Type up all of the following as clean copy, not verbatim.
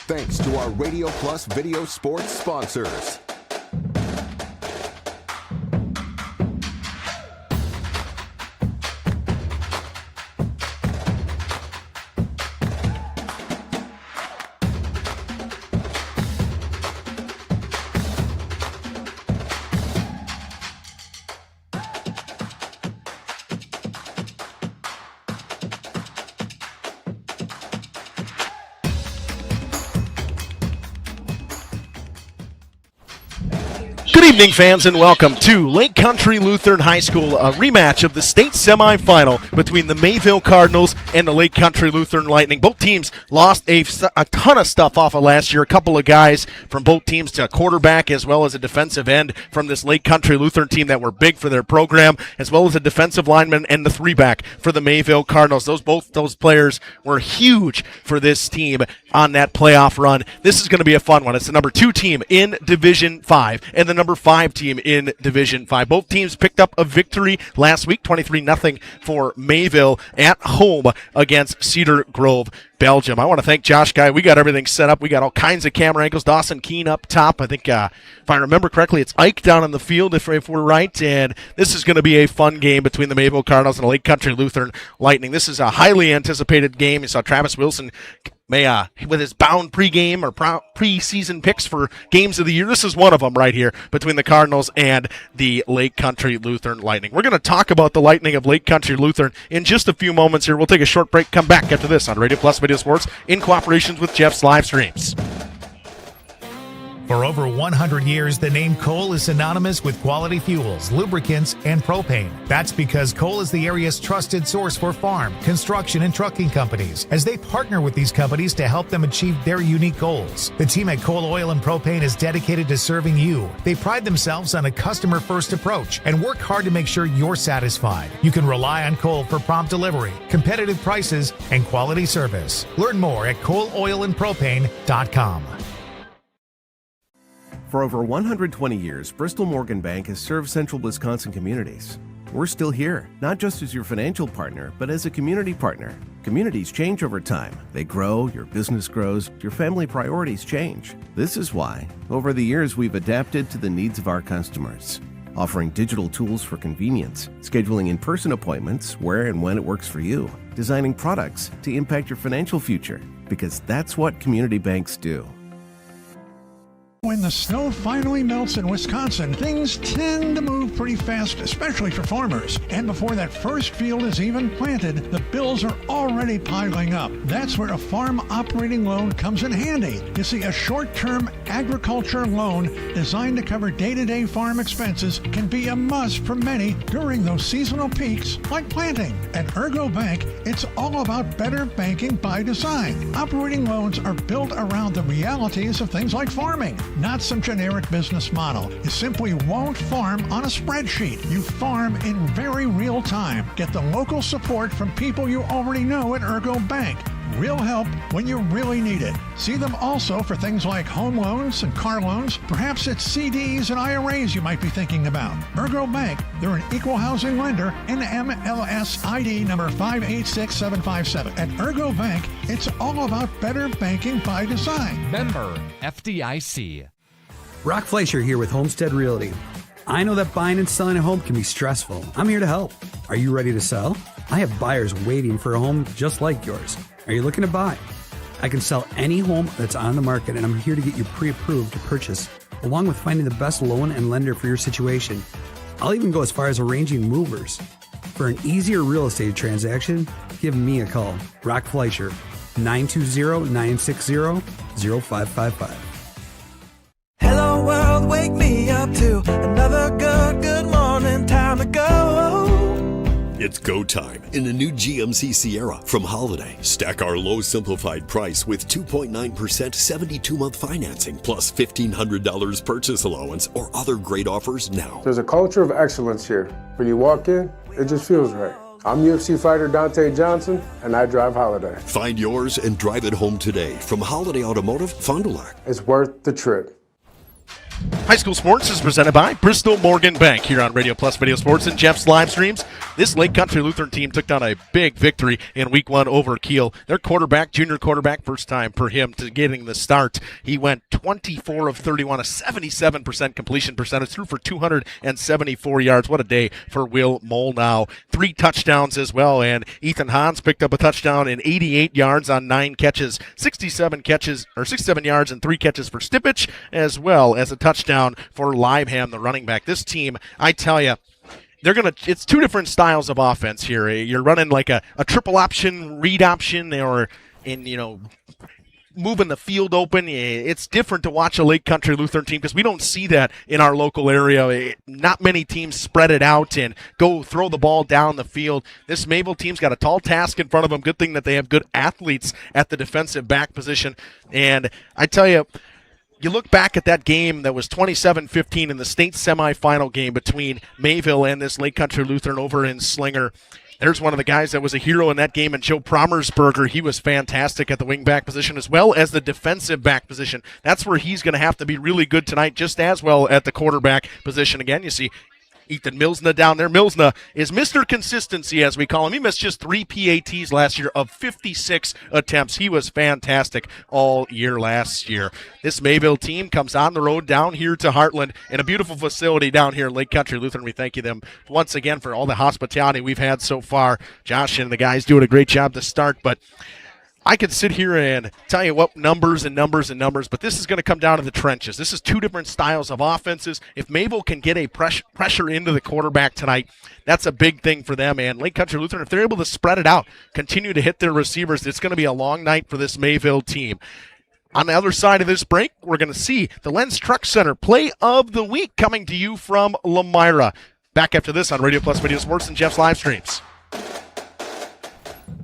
Thanks to our Radio Plus Video Sports sponsors. Good evening, fans, and welcome to Lake Country Lutheran High School, a rematch of the state semifinal between the Mayville Cardinals and the Lake Country Lutheran Lightning. Both teams lost a ton of stuff off of last year. A couple of guys from both teams, to a quarterback as well as a defensive end from this Lake Country Lutheran team that were big for their program, as well as a defensive lineman and the three-back for the Mayville Cardinals. Both those players were huge for this team on that playoff run. This is going to be a fun one. It's the number 2 team in Division 5 and the number 5 team in Division 5. Both teams picked up a victory last week, 23-0 for Mayville at home against Cedar Grove, Belgium. I want to thank Josh Guy. We got everything set up. We got all kinds of camera angles. Dawson Keene up top. I think, if I remember correctly, it's Ike down on the field, if we're right. And this is going to be a fun game between the Mayville Cardinals and the Lake Country Lutheran Lightning. This is a highly anticipated game. You saw Travis Wilson with his bound pregame or preseason picks for games of the year. This is one of them right here between the Cardinals and the Lake Country Lutheran Lightning. We're going to talk about the Lightning of Lake Country Lutheran in just a few moments here. We'll take a short break, come back after this on Radio Plus Video Sports in cooperation with Jeff's Livestreams. For over 100 years, the name Cole is synonymous with quality fuels, lubricants, and propane. That's because Cole is the area's trusted source for farm, construction, and trucking companies, as they partner with these companies to help them achieve their unique goals. The team at Cole Oil and Propane is dedicated to serving you. They pride themselves on a customer-first approach and work hard to make sure you're satisfied. You can rely on Cole for prompt delivery, competitive prices, and quality service. Learn more at ColeOilAndPropane.com. For over 120 years, Bristol Morgan Bank has served central Wisconsin communities. We're still here, not just as your financial partner, but as a community partner. Communities change over time. They grow, your business grows, your family priorities change. This is why, over the years, we've adapted to the needs of our customers, offering digital tools for convenience, scheduling in-person appointments where and when it works for you, designing products to impact your financial future, because that's what community banks do. When the snow finally melts in Wisconsin, things tend to move pretty fast, especially for farmers. And before that first field is even planted, the bills are already piling up. That's where a farm operating loan comes in handy. You see, a short-term agriculture loan designed to cover day-to-day farm expenses can be a must for many during those seasonal peaks like planting. At Ergo Bank, it's all about better banking by design. Operating loans are built around the realities of things like farming, not some generic business model. You simply won't farm on a spreadsheet. You farm in very real time. Get the local support from people you already know at Ergo Bank. Real help when you really need it. See them also for things like home loans and car loans. Perhaps it's CDs and IRAs you might be thinking about. Ergo Bank, they're an equal housing lender, NMLS ID number 586757. At Ergo Bank, it's all about better banking by design. Member FDIC. Brock Fleischer here with Homestead Realty. I know that buying and selling a home can be stressful. I'm here to help. Are you ready to sell? I have buyers waiting for a home just like yours. Are you looking to buy? I can sell any home that's on the market, and I'm here to get you pre-approved to purchase, along with finding the best loan and lender for your situation. I'll even go as far as arranging movers. For an easier real estate transaction, give me a call. Brock Fleischer, 920-960-0555. Hello world, wake me up to another good morning, time to go. It's go time in the new GMC Sierra from Holiday. Stack our low simplified price with 2.9% 72-month financing plus $1,500 purchase allowance or other great offers now. There's a culture of excellence here. When you walk in, it just feels right. I'm UFC fighter Dante Johnson, and I drive Holiday. Find yours and drive it home today from Holiday Automotive, Fond du Lac. It's worth the trip. High school sports is presented by Bristol Morgan Bank here on Radio Plus Video Sports and Jeff's Livestreams. this Lake Country Lutheran team took down a big victory in week 1 over Kiel. Their quarterback, junior quarterback, first time for him to getting the start. He went 24 of 31, a 77% completion percentage, threw for 274 yards. What a day for Will Molnau. 3 touchdowns as well, and Ethan Hans picked up a touchdown and 88 yards on 9 catches, 67 yards and 3 catches for Stipich, as well as a touchdown for Liveham, the running back. This team, I tell you, it's 2 different styles of offense here. You're running like a triple option, read option, or moving the field open. It's different to watch a Lake Country Lutheran team because we don't see that in our local area. Not many teams spread it out and go throw the ball down the field. This Mayville team's got a tall task in front of them. Good thing that they have good athletes at the defensive back position. And I tell you, you look back at that game that was 27-15 in the state semifinal game between Mayville and this Lake Country Lutheran over in Slinger. There's one of the guys that was a hero in that game, and Joe Promersberger. He was fantastic at the wing back position as well as the defensive back position. That's where he's going to have to be really good tonight, just as well at the quarterback position. Again, you see Ethan Milsna down there. Milsna is Mr. Consistency, as we call him. He missed just 3 PATs last year of 56 attempts. He was fantastic all year last year. This Mayville team comes on the road down here to Heartland in a beautiful facility down here in Lake Country Lutheran. We thank you them once again for all the hospitality we've had so far. Josh and the guys doing a great job to start, but I could sit here and tell you what numbers, but this is going to come down to the trenches. This is 2 different styles of offenses. If Mayville can get a pressure into the quarterback tonight, that's a big thing for them. And Lake Country Lutheran, if they're able to spread it out, continue to hit their receivers, it's going to be a long night for this Mayville team. On the other side of this break, we're going to see the Lenz Truck Center Play of the Week coming to you from Lamira. Back after this on Radio Plus Video Sports and Jeff's Livestreams.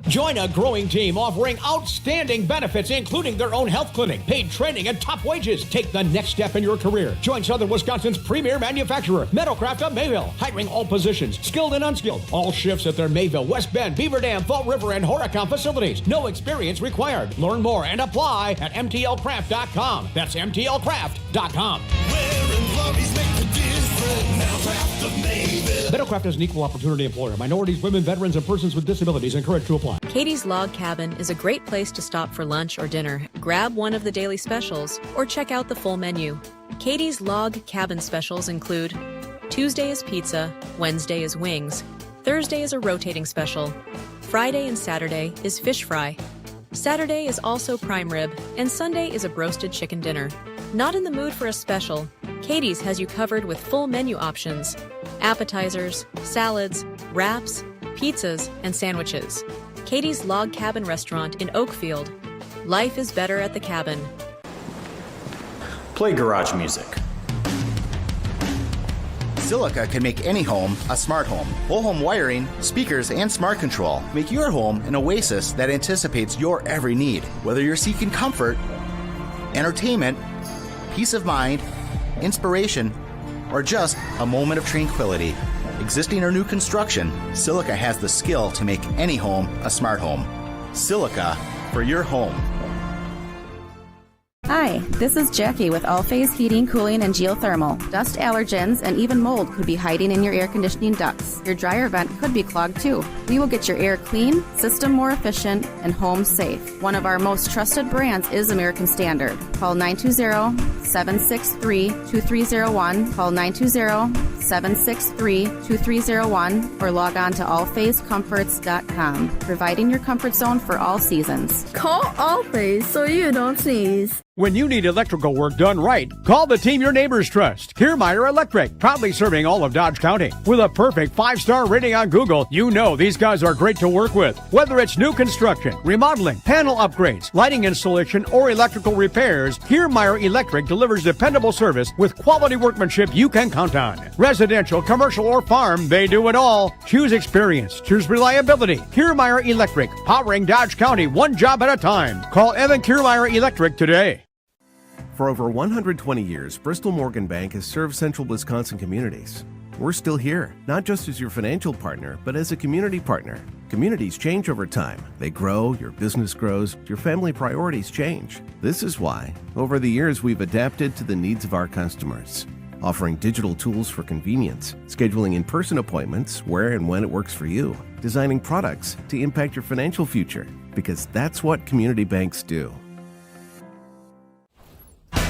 Join a growing team offering outstanding benefits, including their own health clinic, paid training, and top wages. Take the next step in your career. Join Southern Wisconsin's premier manufacturer, Metalcraft of Mayville, hiring all positions, skilled and unskilled. All shifts at their Mayville, West Bend, Beaver Dam, Fall River, and Horicon facilities. No experience required. Learn more and apply at mtlcraft.com. That's mtlcraft.com. Metalcraft is an equal opportunity employer. Minorities, women, veterans, and persons with disabilities encouraged to apply. Katie's Log Cabin is a great place to stop for lunch or dinner. Grab one of the daily specials or check out the full menu. Katie's Log Cabin specials include Tuesday is pizza, Wednesday is wings, Thursday is a rotating special, Friday and Saturday is fish fry, Saturday is also prime rib, and Sunday is a broasted chicken dinner. Not in the mood for a special? Katie's has you covered with full menu options, appetizers, salads, wraps, pizzas, and sandwiches. Katie's Log Cabin Restaurant in Oakfield. Life is better at the cabin. Play garage music. Silica can make any home a smart home. Whole home wiring, speakers, and smart control make your home an oasis that anticipates your every need. Whether you're seeking comfort, entertainment, peace of mind, inspiration, or just a moment of tranquility. Existing or new construction, Silica has the skill to make any home a smart home. Silica for your home. Hi, this is Jackie with All Phase Heating, Cooling, and Geothermal. Dust allergens and even mold could be hiding in your air conditioning ducts. Your dryer vent could be clogged too. We will get your air clean, system more efficient, and home safe. one of our most trusted brands is American Standard. Call 920-763-2301. Call 920-763-2301 or log on to allphasecomforts.com, providing your comfort zone for all seasons. Call Allphase so you don't sneeze. When you need electrical work done right, call the team your neighbors trust. Kiermeyer Electric, proudly serving all of Dodge County. With a perfect 5-star rating on Google, you know these guys are great to work with. Whether it's new construction, remodeling, panel upgrades, lighting installation, or electrical repairs, Kiermeyer Electric delivers dependable service with quality workmanship you can count on. Residential, commercial, or farm, they do it all. Choose experience. Choose reliability. Kiermeyer Electric, powering Dodge County one job at a time. Call Evan Kiermeyer Electric today. For over 120 years, Bristol Morgan Bank has served central Wisconsin communities. We're still here, not just as your financial partner, but as a community partner. Communities change over time. They grow, your business grows, your family priorities change. This is why, over the years, we've adapted to the needs of our customers. offering digital tools for convenience, scheduling in-person appointments where and when it works for you, designing products to impact your financial future, because that's what community banks do.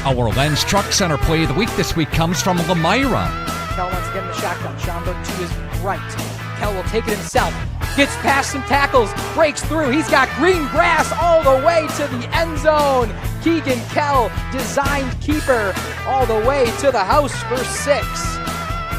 Our Lens Truck Center play of the week this week comes from Lamira. Kell once again in the shotgun. Schomburg to his right. Kell will take it himself. Gets past some tackles. Breaks through. He's got green grass all the way to the end zone. Keegan Kell, designed keeper, all the way to the house for 6.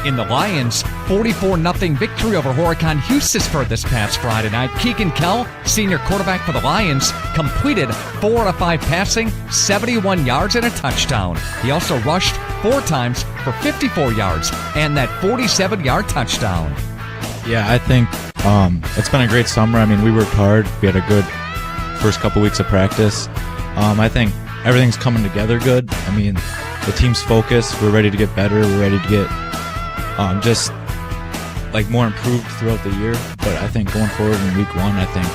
In the Lions' 44-0 victory over Horicon Hughesford this past Friday night, Keegan Kell, senior quarterback for the Lions, completed 4 out of 5 passing, 71 yards and a touchdown. He also rushed 4 times for 54 yards and that 47-yard touchdown. Yeah, I think it's been a great summer. I mean, we worked hard. We had a good first couple weeks of practice. I think everything's coming together good. I mean, the team's focused. We're ready to get better. We're ready to get just like more improved throughout the year. But I think going forward in week 1, I think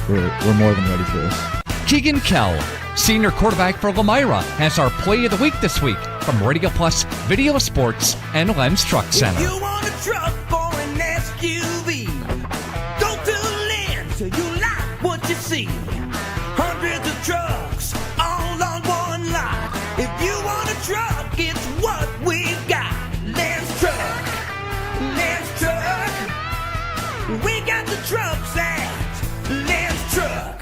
we're more than ready for this. Keegan Kell, senior quarterback for Lamira, has our play of the week this week from Radio Plus Video Sports and Lens Truck Center. If you want a truck or an SUV, go to Lens till you like what you see. Hundreds of trucks all on one lot. If you want a truck, it's what we've got. Lens Truck, Lens Truck. We got the trucks at Lens Truck.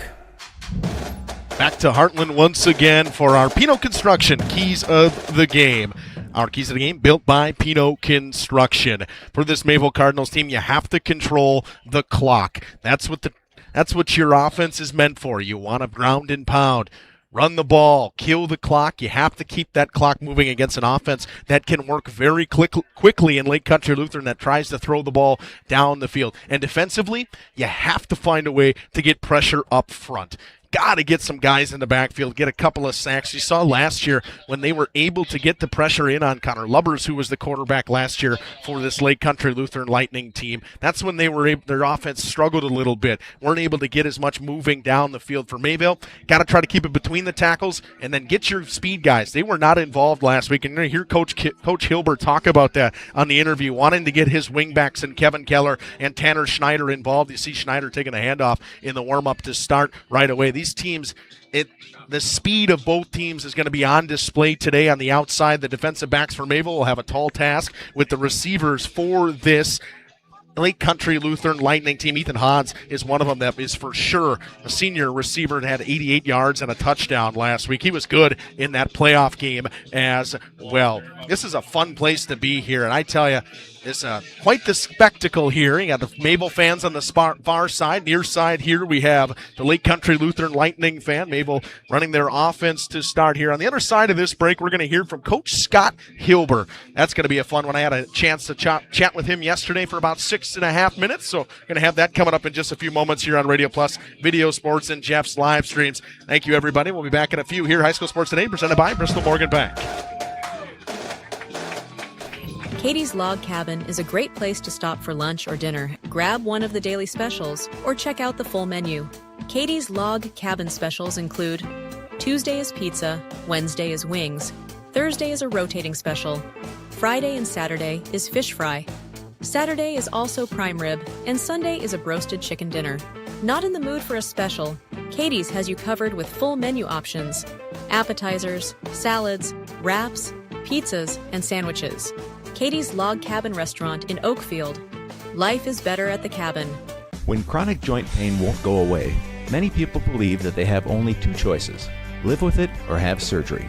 Back to Heartland once again for our Pino Construction Keys of the Game. Our Keys of the Game built by Pino Construction. For this Mayville Cardinals team, you have to control the clock. That's what your offense is meant for. You want to ground and pound. Run the ball, kill the clock. You have to keep that clock moving against an offense that can work very quickly in Lake Country Lutheran that tries to throw the ball down the field. And defensively, you have to find a way to get pressure up front. Got to get some guys in the backfield, get a couple of sacks. You saw last year when they were able to get the pressure in on Connor Lubbers, who was the quarterback last year for this Lake Country Lutheran Lightning team. That's when their offense struggled a little bit, weren't able to get as much moving down the field. For Mayville, got to try to keep it between the tackles and then get your speed guys. They were not involved last week, and you're going to hear Coach Hilbert talk about that on the interview, wanting to get his wingbacks and Kevin Keller and Tanner Schneider involved. You see Schneider taking a handoff in the warm-up to start right away. These teams, the speed of both teams is going to be on display today on the outside. The defensive backs for Mayville will have a tall task with the receivers for this Lake Country Lutheran Lightning team. Ethan Hodds is one of them that is for sure a senior receiver and had 88 yards and a touchdown last week. He was good in that playoff game as well. This is a fun place to be here, and I tell you, it's quite the spectacle here. You got the Mayville fans on the far side. Near side here, we have the Lake Country Lutheran Lightning fan. Mayville running their offense to start here. On the other side of this break, we're going to hear from Coach Scott Hilbert. That's going to be a fun one. I had a chance to chat with him yesterday for about 6.5 minutes, so going to have that coming up in just a few moments here on Radio Plus Video Sports and Jeff's live streams. Thank you, everybody. We'll be back in a few here. High School Sports Today, presented by Bristol Morgan Bank. Katie's Log Cabin is a great place to stop for lunch or dinner. Grab one of the daily specials or check out the full menu. Katie's Log Cabin specials include Tuesday is pizza, Wednesday is wings, Thursday is a rotating special, Friday and Saturday is fish fry, Saturday is also prime rib, and Sunday is a broasted chicken dinner. Not in the mood for a special? Katie's has you covered with full menu options, appetizers, salads, wraps, pizzas, and sandwiches. Katie's Log Cabin Restaurant in Oakfield. Life is better at the cabin. When chronic joint pain won't go away, many people believe that they have only 2 choices: live with it or have surgery.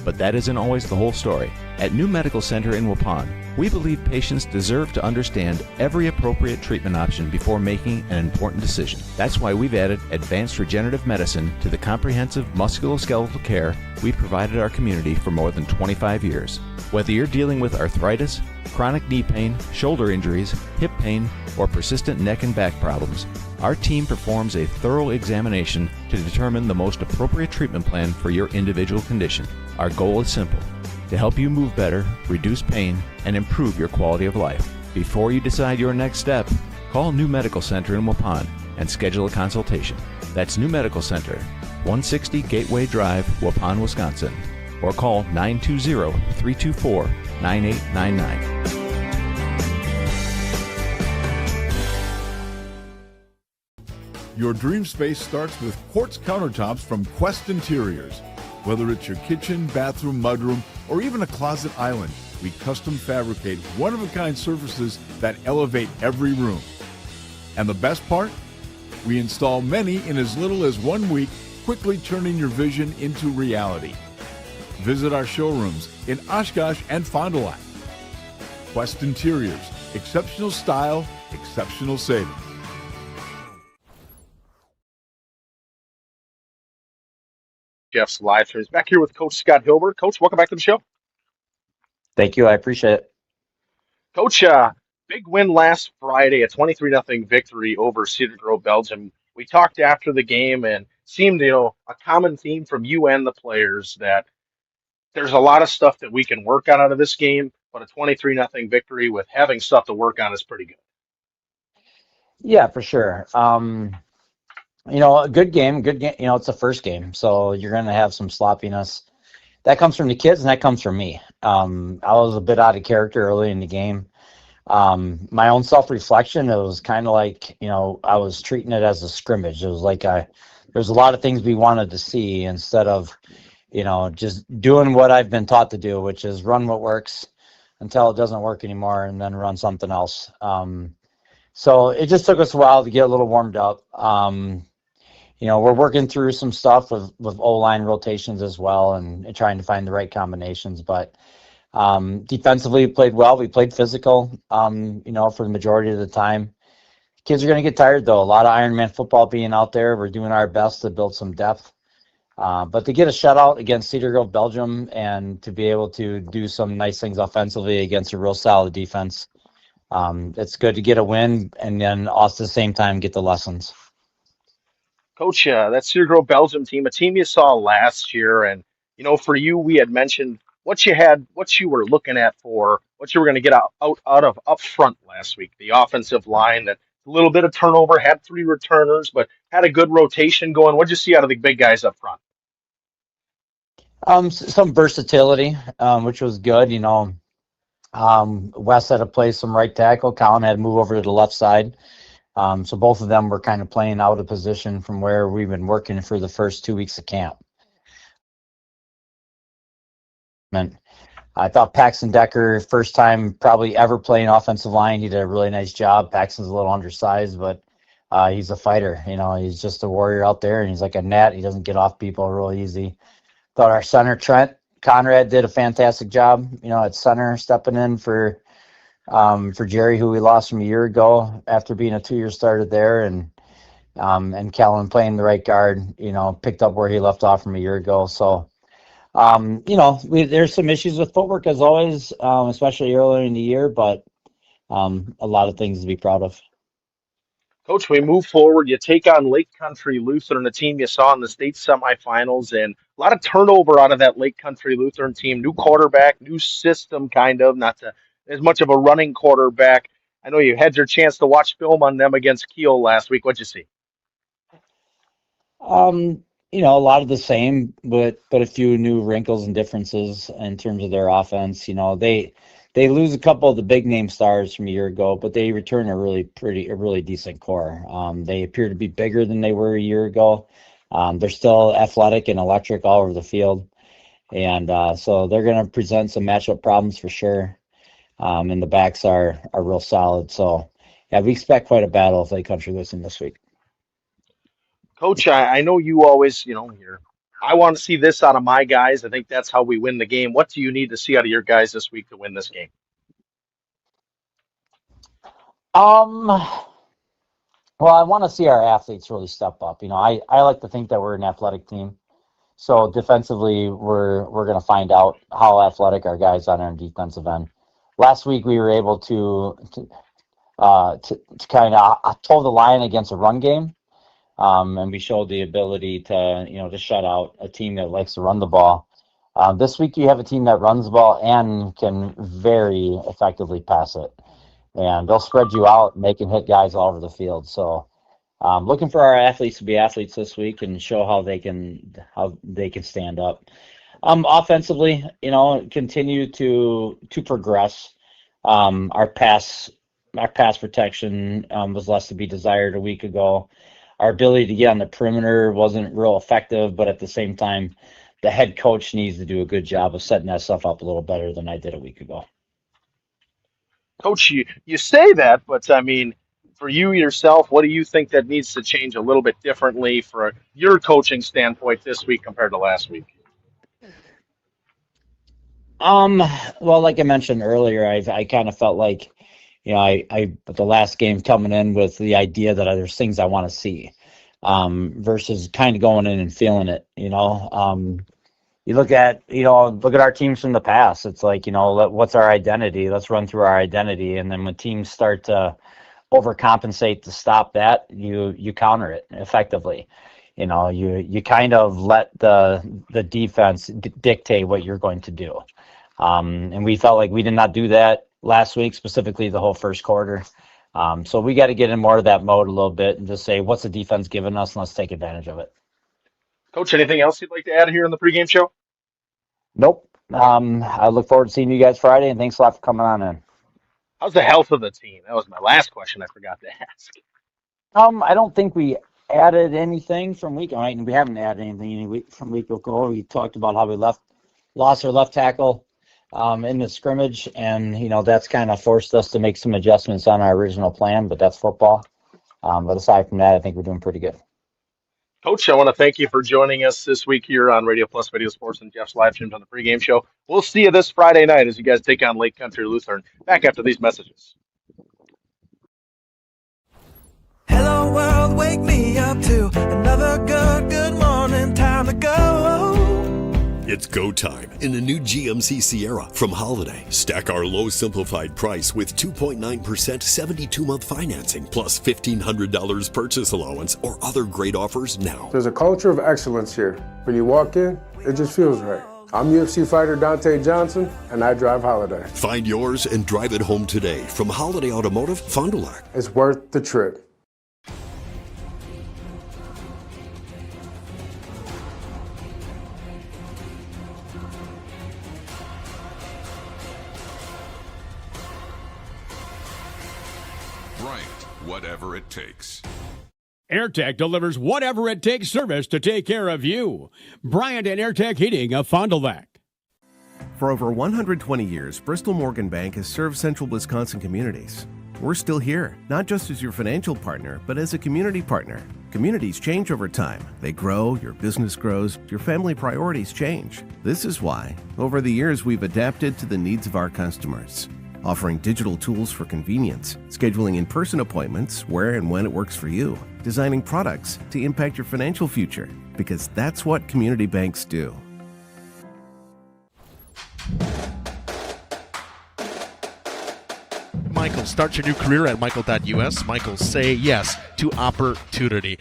But that isn't always the whole story. At New Medical Center in Waupun, we believe patients deserve to understand every appropriate treatment option before making an important decision. That's why we've added advanced regenerative medicine to the comprehensive musculoskeletal care we've provided our community for more than 25 years. Whether you're dealing with arthritis, chronic knee pain, shoulder injuries, hip pain, or persistent neck and back problems, our team performs a thorough examination to determine the most appropriate treatment plan for your individual condition. Our goal is simple: to help you move better, reduce pain, and improve your quality of life. Before you decide your next step, call New Medical Center in Waupun and schedule a consultation. That's New Medical Center, 160 Gateway Drive, Waupun, Wisconsin. Or call 9899. Your dream space starts with quartz countertops from Quest Interiors. Whether it's your kitchen, bathroom, mudroom, or even a closet island, we custom fabricate one-of-a-kind surfaces that elevate every room. And the best part? We install many in as little as 1 week, quickly turning your vision into reality. Visit our showrooms in Oshkosh and Fond du Lac. Quest Interiors, exceptional style, exceptional savings. Jeff's live streams back here with Coach Scott Hilbert. Coach, welcome back to the show. Thank you. I appreciate it. Coach, big win last Friday, a 23-0 victory over Cedar Grove, Belgium. We talked after the game and seemed, a common theme from you and the players that there's a lot of stuff that we can work on out of this game, but a 23-0 victory with having stuff to work on is pretty good. Yeah, for sure. A good game. It's the first game, so you're going to have some sloppiness. That comes from the kids, and that comes from me. I was a bit out of character early in the game. My own self-reflection, it was kind of like, I was treating it as a scrimmage. It was like there's a lot of things we wanted to see instead of, just doing what I've been taught to do, which is run what works until it doesn't work anymore and then run something else. So it just took us a while to get a little warmed up. We're working through some stuff with O-line rotations as well and trying to find the right combinations. But defensively, we played well. We played physical, for the majority of the time. Kids are going to get tired, though. A lot of Ironman football being out there. We're doing our best to build some depth. But to get a shutout against Cedar Grove, Belgium, and to be able to do some nice things offensively against a real solid defense, it's good to get a win and then also at the same time get the lessons. Coach, that Cedar Grove Belgium team, a team you saw last year, and for you, we had mentioned what you were looking at for what you were going to get out of up front last week. The offensive line, that a little bit of turnover, had 3 returners, but had a good rotation going. What'd you see out of the big guys up front? Some versatility, which was good. Wes had to play some right tackle. Colin had to move over to the left side. So both of them were kind of playing out of position from where we've been working for the first 2 weeks of camp. And I thought Paxton Decker, first time probably ever playing offensive line, he did a really nice job. Paxton's a little undersized, but he's a fighter. He's just a warrior out there, and he's like a gnat. He doesn't get off people real easy. Thought our center, Trent Conrad, did a fantastic job, at center, stepping in for Jerry, who we lost from a year ago after being a 2-year starter there, and Kellen playing the right guard, picked up where he left off from a year ago. So, there's some issues with footwork as always, especially earlier in the year, but a lot of things to be proud of. Coach, we move forward. You take on Lake Country Lutheran, a team you saw in the state semifinals, and a lot of turnover out of that Lake Country Lutheran team. New quarterback, new system, not as much of a running quarterback. I know you had your chance to watch film on them against Kiel last week. What'd you see? A lot of the same, but a few new wrinkles and differences in terms of their offense. They lose a couple of the big name stars from a year ago, but they return a really decent core. They appear to be bigger than they were a year ago. They're still athletic and electric all over the field, and so they're going to present some matchup problems for sure. And the backs are real solid. So, yeah, we expect quite a battle if Lake Country Lutheran this week. Coach, I know you always, I want to see this out of my guys. I think that's how we win the game. What do you need to see out of your guys this week to win this game? Well, I want to see our athletes really step up. I like to think that we're an athletic team. So defensively, we're going to find out how athletic our guys are on our defensive end. Last week, we were able to kind of toe the line against a run game. And we showed the ability to shut out a team that likes to run the ball. This week you have a team that runs the ball and can very effectively pass it. And they'll spread you out and they can hit guys all over the field. So looking for our athletes to be athletes this week and show how they can stand up. Offensively, continue to progress. Our pass protection was less to be desired a week ago. Our ability to get on the perimeter wasn't real effective, but at the same time, the head coach needs to do a good job of setting that stuff up a little better than I did a week ago. Coach, you say that, but I mean, for you yourself, what do you think that needs to change a little bit differently for your coaching standpoint this week compared to last week? Well, like I mentioned earlier, I kind of felt like, I the last game coming in with the idea that there's things I want to see, versus kind of going in and feeling it. You look at our teams from the past. It's like, what's our identity? Let's run through our identity, and then when teams start to overcompensate to stop that, you counter it effectively. You kind of let the defense dictate what you're going to do. And we felt like we did not do that last week, specifically the whole first quarter. So we got to get in more of that mode a little bit and just say, what's the defense giving us, and let's take advantage of it. Coach, anything else you'd like to add here in the pregame show? Nope. I look forward to seeing you guys Friday, and thanks a lot for coming on in. How's the health of the team? That was my last question I forgot to ask. I don't think we added anything from week. I mean, we haven't added anything from week ago. We talked about how we lost our left tackle in the scrimmage, and that's kind of forced us to make some adjustments on our original plan, but that's football. But aside from that, I think we're doing pretty good. Coach, I want to thank you for joining us this week here on Radio Plus Video Sports and Jeff's live streams on the pregame show. We'll see you this Friday night as you guys take on Lake Country Lutheran. Back after these messages. Hello world, wake me up to another good morning, time to go. It's go time in the new GMC Sierra from Holiday. Stack our low simplified price with 2.9% 72-month financing plus $1,500 purchase allowance or other great offers now. There's a culture of excellence here. When you walk in, it just feels right. I'm UFC fighter Dante Johnson, and I drive Holiday. Find yours and drive it home today from Holiday Automotive, Fond du Lac. It's worth the trip. Whatever it takes. AirTech delivers whatever it takes service to take care of you. Bryant and AirTech Heating of Fond du Lac. For over 120 years, Bristol Morgan Bank has served central Wisconsin communities. We're still here, not just as your financial partner, but as a community partner. Communities change over time. They grow, your business grows, your family priorities change. This is why, over the years, we've adapted to the needs of our customers. Offering digital tools for convenience, scheduling in-person appointments where and when it works for you, designing products to impact your financial future, because that's what community banks do. Michael, start your new career at Michael.us. Michael, say yes to opportunity.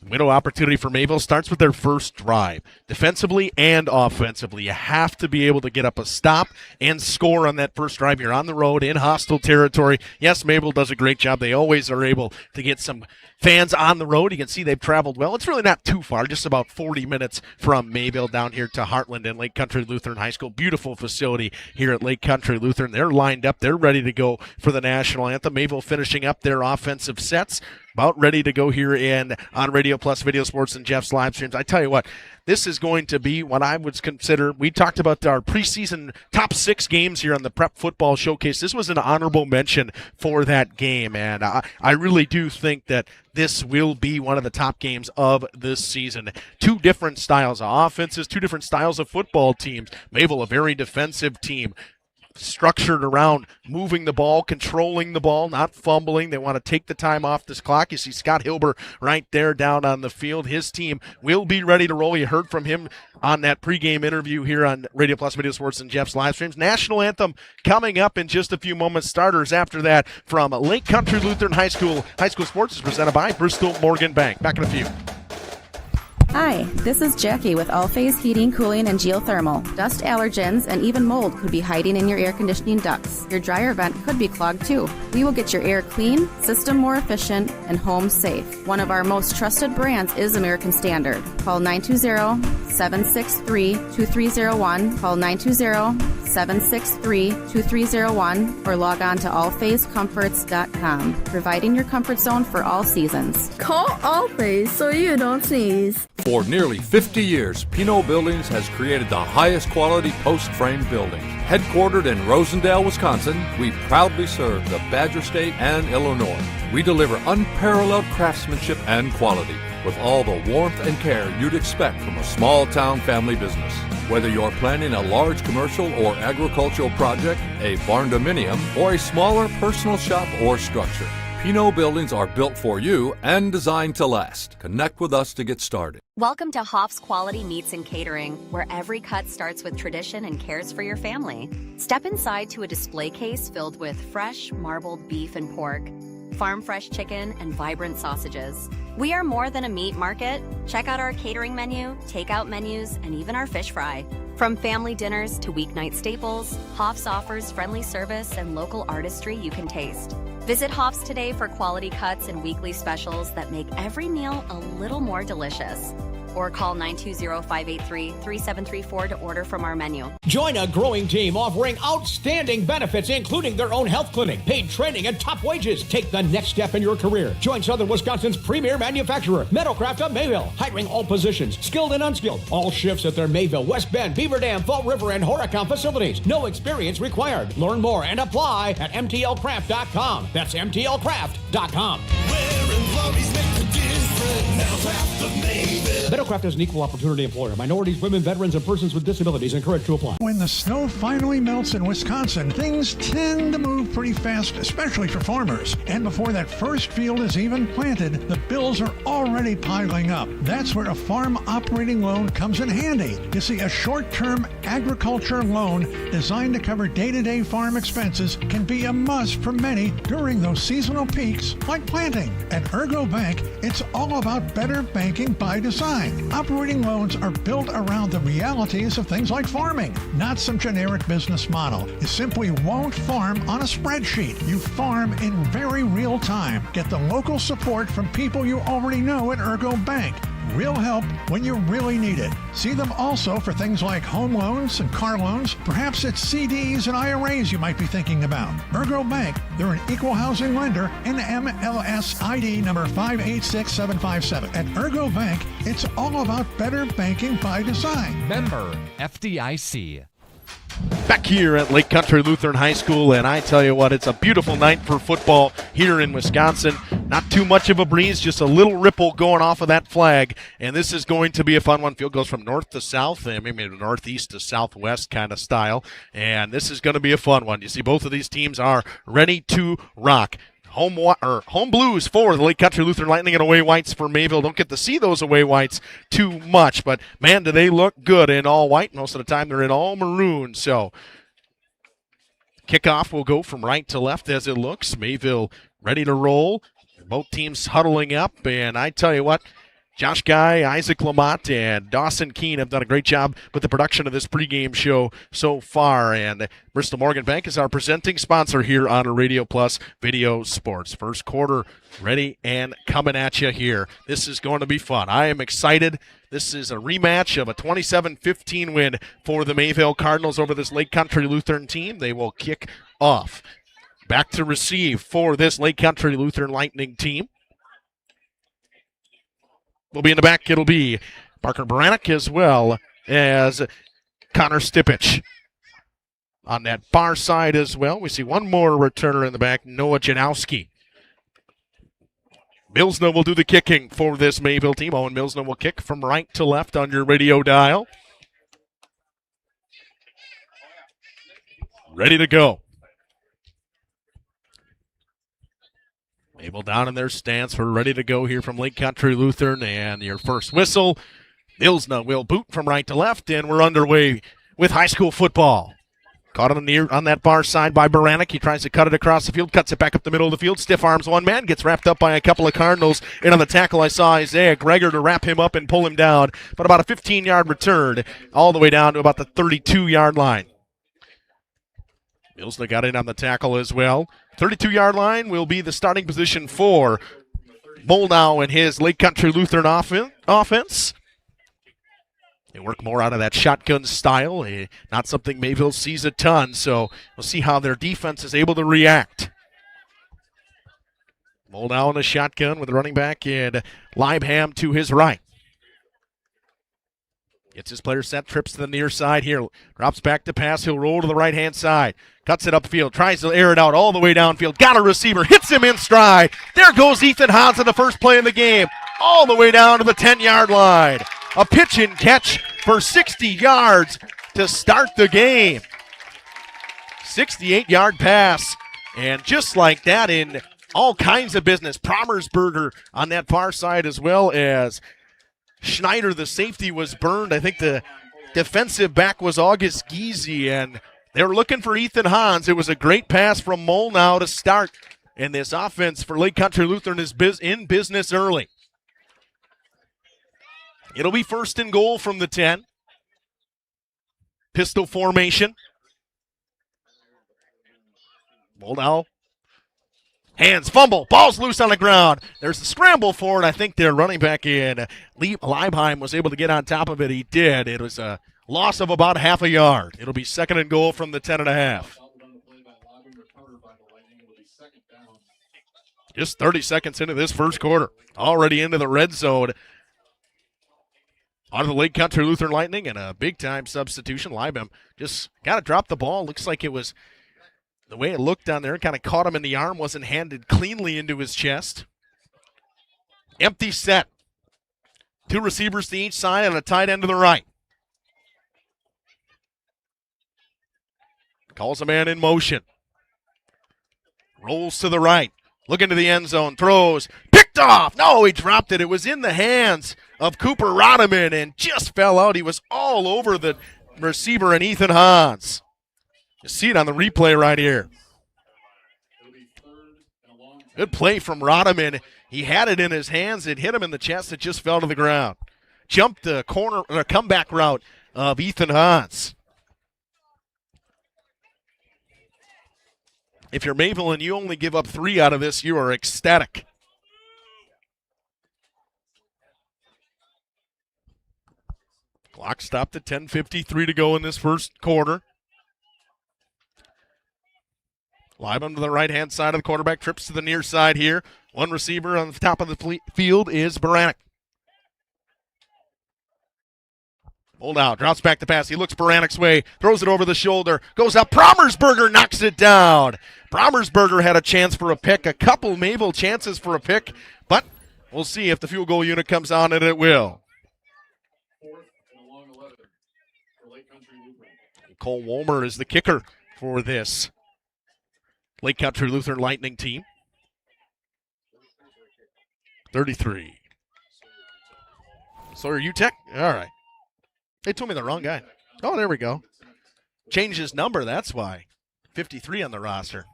Window opportunity for Mayville starts with their first drive. Defensively and offensively, you have to be able to get up a stop and score on that first drive. You're on the road in hostile territory. Yes, Mayville does a great job. They always are able to get some fans on the road. You can see they've traveled well. It's really not too far, just about 40 minutes from Mayville down here to Heartland and Lake Country Lutheran High School. Beautiful facility here at Lake Country Lutheran. They're lined up. They're ready to go for the national anthem. Mayville finishing up their offensive sets. About ready to go here on Radio Plus Video Sports and Jeff's live streams. I tell you what, this is going to be what I would consider, we talked about our preseason top 6 games here on the Prep Football Showcase. This was an honorable mention for that game, and I really do think that this will be one of the top games of this season. 2 different styles of offenses, 2 different styles of football teams. Mayville, a very defensive team, structured around moving the ball, controlling the ball, not fumbling. They want to take the time off this clock. You see Scott Hilber right there down on the field. His team will be ready to roll. You heard from him on that pregame interview here on Radio Plus Video Sports and Jeff's live streams. National anthem coming up in just a few moments. Starters after that from Lake Country Lutheran High School. High school sports is presented by Bristol Morgan Bank. Back in a few. Hi, this is Jackie with All Phase Heating, Cooling, and Geothermal. Dust allergens and even mold could be hiding in your air conditioning ducts. Your dryer vent could be clogged too. We will get your air clean, system more efficient, and home safe. One of our most trusted brands is American Standard. Call 920-763-2301. Call 920-763-2301 or log on to allphasecomforts.com, providing your comfort zone for all seasons. Call All Phase so you don't sneeze. For nearly 50 years, Pinot Buildings has created the highest quality post-frame buildings. Headquartered in Rosendale, Wisconsin, we proudly serve the Badger State and Illinois. We deliver unparalleled craftsmanship and quality with all the warmth and care you'd expect from a small-town family business. Whether you're planning a large commercial or agricultural project, a barn-dominium, or a smaller personal shop or structure, Pinot Buildings are built for you and designed to last. Connect with us to get started. Welcome to Hoff's Quality Meats and Catering, where every cut starts with tradition and cares for your family. Step inside to a display case filled with fresh, marbled beef and pork, farm-fresh chicken, and vibrant sausages. We are more than a meat market. Check out our catering menu, takeout menus, and even our fish fry. From family dinners to weeknight staples, Hoff's offers friendly service and local artistry you can taste. Visit Hoff's today for quality cuts and weekly specials that make every meal a little more delicious. Or call 920-583-3734 to order from our menu. Join a growing team offering outstanding benefits, including their own health clinic, paid training, and top wages. Take the next step in your career. Join Southern Wisconsin's premier manufacturer, Metalcraft of Mayville, hiring all positions, skilled and unskilled. All shifts at their Mayville, West Bend, Beaver Dam, Fall River, and Horicon facilities. No experience required. Learn more and apply at mtlcraft.com. That's mtlcraft.com. Metalcraft is an equal opportunity employer. Minorities, women, veterans, and persons with disabilities encouraged to apply. When the snow finally melts in Wisconsin, things tend to move pretty fast, especially for farmers. And before that first field is even planted, the bills are already piling up. That's where a farm operating loan comes in handy. You see, a short-term agriculture loan designed to cover day-to-day farm expenses can be a must for many during those seasonal peaks like planting. At Ergo Bank, it's all about better banking by design. Operating loans are built around the realities of things like farming, not some generic business model. You simply won't farm on a spreadsheet. You farm in very real time. Get the local support from people you already know at Ergo Bank. Real help when you really need it. See them also for things like home loans and car loans. Perhaps it's CDs and IRAs you might be thinking about. Ergo Bank, they're an equal housing lender, NMLS ID number 586757. At Ergo Bank, it's all about better banking by design. Member FDIC. Back here at Lake Country Lutheran High School, and I tell you what, it's a beautiful night for football here in Wisconsin. Not too much of a breeze, just a little ripple going off of that flag, and this is going to be a fun one. Field goes from north to south, and maybe northeast to southwest kind of style, and this is going to be a fun one. You see, both of these teams are ready to rock. Home blues for the Lake Country Lutheran Lightning and away whites for Mayville. Don't get to see those away whites too much, but man, do they look good in all white. Most of the time they're in all maroon. So kickoff will go from right to left as it looks. Mayville ready to roll. Both teams huddling up, and I tell you what, Josh Guy, Isaac Lamont, and Dawson Keene have done a great job with the production of this pregame show so far. And Bristol Morgan Bank is our presenting sponsor here on Radio Plus Video Sports. First quarter ready and coming at you here. This is going to be fun. I am excited. This is a rematch of a 27-15 win for the Mayville Cardinals over this Lake Country Lutheran team. They will kick off. Back to receive for this Lake Country Lutheran Lightning team will be in the back. It'll be Parker Baranek as well as Connor Stipich. On that far side as well, we see one more returner in the back, Noah Janowski. Milsna will do the kicking for this Mayville team. Owen Milsna will kick from right to left on your radio dial. Ready to go. Mayville down in their stance. We're ready to go here from Lake Country Lutheran. And your first whistle. Milsna will boot from right to left, and we're underway with high school football. Caught on that far side by Baranek. He tries to cut it across the field, cuts it back up the middle of the field. Stiff arms one man, gets wrapped up by a couple of Cardinals. And on the tackle, I saw Isaiah Greger to wrap him up and pull him down. But about a 15-yard return, all the way down to about the 32-yard line. Milsna got in on the tackle as well. 32-yard line will be the starting position for Moldow and his Lake Country Lutheran offense. They work more out of that shotgun style, not something Mayville sees a ton, so we'll see how their defense is able to react. Moldow in the shotgun with the running back and Libeham to his right. Gets his player set, trips to the near side here, drops back to pass, he'll roll to the right-hand side, cuts it upfield, tries to air it out all the way downfield, got a receiver, hits him in stride. There goes Ethan Hans on the first play of the game, all the way down to the 10-yard line. A pitch and catch for 60 yards to start the game. 68-yard pass, and just like that in all kinds of business. Promersberger on that far side as well as Schneider, the safety, was burned. I think the defensive back was August Giese, and they were looking for Ethan Hans. It was a great pass from Moldow to start, and this offense for Lake Country Lutheran is in business early. It'll be 1st and goal from the 10. Pistol formation. Moldow. Hands, fumble, ball's loose on the ground. There's the scramble for it. I think their running back in Leibheim was able to get on top of it. He did. It was a loss of about half a yard. It'll be 2nd and goal from the 10.5. Just 30 seconds into this first quarter. Already into the red zone. On the Lake Country Lutheran Lightning, and a big-time substitution. Libeham just got to drop the ball. Looks like it was the way it looked down there. Kind of caught him in the arm. Wasn't handed cleanly into his chest. Empty set. 2 receivers to each side and a tight end to the right. Calls a man in motion. Rolls to the right. Looking to the end zone. Throws. Picked off. No, he dropped it. It was in the hands of Cooper Rodeman and just fell out. He was all over the receiver and Ethan Hans. You see it on the replay right here. Good play from Rodeman. He had it in his hands. It hit him in the chest. It just fell to the ground. Jumped the corner or comeback route of Ethan Hans. If you're Mayville and you only give up 3 out of this, you are ecstatic. Clock stopped at 10:53 to go in this first quarter. Libeham to the right-hand side of the quarterback, trips to the near side here. One receiver on the top of the field is Baranek. Hold out, drops back the pass. He looks Baranek's way, throws it over the shoulder, goes up. Promersberger knocks it down. Promersberger had a chance for a pick, a couple Mayville chances for a pick, but we'll see if the field goal unit comes on, and it will. Cole Wolmer is the kicker for this Lake Country Lutheran Lightning team. 33. Sawyer UTEC? All right. They told me the wrong guy. Oh, there we go. Changed his number, that's why. 53 on the roster.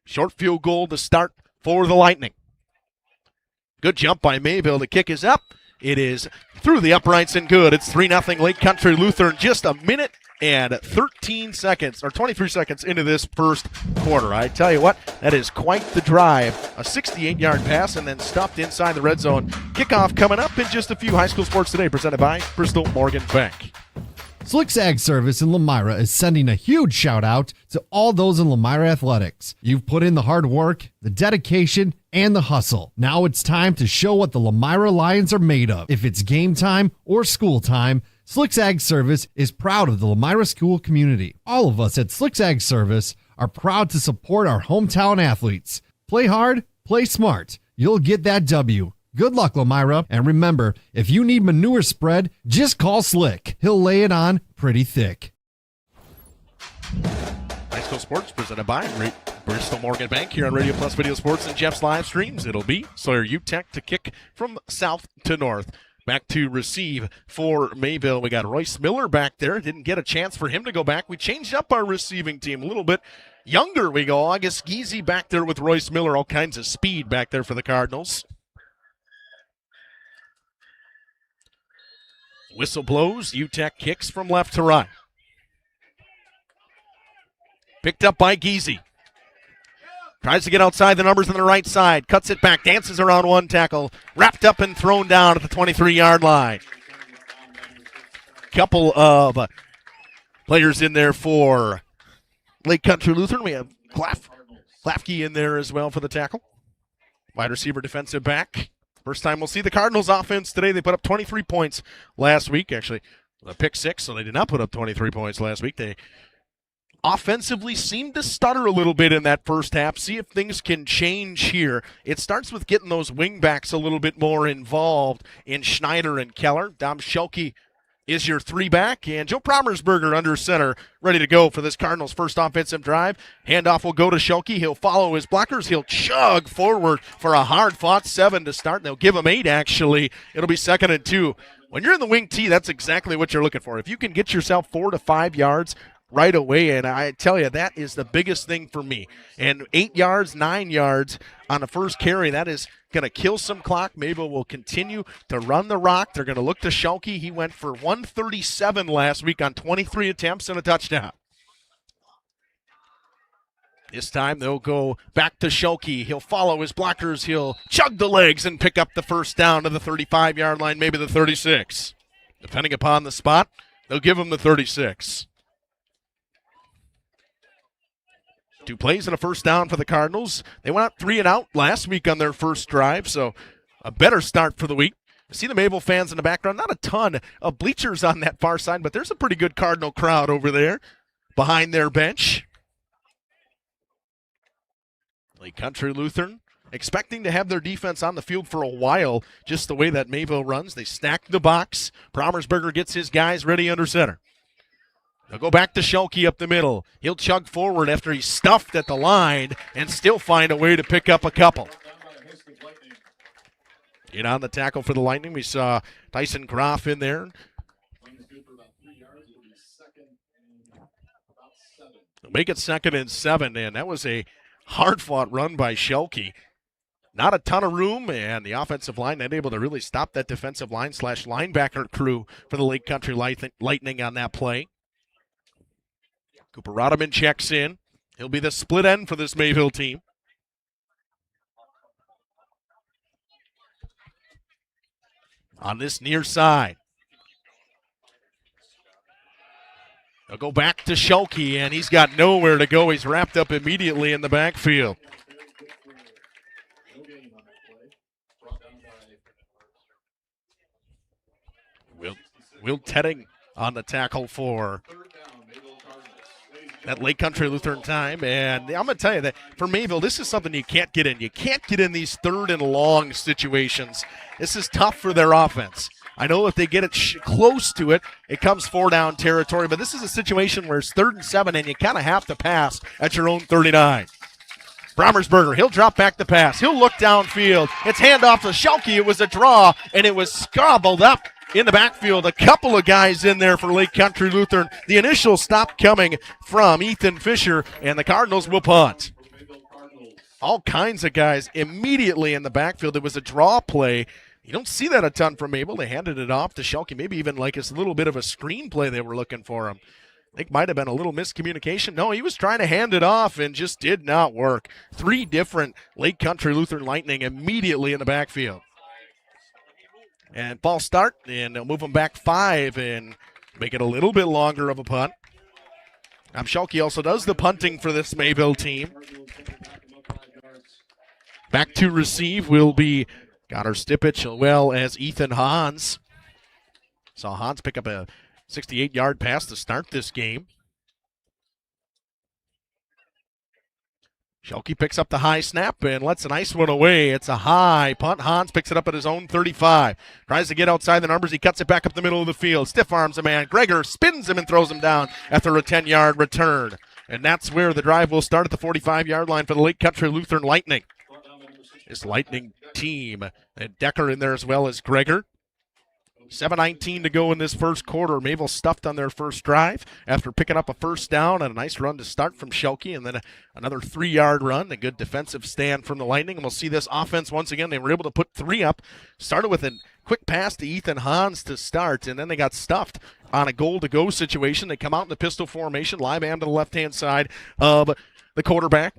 Short field goal to start for the Lightning. Good jump by Mayville. The kick is up. It is through the uprights and good. It's 3-0 Lake Country Lutheran. Just a minute and 13 seconds, or 23 seconds into this first quarter. I tell you what, that is quite the drive. A 68-yard pass and then stuffed inside the red zone. Kickoff coming up in just a few. High School Sports Today presented by Bristol Morgan Bank. Slick's Ag Service in Lomira is sending a huge shout out to all those in Lomira Athletics. You've put in the hard work, the dedication, and the hustle. Now it's time to show what the Lomira Lions are made of. If it's game time or school time, Slick's Ag Service is proud of the Lomira school community. All of us at Slick's Ag Service are proud to support our hometown athletes. Play hard, play smart. You'll get that W. Good luck, Lomira. And remember, if you need manure spread, just call Slick. He'll lay it on pretty thick. High School Sports presented by Bristol Morgan Bank here on Radio Plus Video Sports and Jeff's live streams. It'll be Sawyer UTEC to kick from south to north. Back to receive for Mayville. We got Royce Miller back there. Didn't get a chance for him to go back. We changed up our receiving team a little bit. Younger we go. August Geezy back there with Royce Miller. All kinds of speed back there for the Cardinals. Whistle blows. UTEC kicks from left to right. Picked up by Geezy. Tries to get outside the numbers on the right side. Cuts it back. Dances around one tackle. Wrapped up and thrown down at the 23-yard line. Couple of players in there for Lake Country Lutheran. We have Klafke in there as well for the tackle. Wide receiver, defensive back. First time we'll see the Cardinals offense today. They put up 23 points last week. Actually, a pick 6, so they did not put up 23 points last week. They offensively seemed to stutter a little bit in that first half. See if things can change here. It starts with getting those wingbacks a little bit more involved in Schneider and Keller. Dom Schelke is your 3-back, and Joe Promersberger under center, ready to go for this Cardinals' first offensive drive. Handoff will go to Schelke. He'll follow his blockers. He'll chug forward for a hard-fought 7 to start. They'll give him 8, actually. It'll be 2nd and 2. When you're in the wing T, that's exactly what you're looking for. If you can get yourself 4 to 5 yards right away, and I tell you, that is the biggest thing for me. And 8 yards, 9 yards on the first carry, that is going to kill some clock. Mayville will continue to run the rock. They're going to look to Schelke. He went for 137 last week on 23 attempts and a touchdown. This time they'll go back to Schelke. He'll follow his blockers. He'll chug the legs and pick up the first down to the 35-yard line, maybe the 36. Depending upon the spot, they'll give him the 36. 2 plays and a first down for the Cardinals. They went out 3 and out last week on their first drive, so a better start for the week. I see the Mayville fans in the background. Not a ton of bleachers on that far side, but there's a pretty good Cardinal crowd over there behind their bench. Lake Country Lutheran expecting to have their defense on the field for a while, just the way that Mayville runs. They stack the box. Promersberger gets his guys ready under center. They'll go back to Schelke up the middle. He'll chug forward after he's stuffed at the line and still find a way to pick up a couple. In on the tackle for the Lightning, we saw Tyson Groff in there. They'll make it 2nd and 7, and that was a hard-fought run by Schelke. Not a ton of room, and the offensive line not able to really stop that defensive line / linebacker crew for the Lake Country Lightning on that play. Cooper Rodeman checks in. He'll be the split end for this Mayville team. On this near side. They'll go back to Schelke, and he's got nowhere to go. He's wrapped up immediately in the backfield. Will Tedding on the tackle for that Lake Country Lutheran time. And I'm going to tell you that for Mayville, this is something you can't get in. You can't get in these 3rd and long situations. This is tough for their offense. I know if they get it close to it, it comes 4-down territory, but this is a situation where it's 3rd and 7 and you kind of have to pass at your own 39. Promersberger, he'll drop back the pass. He'll look downfield. It's handoff to Schelke. It was a draw, and it was scrabbled up in the backfield. A couple of guys in there for Lake Country Lutheran. The initial stop coming from Ethan Fisher, and the Cardinals will punt. All kinds of guys immediately in the backfield. It was a draw play. You don't see that a ton from Mayville. They handed it off to Schelke, maybe even like it's a little bit of a screenplay they were looking for him. I think might have been a little miscommunication. No, he was trying to hand it off and just did not work. 3 different Lake Country Lutheran Lightning immediately in the backfield. And ball start, and they'll move them back 5 and make it a little bit longer of a punt. Schelke also does the punting for this Mayville team. Back to receive will be Connor Stipich as well as Ethan Hans. Saw Hans pick up a 68-yard pass to start this game. Schelke picks up the high snap and lets a nice one away. It's a high punt. Hans picks it up at his own 35. Tries to get outside the numbers. He cuts it back up the middle of the field. Stiff arms a man. Gregor spins him and throws him down after a 10-yard return. And that's where the drive will start at the 45-yard line for the Lake Country Lutheran Lightning. This Lightning team, and Decker in there as well as Gregor. 7:19 to go in this first quarter. Mayville stuffed on their first drive after picking up a first down and a nice run to start from Schelke, and then another 3-yard run, a good defensive stand from the Lightning. And we'll see this offense once again. They were able to put 3 up, started with a quick pass to Ethan Hans to start, and then they got stuffed on a goal-to-go situation. They come out in the pistol formation, live am to the left-hand side of the quarterback.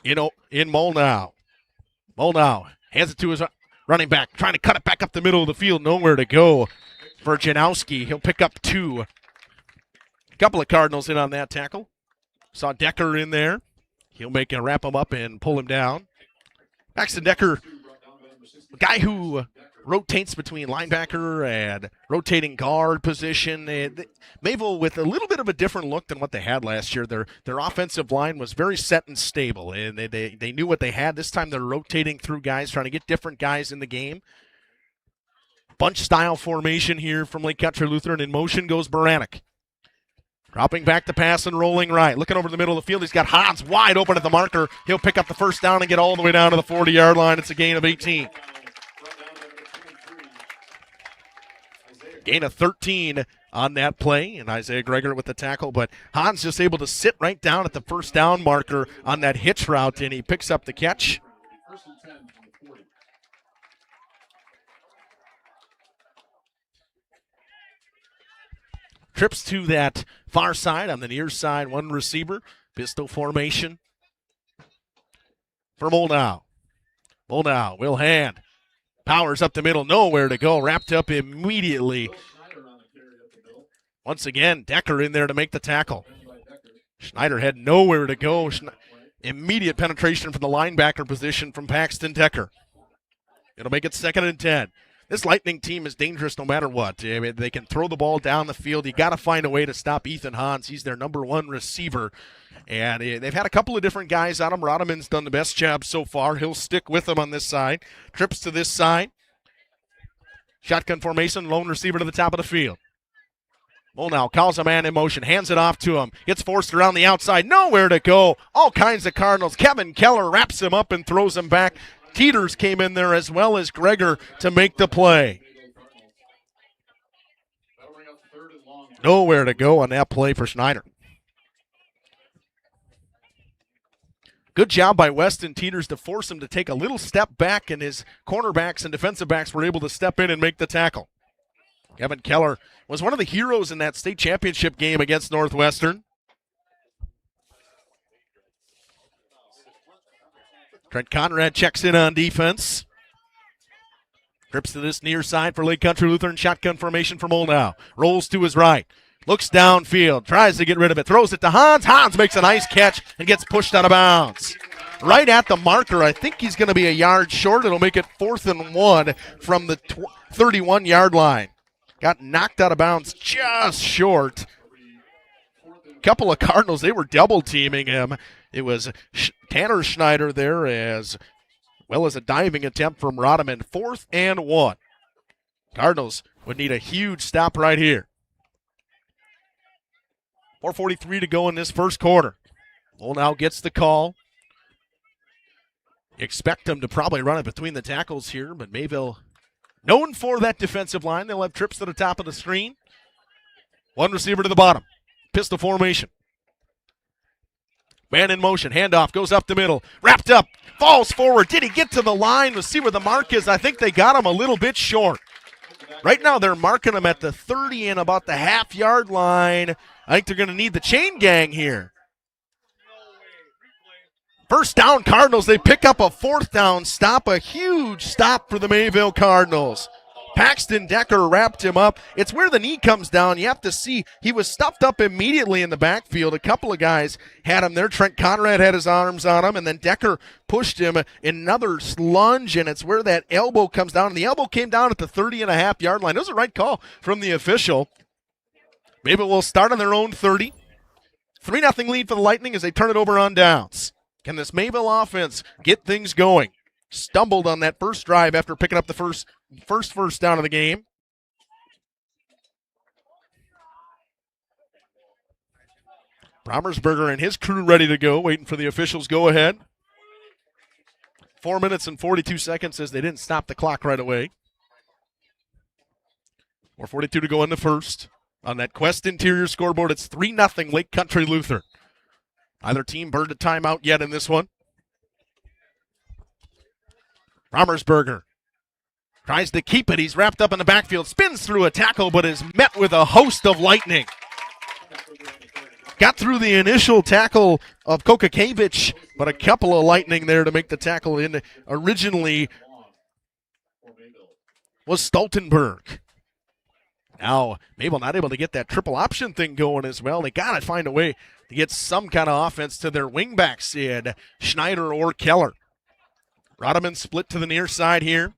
In Molnau. Molnau hands it to his running back, trying to cut it back up the middle of the field. Nowhere to go for Janowski. He'll pick up 2. A couple of Cardinals in on that tackle. Saw Decker in there. He'll wrap him up and pull him down. Paxton Decker, a guy who rotates between linebacker and rotating guard position. Mayville with a little bit of a different look than what they had last year. Their offensive line was very set and stable, and they knew what they had. This time they're rotating through guys, trying to get different guys in the game. Bunch-style formation here from Lake Country Lutheran. In motion goes Baranek. Dropping back to pass and rolling right. Looking over the middle of the field, he's got Hans wide open at the marker. He'll pick up the first down and get all the way down to the 40-yard line. It's a gain of 18. Gain of 13 on that play, and Isaiah Greger with the tackle, but Hans just able to sit right down at the first down marker on that hitch route, and he picks up the catch. Trips to that far side on the near side, one receiver, pistol formation for Molnau. Molnau will hand. Powers up the middle, nowhere to go. Wrapped up immediately. Once again, Decker in there to make the tackle. Schneider had nowhere to go. Immediate penetration from the linebacker position from Paxton Decker. It'll make it 2nd and 10. This Lightning team is dangerous no matter what. I mean, they can throw the ball down the field. You got to find a way to stop Ethan Hans. He's their number 1 receiver. And they've had a couple of different guys on him. Rodeman's done the best job so far. He'll stick with them on this side. Trips to this side. Shotgun formation, lone receiver to the top of the field. Molnau calls a man in motion, hands it off to him. Gets forced around the outside. Nowhere to go. All kinds of Cardinals. Kevin Keller wraps him up and throws him back. Teeters came in there as well as Greger to make the play. Nowhere to go on that play for Schneider. Good job by Weston Teeters to force him to take a little step back, and his cornerbacks and defensive backs were able to step in and make the tackle. Kevin Keller was one of the heroes in that state championship game against Northwestern. Trent Conrad checks in on defense. Trips to this near side for Lake Country Lutheran. Shotgun formation for Molnau. Rolls to his right. Looks downfield. Tries to get rid of it. Throws it to Hans. Hans makes a nice catch and gets pushed out of bounds. Right at the marker. I think he's going to be a yard short. It'll make it 4th and 1 from the 31-yard line. Got knocked out of bounds just short. Couple of Cardinals, they were double teaming him. It was Tanner Schneider there as well as a diving attempt from Rodeman. 4th and 1. Cardinals would need a huge stop right here. 4:43 to go in this first quarter. Molnau gets the call. You expect them to probably run it between the tackles here, but Mayville, known for that defensive line, they'll have trips to the top of the screen. One receiver to the bottom. Pistol formation. Man in motion. Handoff goes up the middle. Wrapped up. Falls forward. Did he get to the line? Let's see where the mark is. I think they got him a little bit short. Right now they're marking him at the 30 and about the half-yard line. I think they're going to need the chain gang here. First down, Cardinals. They pick up a 4th down stop, a huge stop for the Mayville Cardinals. Paxton Decker wrapped him up. It's where the knee comes down. You have to see he was stuffed up immediately in the backfield. A couple of guys had him there. Trent Conrad had his arms on him, and then Decker pushed him in another lunge, and it's where that elbow comes down. And the elbow came down at the 30-and-a-half-yard line. It was a right call from the official. Mayville will start on their own 30. 3-0 lead for the Lightning as they turn it over on downs. Can this Mayville offense get things going? Stumbled on that first drive after picking up the first down of the game. Brommersberger and his crew ready to go, waiting for the officials' go-ahead. 4 minutes and 42 seconds as they didn't stop the clock right away. 4:42 to go in the first. On that Quest Interior scoreboard, it's 3-0 Lake Country Lutheran. Neither team burned a timeout yet in this one. Romersberger tries to keep it. He's wrapped up in the backfield, spins through a tackle, but is met with a host of lightning. Got through the initial tackle of Kokakevich, but a couple of lightning there to make the tackle in. Originally was Stoltenberg. Now, Mayville not able to get that triple option thing going as well. They got to find a way to get some kind of offense to their wingbacks in Schneider or Keller. Rodeman split to the near side here.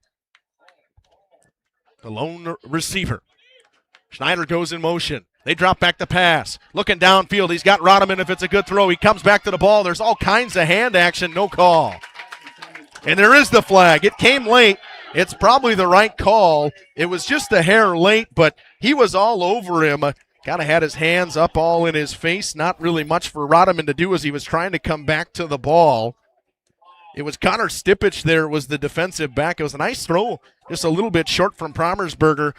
The lone receiver. Schneider goes in motion. They drop back the pass. Looking downfield, he's got Rodeman if it's a good throw. He comes back to the ball. There's all kinds of hand action, no call. And there is the flag. It came late. It's probably the right call. It was just a hair late, but he was all over him. Kind of had his hands up all in his face. Not really much for Rodeman to do as he was trying to come back to the ball. It was Connor Stipich there was the defensive back. It was a nice throw, just a little bit short from Promersberger.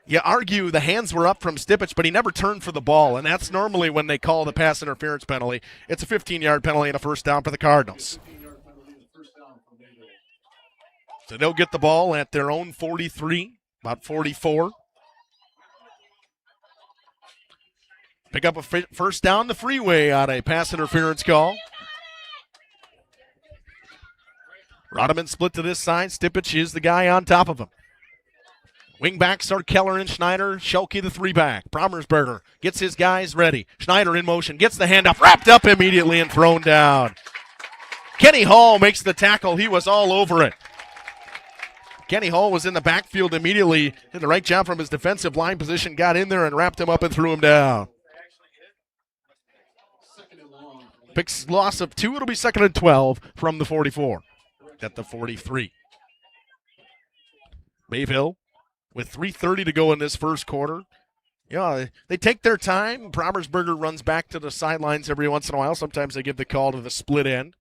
You argue the hands were up from Stipich, but he never turned for the ball, and that's normally when they call the pass interference penalty. It's a 15-yard penalty and a first down for the Cardinals. So they'll get the ball at their own 43, about 44. Pick up a first down the freeway on a pass interference call. Rodeman split to this side. Stipich is the guy on top of him. Wingbacks are Keller and Schneider. Schelke the three-back. Promersberger gets his guys ready. Schneider in motion. Gets the handoff. Wrapped up immediately and thrown down. Kenny Hall makes the tackle. He was all over it. Kenny Hall was in the backfield immediately. Did the right job from his defensive line position. Got in there and wrapped him up and threw him down. Picks loss of 2. It'll be 2nd and 12 from the 44. At the 43. Mayville with 3:30 to go in this first quarter. Yeah, they take their time. Promersberger runs back to the sidelines every once in a while. Sometimes they give the call to the split end.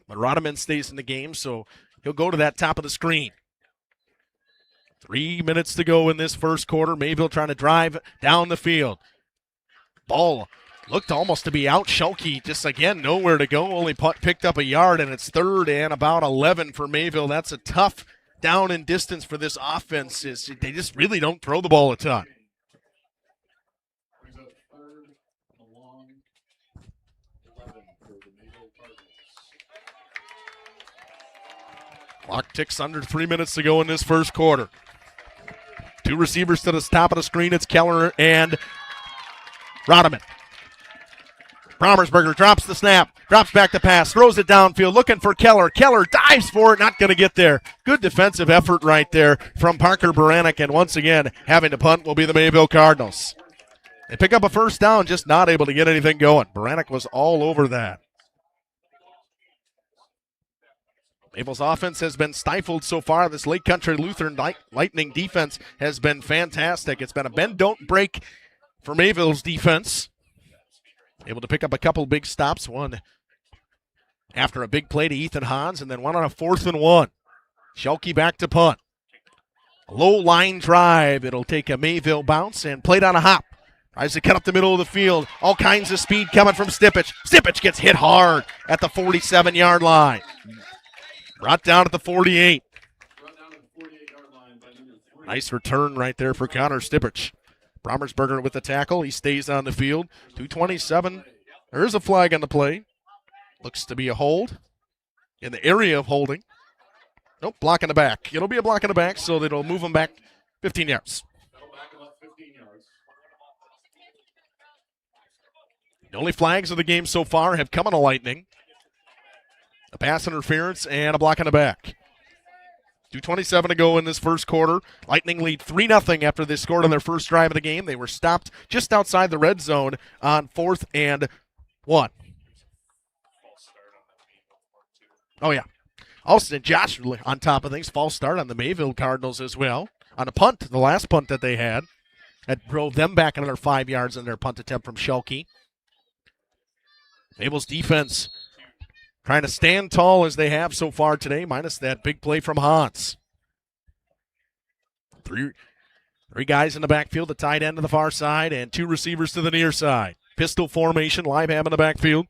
But Rodeman stays in the game, so he'll go to that top of the screen. 3 minutes to go in this first quarter. Mayville trying to drive down the field. Ball looked almost to be out. Schelke just, again, nowhere to go. Only picked up a yard, and it's 3rd and about 11 for Mayville. That's a tough down and distance for this offense. They just really don't throw the ball a ton. Clock ticks under 3 minutes to go in this first quarter. 2 receivers to the top of the screen. It's Keller and Rodeman. Promersberger drops the snap, drops back the pass, throws it downfield, looking for Keller. Keller dives for it, not going to get there. Good defensive effort right there from Parker Baranek, and once again, having to punt will be the Mayville Cardinals. They pick up a first down, just not able to get anything going. Baranek was all over that. Mayville's offense has been stifled so far. This Lake Country Lutheran Lightning defense has been fantastic. It's been a bend-don't-break for Mayville's defense. Able to pick up a couple big stops, one after a big play to Ethan Hans, and then one on a 4th and 1. Schelke back to punt. A low line drive. It'll take a Mayville bounce and played on a hop. Tries to cut up the middle of the field. All kinds of speed coming from Stipich. Stipich gets hit hard at the 47-yard line. Brought down at the 48. Nice return right there for Connor Stipich. Promersberger with the tackle. He stays on the field. 2:27. There is a flag on the play. Looks to be a hold in the area of holding. Nope, block in the back. It'll be a block in the back, so it'll move them back 15 yards. The only flags of the game so far have come on a Lightning. A pass interference and a block in the back. 2:27 to go in this first quarter. Lightning lead 3-0 after they scored on their first drive of the game. They were stopped just outside the red zone on 4th and 1. Oh, yeah. Also, Josh on top of things. False start on the Mayville Cardinals as well. On a punt, the last punt that they had. That drove them back another 5 yards in their punt attempt from Schelke. Mayville's defense trying to stand tall as they have so far today, minus that big play from Hans. 3 guys in the backfield, the tight end to the far side, and 2 receivers to the near side. Pistol formation, Libham in the backfield,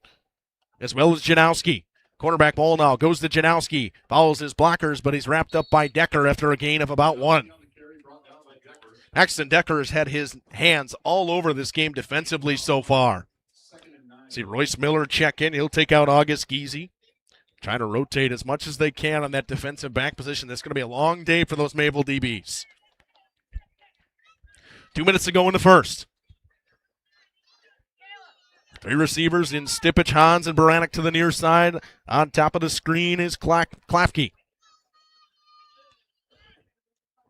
as well as Janowski. Quarterback ball now goes to Janowski. Follows his blockers, but he's wrapped up by Decker after a gain of about 1. Paxton Decker has had his hands all over this game defensively so far. See Royce Miller check in. He'll take out August Giese. Trying to rotate as much as they can on that defensive back position. This is going to be a long day for those Mayville DBs. 2 minutes to go in the first. 3 receivers in Stipich, Hans, and Baranek to the near side. On top of the screen is Klafke.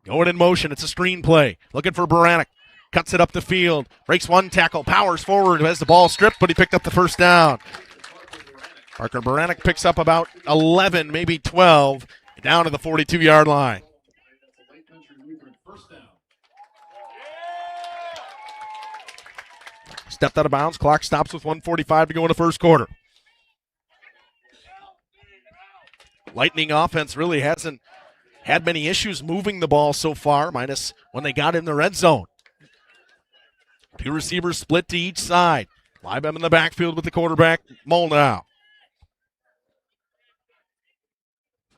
Going in motion. It's a screen play. Looking for Baranek. Cuts it up the field. Breaks 1 tackle. Powers forward. Has the ball stripped, but he picked up the first down. Parker Baranek picks up about 11, maybe 12, down to the 42-yard line. Stepped out of bounds. Clock stops with 1:45 to go in the first quarter. Lightning offense really hasn't had many issues moving the ball so far, minus when they got in the red zone. 2 receivers split to each side. Libham in the backfield with the quarterback, Moldow.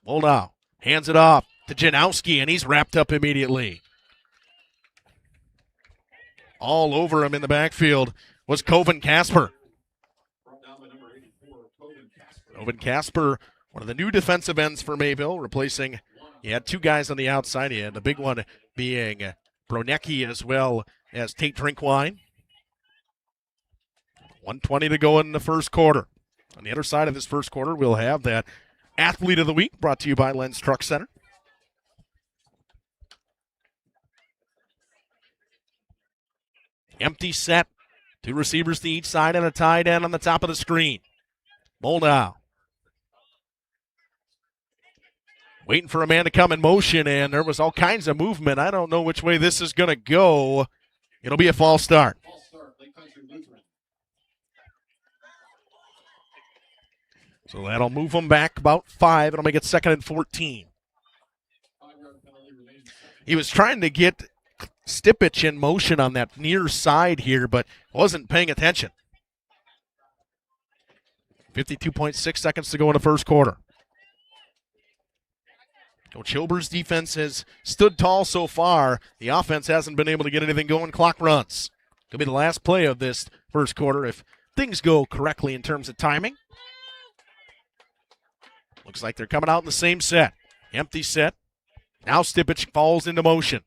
Moldow hands it off to Janowski, and he's wrapped up immediately. All over him in the backfield was Coven Casper. Coven Casper, one of the new defensive ends for Mayville, replacing, he had 2 guys on the outside. He had the big one being Bronecki as well as Tate Drinkwine. 1:20 to go in the first quarter. On the other side of this first quarter, we'll have that Athlete of the Week brought to you by Lenz Truck Center. Empty set. 2 receivers to each side and a tight end on the top of the screen. Moldow. Waiting for a man to come in motion, and there was all kinds of movement. I don't know which way this is going to go. It'll be a false start. So that'll move them back about 5. It'll make it 2nd and 14. He was trying to get Stipich in motion on that near side here, but wasn't paying attention. 52.6 seconds to go in the first quarter. Coach Hilber's defense has stood tall so far. The offense hasn't been able to get anything going. Clock runs. Could be the last play of this first quarter if things go correctly in terms of timing. Looks like they're coming out in the same set. Empty set. Now Stipich falls into motion.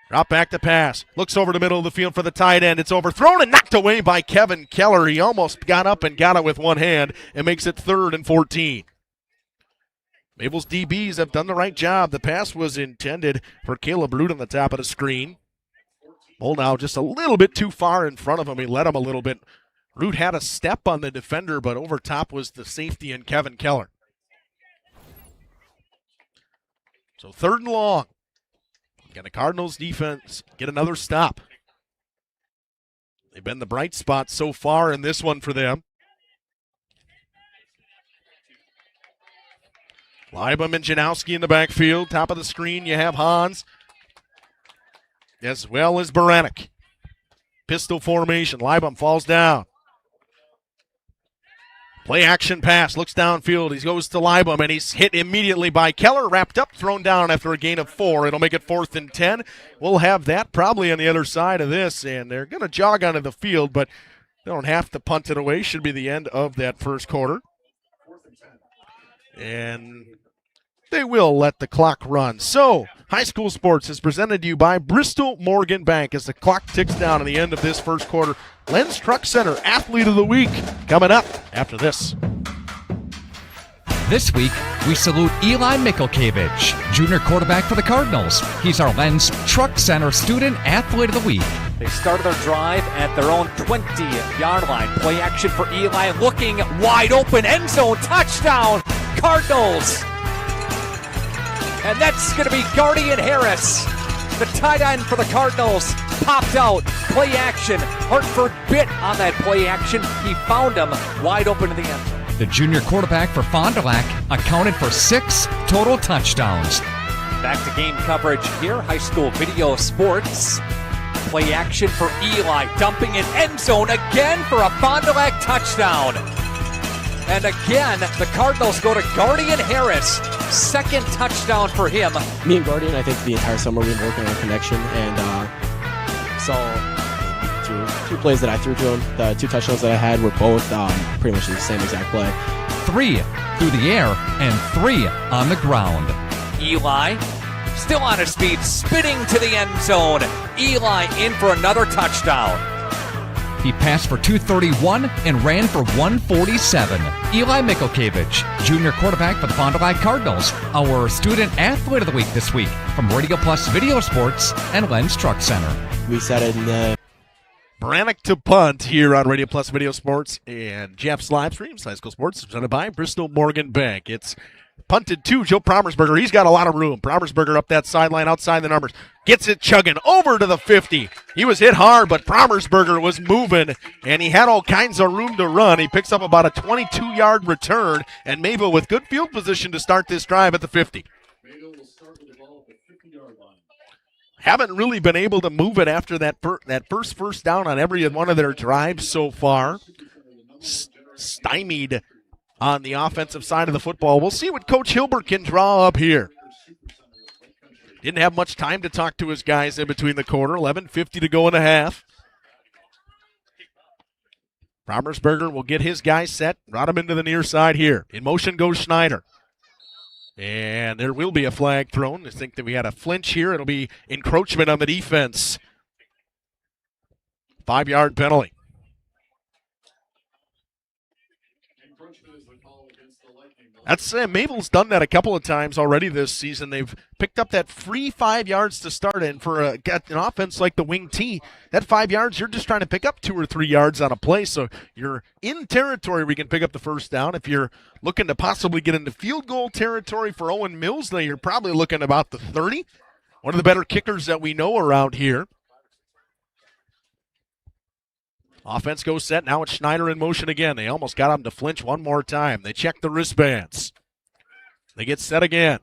Drop back to pass. Looks over the middle of the field for the tight end. It's overthrown and knocked away by Kevin Keller. He almost got up and got it with one hand and makes it 3rd and 14. Mayville's DBs have done the right job. The pass was intended for Caleb Root on the top of the screen. Moldow just a little bit too far in front of him. He let him a little bit. Root had a step on the defender, but over top was the safety and Kevin Keller. So 3rd and long. Can the Cardinals defense get another stop? They've been the bright spot so far in this one for them. Libham and Janowski in the backfield. Top of the screen, you have Hans, as well as Baranek. Pistol formation. Libham falls down. Play action pass. Looks downfield. He goes to Libham, and he's hit immediately by Keller. Wrapped up, thrown down after a gain of 4. It'll make it 4th and 10. We'll have that probably on the other side of this, and they're going to jog onto the field, but they don't have to punt it away. Should be the end of that first quarter. And they will let the clock run. So, high school sports is presented to you by Bristol Morgan Bank as the clock ticks down at the end of this first quarter. Lenz Truck Center Athlete of the Week coming up after this. This week, we salute Eli Mikkelkevich, junior quarterback for the Cardinals. He's our Lenz Truck Center Student Athlete of the Week. They started their drive at their own 20-yard line. Play action for Eli, looking wide open, end zone, touchdown, Cardinals. And that's going to be Guardian Harris. The tight end for the Cardinals popped out. Play action. Hartford bit on that play action. He found him wide open in the end zone. The junior quarterback for Fond du Lac accounted for 6 total touchdowns. Back to game coverage here. High school video sports. Play action for Eli. Dumping in end zone again for a Fond du Lac touchdown. And again, the Cardinals go to Guardian Harris. Second touchdown for him. Me and Guardian, I think the entire summer we've been working on a connection, and so through 2 plays that I threw to him, the 2 touchdowns that I had were both pretty much the same exact play. 3 through the air and 3 on the ground. Eli still on his feet, spinning to the end zone. Eli in for another touchdown. He passed for 231 and ran for 147. Eli Mikulkiewicz, junior quarterback for the Fond du Lac Cardinals, our student athlete of the week this week from Radio Plus Video Sports and Lens Truck Center. We said it in the Brannick to punt here on Radio Plus Video Sports and Jeff's Livestreams. High School Sports presented by Bristol Morgan Bank. It's punted to Joe Promersberger. He's got a lot of room. Promersberger up that sideline outside the numbers. Gets it chugging over to the 50. He was hit hard, but Promersberger was moving, and he had all kinds of room to run. He picks up about a 22-yard return, and Mayville with good field position to start this drive at the 50. Haven't really been able to move it after that first down on every one of their drives so far. Stymied on the offensive side of the football. We'll see what Coach Hilbert can draw up here. Didn't have much time to talk to his guys in between the quarter. 11:50 to go in the half. Promersberger will get his guys set, brought him into the near side here. In motion goes Schneider. And there will be a flag thrown. I think that we had a flinch here. It'll be encroachment on the defense. 5-yard penalty. That's Mayville's done that a couple of times already this season. They've picked up that free 5 yards to start in for an offense like the wing T. That 5 yards, you're just trying to pick up 2 or 3 yards on a play, so you're in territory where you can pick up the first down. If you're looking to possibly get into field goal territory for Owen Mills, then you're probably looking about the 30. One of the better kickers that we know around here. Offense goes set. Now it's Schneider in motion again. They almost got him to flinch one more time. They check the wristbands. They get set again.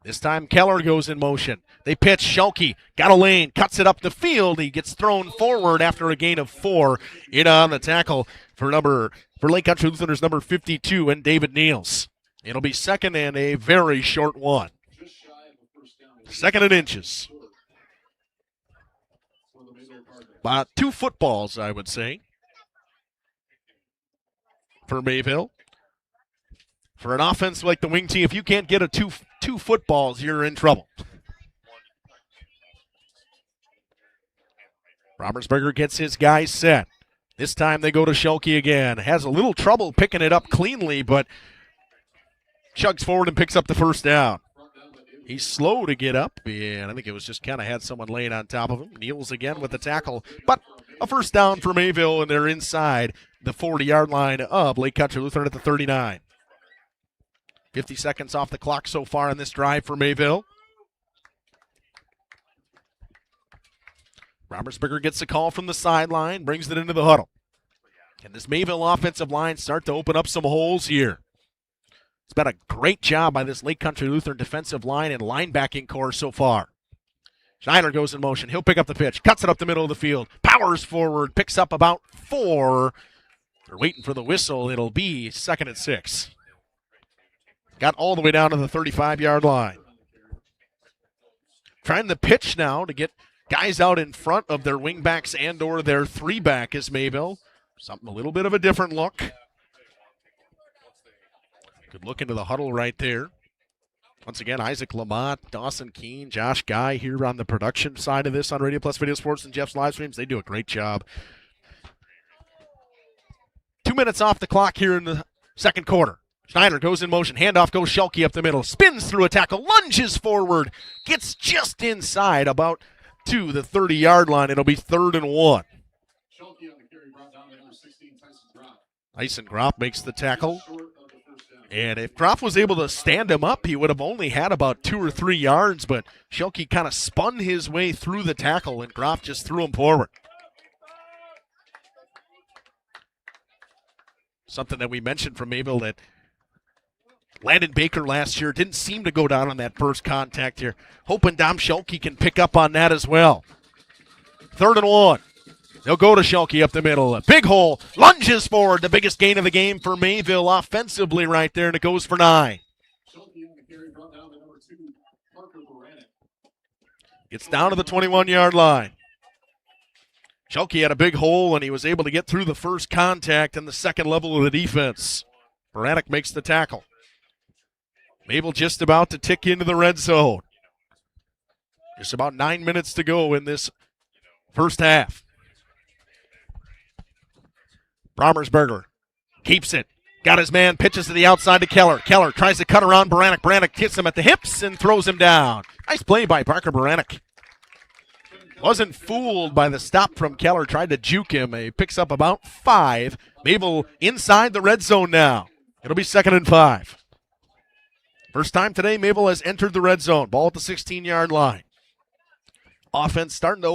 This time Keller goes in motion. They pitch. Schulke got a lane, cuts it up the field. He gets thrown forward after a gain of 4. In on the tackle for Lake Country Lutheran's number 52 and David Niels. It'll be second and a very short one. Second and inches. About 2 footballs, I would say, for Mayville. For an offense like the wing team, if you can't get a two footballs, you're in trouble. Robertsberger gets his guys set. This time they go to Schulke again. Has a little trouble picking it up cleanly, but chugs forward and picks up the first down. He's slow to get up, and I think it was just kind of had someone laying on top of him. Niels again with the tackle, but a first down for Mayville, and they're inside the 40-yard line of Lake Country Lutheran at the 39. 50 seconds off the clock so far in this drive for Mayville. Robertsberger gets a call from the sideline, brings it into the huddle. Can this Mayville offensive line start to open up some holes here? It's been a great job by this Lake Country Lutheran defensive line and linebacking core so far. Schneider goes in motion. He'll pick up the pitch, cuts it up the middle of the field, powers forward, picks up about 4. They're waiting for the whistle. It'll be second and 6. Got all the way down to the 35-yard line. Trying the pitch now to get guys out in front of their wingbacks and or their 3-back is Mayville. Something a little bit of a different look. Good look into the huddle right there. Once again, Isaac Lamont, Dawson Keene, Josh Guy here on the production side of this on Radio Plus Video Sports and Jeff's Livestreams. They do a great job. 2 minutes off the clock here in the second quarter. Schneider goes in motion. Handoff goes Schulke up the middle. Spins through a tackle. Lunges forward. Gets just inside about to the 30-yard line. It'll be 3rd and 1. Tyson Groff makes the tackle. And if Groff was able to stand him up, he would have only had about 2 or 3 yards, but Schulke kind of spun his way through the tackle, and Groff just threw him forward. Something that we mentioned from Mayville that Landon Baker last year didn't seem to go down on that first contact here. Hoping Dom Schelke can pick up on that as well. 3rd and 1. They'll go to Schelke up the middle. A big hole. Lunges forward. The biggest gain of the game for Mayville offensively right there, and it goes for 9. Gets down to the 21-yard line. Schelke had a big hole, and he was able to get through the first contact and the second level of the defense. Baranek makes the tackle. Mayville just about to tick into the red zone. Just about 9 minutes to go in this first half. Brommersberger keeps it. Got his man, pitches to the outside to Keller. Keller tries to cut around Baranek. Baranek hits him at the hips and throws him down. Nice play by Parker Baranek. Wasn't fooled by the stop from Keller. Tried to juke him. He picks up about 5. Mayville inside the red zone now. It'll be 2nd and 5. First time today, Mayville has entered the red zone. Ball at the 16-yard line. Offense starting to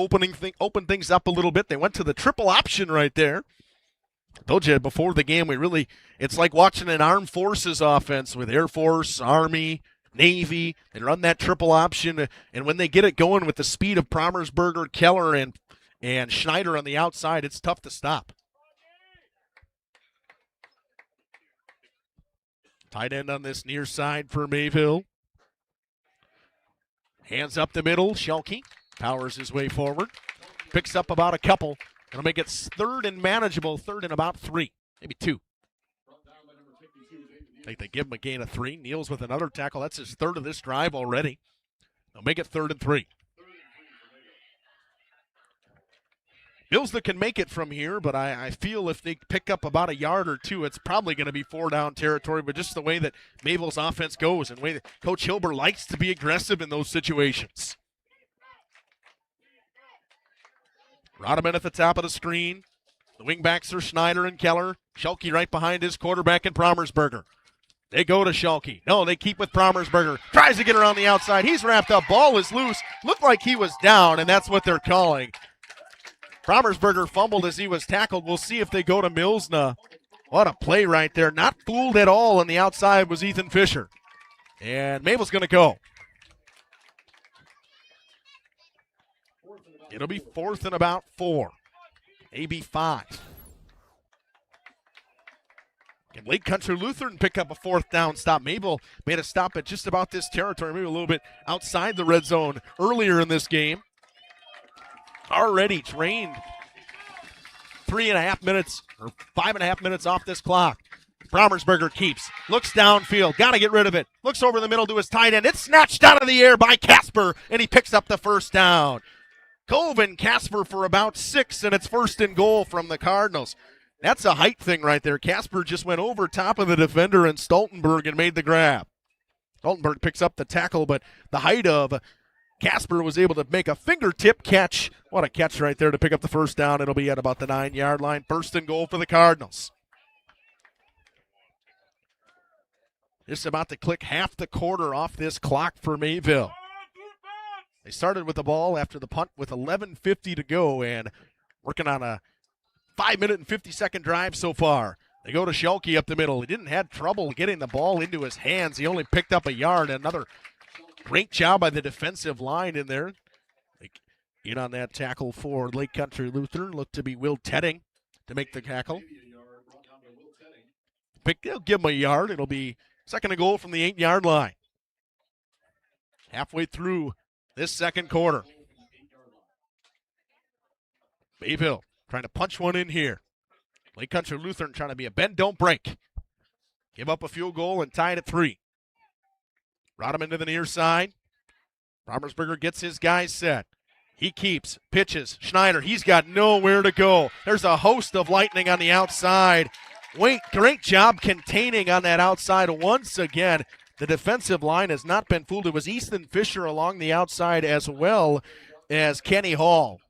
open things up a little bit. They went to the triple option right there. I told you before the game, it's like watching an armed forces offense with Air Force, Army, Navy. They run that triple option, and when they get it going with the speed of Brommersberger, Keller, and Schneider on the outside, it's tough to stop. Tight end on this near side for Mayville. Hands up the middle, Schelke powers his way forward. Picks up about a couple. It'll make it 3rd and manageable, 3rd and about 3, maybe 2. I think they give him a gain of 3. Neals with another tackle. That's his 3rd of this drive already. They'll make it 3rd and 3. Bills that can make it from here, but I feel if they pick up about a yard or 2, it's probably going to be 4-down territory, but just the way that Mayville's offense goes and the way that Coach Hilber likes to be aggressive in those situations. Rodman at the top of the screen. The wingbacks are Schneider and Keller. Schelke right behind his quarterback and Brommersberger. They go to Schelke. No, they keep with Brommersberger. Tries to get around the outside. He's wrapped up. Ball is loose. Looked like he was down, and that's what they're calling. Brommersberger fumbled as he was tackled. We'll see if they go to Milsna. What a play right there. Not fooled at all, and the outside was Ethan Fisher. And Mayville's going to go. It'll be 4th and about 4, maybe 5. Can Lake Country Lutheran pick up a 4th down stop? Mayville made a stop at just about this territory, maybe a little bit outside the red zone earlier in this game. Already trained 3.5 minutes or 5.5 minutes off this clock. Brommersberger keeps, looks downfield, got to get rid of it. Looks over the middle to his tight end. It's snatched out of the air by Casper, and he picks up the 1st down. Colvin Casper for about 6, and it's 1st and goal from the Cardinals. That's a height thing right there. Casper just went over top of the defender and Stoltenberg and made the grab. Stoltenberg picks up the tackle, but the height of Casper was able to make a fingertip catch. What a catch right there to pick up the 1st down. It'll be at about the 9-yard line. 1st and goal for the Cardinals. Just about to click half the quarter off this clock for Mayville. They started with the ball after the punt with 11:50 to go and working on a 5-minute and 50-second drive so far. They go to Schelke up the middle. He didn't have trouble getting the ball into his hands. He only picked up a yard. Another great job by the defensive line in there. In on that tackle for Lake Country Lutheran. Looked to be Will Tedding to make the tackle. They'll give him a yard. It'll be 2nd and goal from the 8-yard line. Halfway through this second quarter. Mayville trying to punch one in here. Lake Country Lutheran trying to be a bend, don't break. Give up a field goal and tie it at 3. Rodman to the near side. Brommersberger gets his guys set. He keeps, pitches. Schneider, he's got nowhere to go. There's a host of lightning on the outside. Great job containing on that outside once again. The defensive line has not been fooled. It was Ethan Fisher along the outside as well as Kenny Hall.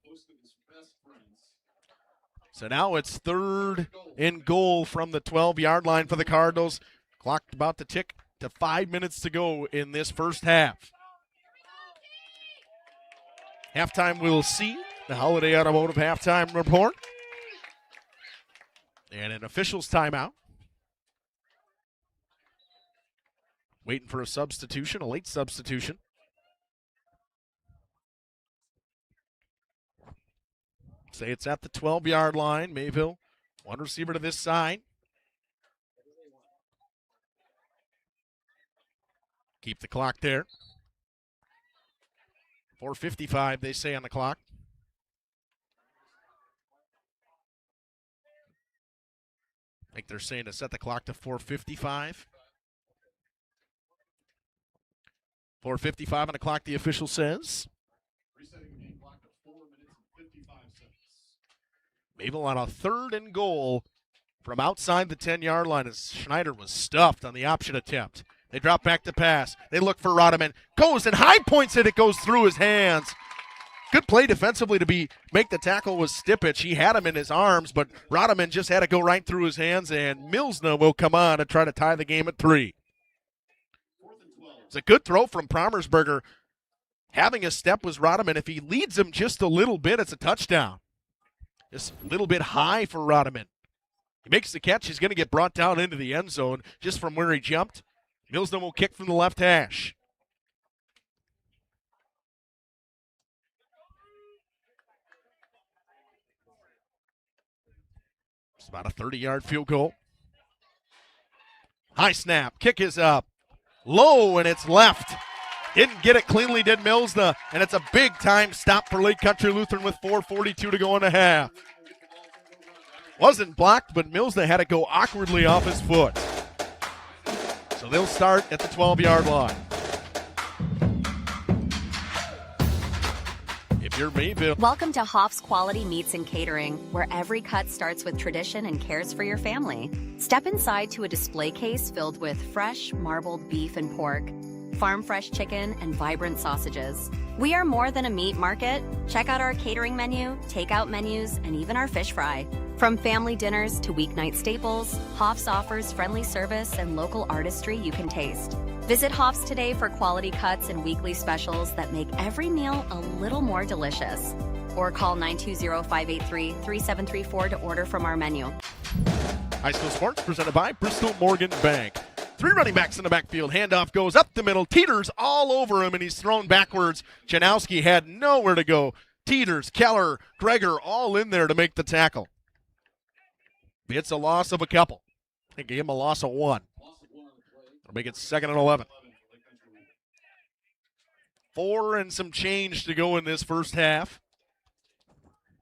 So now it's 3rd and goal from the 12-yard line for the Cardinals. Clock about to tick to 5 minutes to go in this first half. Halftime, we'll see the Holiday Automotive halftime report. And an official's timeout. Waiting for a substitution, a late substitution. Say it's at the 12-yard line. Mayville, one receiver to this side. Keep the clock there. 4:55, they say on the clock. I think they're saying to set the clock to 4:55. 4:55 on the clock, the official says. Resetting the game clock to 4 minutes and 55 seconds. Mayville on a 3rd and goal from outside the 10-yard line as Schneider was stuffed on the option attempt. They drop back to pass. They look for Rodeman. Goes and high points it. It goes through his hands. Good play defensively to make the tackle with Stipich. He had him in his arms, but Rodeman just had to go right through his hands, and Milsna will come on and try to tie the game at 3. It's a good throw from Promersberger. Having a step was Rodeman. If he leads him just a little bit, it's a touchdown. Just a little bit high for Rodeman. He makes the catch. He's going to get brought down into the end zone just from where he jumped. Milsna will kick from the left hash. It's about a 30-yard field goal. High snap. Kick is up. Low, and it's left. Didn't get it cleanly, did Milsna, and it's a big-time stop for Lake Country Lutheran with 4:42 to go in the half. Wasn't blocked, but Milsna had to go awkwardly off his foot. So they'll start at the 12-yard line. If you're Mayville. Welcome to Hoff's Quality Meats and Catering, where every cut starts with tradition and cares for your family. Step inside to a display case filled with fresh, marbled beef and pork, farm fresh chicken, and vibrant sausages. We are more than a meat market. Check out our catering menu, takeout menus, and even our fish fry. From family dinners to weeknight staples, Hoff's offers friendly service and local artistry you can taste. Visit Hoff's today for quality cuts and weekly specials that make every meal a little more delicious. Or call 920-583-3734 to order from our menu. High school sports presented by Bristol Morgan Bank. 3 running backs in the backfield. Handoff goes up the middle. Teeters all over him, and he's thrown backwards. Janowski had nowhere to go. Teeters, Keller, Greger all in there to make the tackle. It's a loss of a couple. I think gave him a loss of 1. It'll make it 2nd and 11. 4 and some change to go in this first half.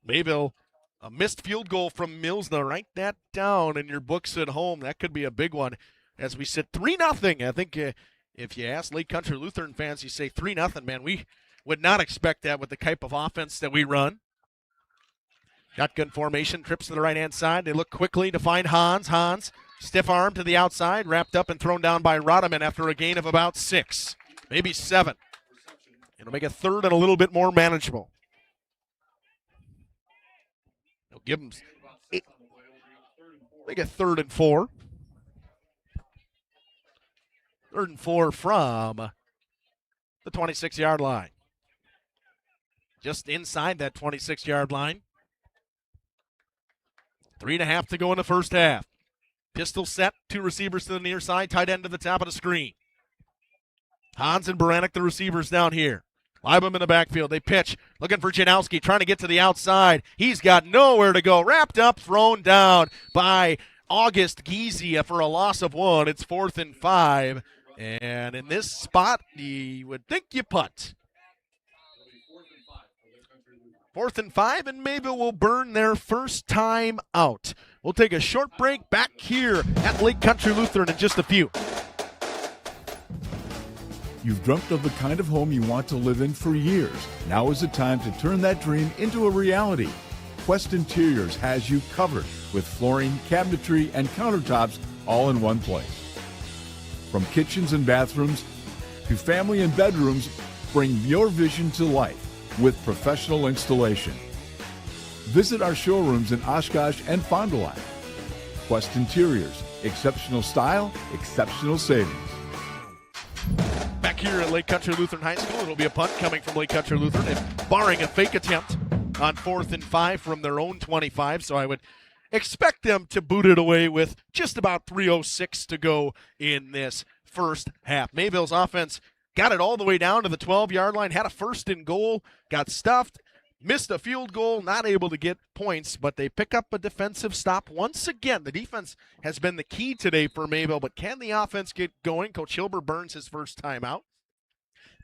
Mayville, a missed field goal from Milsna. Write that down in your books at home. That could be a big one as we sit 3-0. I think if you ask Lake Country Lutheran fans, you say 3-0, man. We would not expect that with the type of offense that we run. Shotgun formation, trips to the right-hand side. They look quickly to find Hans. Hans, stiff arm to the outside, wrapped up and thrown down by Rodeman after a gain of about 6, maybe 7. It'll make a 3rd and a little bit more manageable. They'll give him 8. Make a 3rd and 4. 3rd and 4 from the 26-yard line. Just inside that 26-yard line. 3.5 to go in the first half. Pistol set, 2 receivers to the near side, tight end to the top of the screen. Hans and Baranek, the receivers down here. Leibum in the backfield. They pitch, looking for Janowski, trying to get to the outside. He's got nowhere to go. Wrapped up, thrown down by August Giese for a loss of 1. It's 4th and 5. And in this spot, you would think you punt. 4th and 5, and Mayville will burn their first time out. We'll take a short break back here at Lake Country Lutheran in just a few. You've dreamt of the kind of home you want to live in for years. Now is the time to turn that dream into a reality. Quest Interiors has you covered with flooring, cabinetry, and countertops all in one place. From kitchens and bathrooms to family and bedrooms, bring your vision to life with professional installation. Visit our showrooms in Oshkosh and Fond du Lac. Quest Interiors, exceptional style, exceptional savings. Back here at Lake Country Lutheran High School, it'll be a punt coming from Lake Country Lutheran, if barring a fake attempt on 4th and 5 from their own 25. So I would expect them to boot it away with just about 3:06 to go in this first half. Mayville's offense got it all the way down to the 12-yard line, had a first and goal, got stuffed, missed a field goal, not able to get points, but they pick up a defensive stop once again. The defense has been the key today for Mayville, but can the offense get going? Coach Hilber burns his first time out.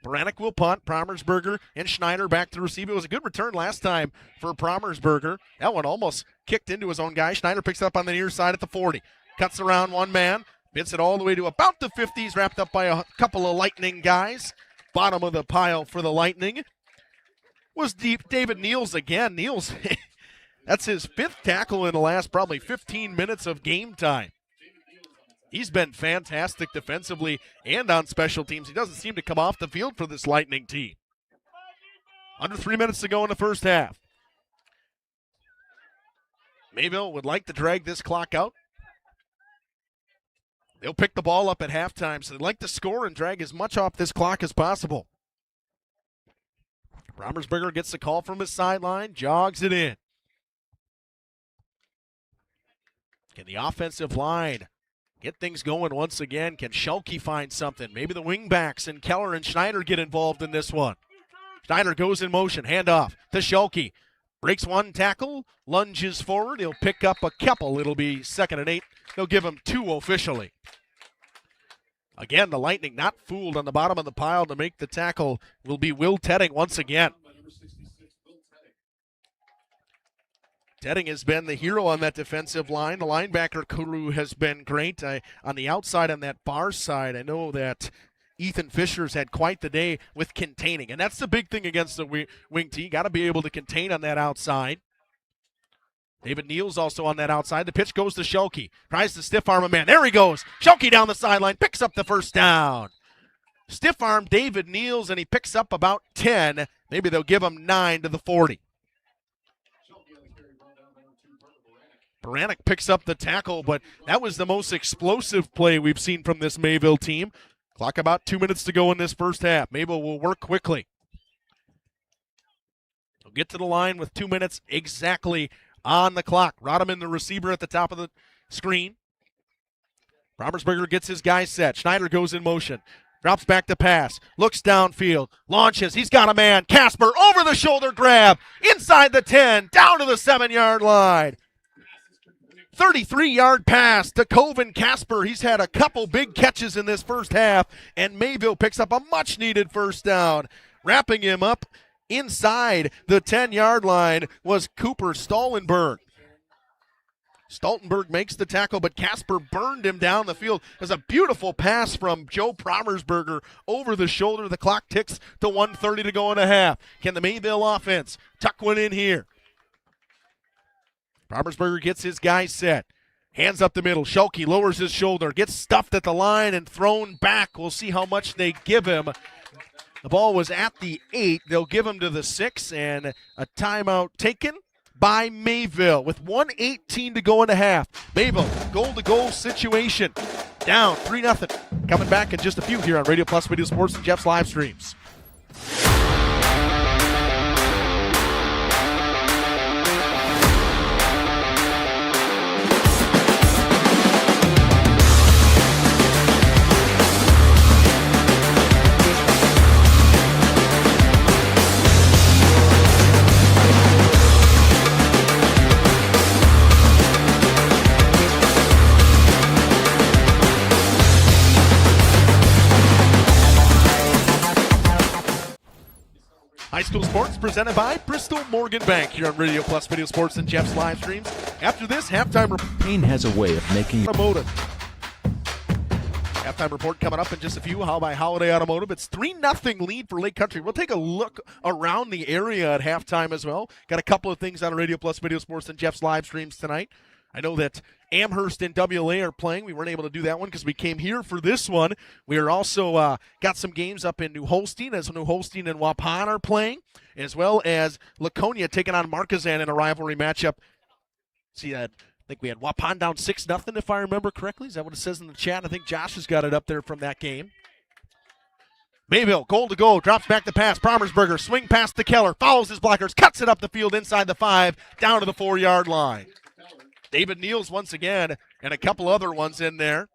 Baranek will punt. Promersberger and Schneider back to receive. It was a good return last time for Promersberger. That one almost kicked into his own guy. Schneider picks it up on the near side at the 40. Cuts around one man. Bits it all the way to about the 50s, wrapped up by a couple of Lightning guys. Bottom of the pile for the Lightning was David Niels again. Niels, that's his 5th tackle in the last probably 15 minutes of game time. He's been fantastic defensively and on special teams. He doesn't seem to come off the field for this Lightning team. Under 3 minutes to go in the first half. Mayville would like to drag this clock out. They'll pick the ball up at halftime, so they'd like to score and drag as much off this clock as possible. Romersberger gets the call from his sideline, jogs it in. Can the offensive line get things going once again? Can Schelke find something? Maybe the wingbacks and Keller and Schneider get involved in this one. Schneider goes in motion, handoff to Schelke. Breaks one tackle, lunges forward. He'll pick up a couple. It'll be 2nd and 8. They'll give him 2 officially. Again, the Lightning not fooled on the bottom of the pile to make the tackle will be Will Tedding once again. Tedding has been the hero on that defensive line. The linebacker crew has been great. On the outside, on that far side, I know that Ethan Fisher's had quite the day with containing, and that's the big thing against the wing T. Got to be able to contain on that outside. David Niels also on that outside. The pitch goes to Schelke. Tries to stiff arm a man. There he goes. Schelke down the sideline. Picks up the first down. Stiff arm David Niels, and he picks up about 10. Maybe they'll give him 9 to the 40. Baranek picks up the tackle, but that was the most explosive play we've seen from this Mayville team. Clock about 2 minutes to go in this first half. Mayville will work quickly. They'll get to the line with 2 minutes exactly on the clock. Rodman, the receiver at the top of the screen. Romersberger gets his guy set. Schneider goes in motion. Drops back to pass. Looks downfield. Launches. He's got a man. Casper over the shoulder grab. Inside the 10. Down to the 7-yard line. 33-yard pass to Coven Casper. He's had a couple big catches in this first half, and Mayville picks up a much-needed first down. Wrapping him up inside the 10-yard line was Cooper Stoltenberg. Stoltenberg makes the tackle, but Casper burned him down the field. There's a beautiful pass from Joe Promersberger over the shoulder. The clock ticks to 1:30 to go in a half. Can the Mayville offense tuck one in here? Promersberger gets his guy set. Hands up the middle. Schelke lowers his shoulder. Gets stuffed at the line and thrown back. We'll see how much they give him. The ball was at the 8. They'll give him to the 6, and a timeout taken by Mayville with 1:18 to go in a half. Mayville, goal-to-goal situation. Down 3-0. Coming back in just a few here on Radio Plus Video Sports and Jeff's live streams. High school sports presented by Bristol Morgan Bank here on Radio Plus Video Sports and Jeff's live streams. After this, halftime report. Payne has a way of making Automotive. Halftime report coming up in just a few. How by Holiday Automotive? It's 3-0 lead for Lake Country. We'll take a look around the area at halftime as well. Got a couple of things on Radio Plus Video Sports and Jeff's live streams tonight. I know that Amherst and WLA are playing. We weren't able to do that one because we came here for this one. We are also got some games up in New Holstein, as New Holstein and Waupun are playing, as well as Laconia taking on Marquezan in a rivalry matchup. See, I think we had Waupun down 6-0, if I remember correctly. Is that what it says in the chat? I think Josh has got it up there from that game. Mayville, goal to go, drops back to pass. Promersberger, swing past to Keller, follows his blockers, cuts it up the field inside the 5, down to the 4-yard line. David Niels once again, and a couple other ones in there.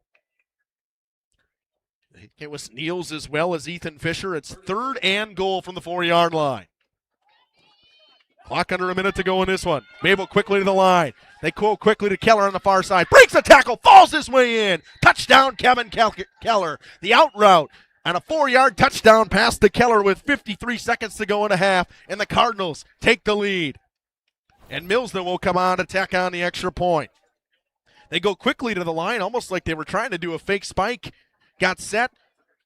It was Niels as well as Ethan Fisher. It's 3rd and goal from the 4-yard line. Clock under a minute to go in this one. Mayville quickly to the line. They go quickly to Keller on the far side. Breaks the tackle, falls his way in. Touchdown, Kevin Keller. The out route and a 4-yard touchdown pass to Keller with 53 seconds to go in a half. And the Cardinals take the lead. And Millsden will come on to tack on the extra point. They go quickly to the line, almost like they were trying to do a fake spike. Got set,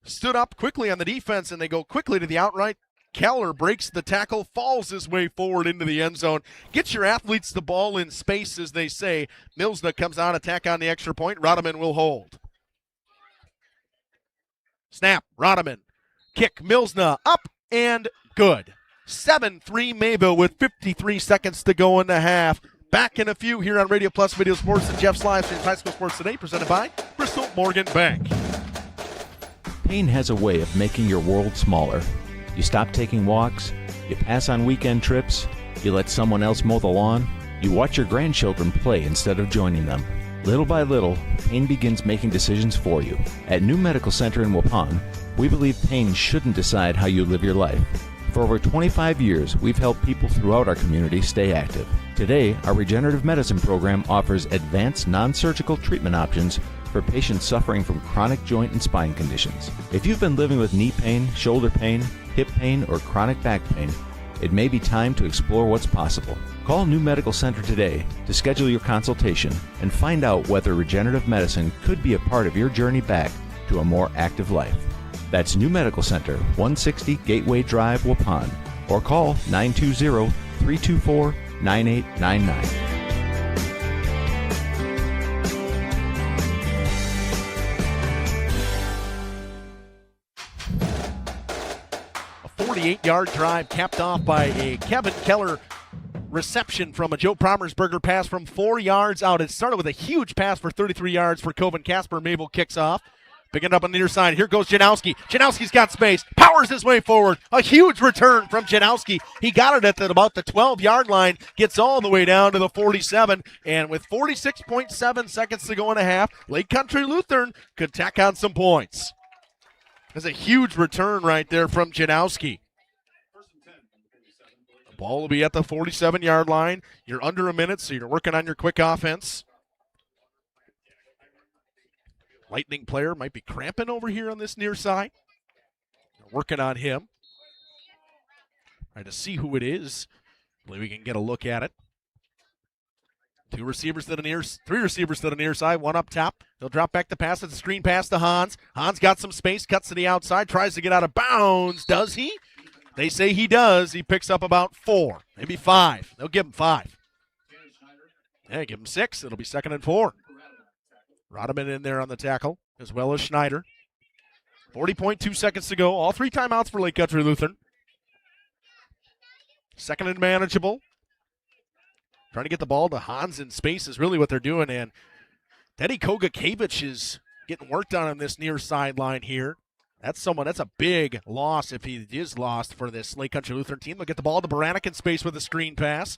stood up quickly on the defense, and they go quickly to the outright. Keller breaks the tackle, falls his way forward into the end zone. Get your athletes the ball in space, as they say. Millsden comes on, attack on the extra point. Rodeman will hold. Snap, Rodeman. Kick, Millsden up and good. 7-3 Mayville with 53 seconds to go in the half. Back in a few here on Radio Plus Video Sports and Jeff's Livestreams High School Sports Today, presented by Bristol Morgan Bank. Pain has a way of making your world smaller. You stop taking walks, you pass on weekend trips, you let someone else mow the lawn, you watch your grandchildren play instead of joining them. Little by little, pain begins making decisions for you. At New Medical Center in Waupun, we believe pain shouldn't decide how you live your life. For over 25 years, we've helped people throughout our community stay active. Today, our regenerative medicine program offers advanced non-surgical treatment options for patients suffering from chronic joint and spine conditions. If you've been living with knee pain, shoulder pain, hip pain, or chronic back pain, it may be time to explore what's possible. Call New Medical Center today to schedule your consultation and find out whether regenerative medicine could be a part of your journey back to a more active life. That's New Medical Center, 160 Gateway Drive, Waupun, or call 920-324-9899. A 48-yard drive capped off by a Kevin Keller reception from a Joe Promersberger pass from 4 yards out. It started with a huge pass for 33 yards for Coven Casper. Mayville kicks off. Picking it up on the near side. Here goes Janowski. Janowski's got space. Powers his way forward. A huge return from Janowski. He got it at about the 12-yard line. Gets all the way down to the 47. And with 46.7 seconds to go in a half, Lake Country Lutheran could tack on some points. That's a huge return right there from Janowski. The ball will be at the 47-yard line. You're under a minute, so you're working on your quick offense. Lightning player might be cramping over here on this near side. They're working on him. Trying to see who it is. Hopefully we can get a look at it. 3 receivers to the near side, one up top. They'll drop back the pass. It's a screen pass to Hans. Hans got some space, cuts to the outside, tries to get out of bounds. Does he? They say he does. He picks up about 4, maybe 5. They'll give him 5. Yeah, give him 6. It'll be 2nd and 4. Rodeman in there on the tackle, as well as Schneider. 40.2 seconds to go. All 3 timeouts for Lake Country Lutheran. 2nd and manageable. Trying to get the ball to Hans in space is really what they're doing. And Teddy Kogakevich is getting worked on this near sideline here. That's a big loss if he is lost for this Lake Country Lutheran team. They'll get the ball to Baranek in space with a screen pass.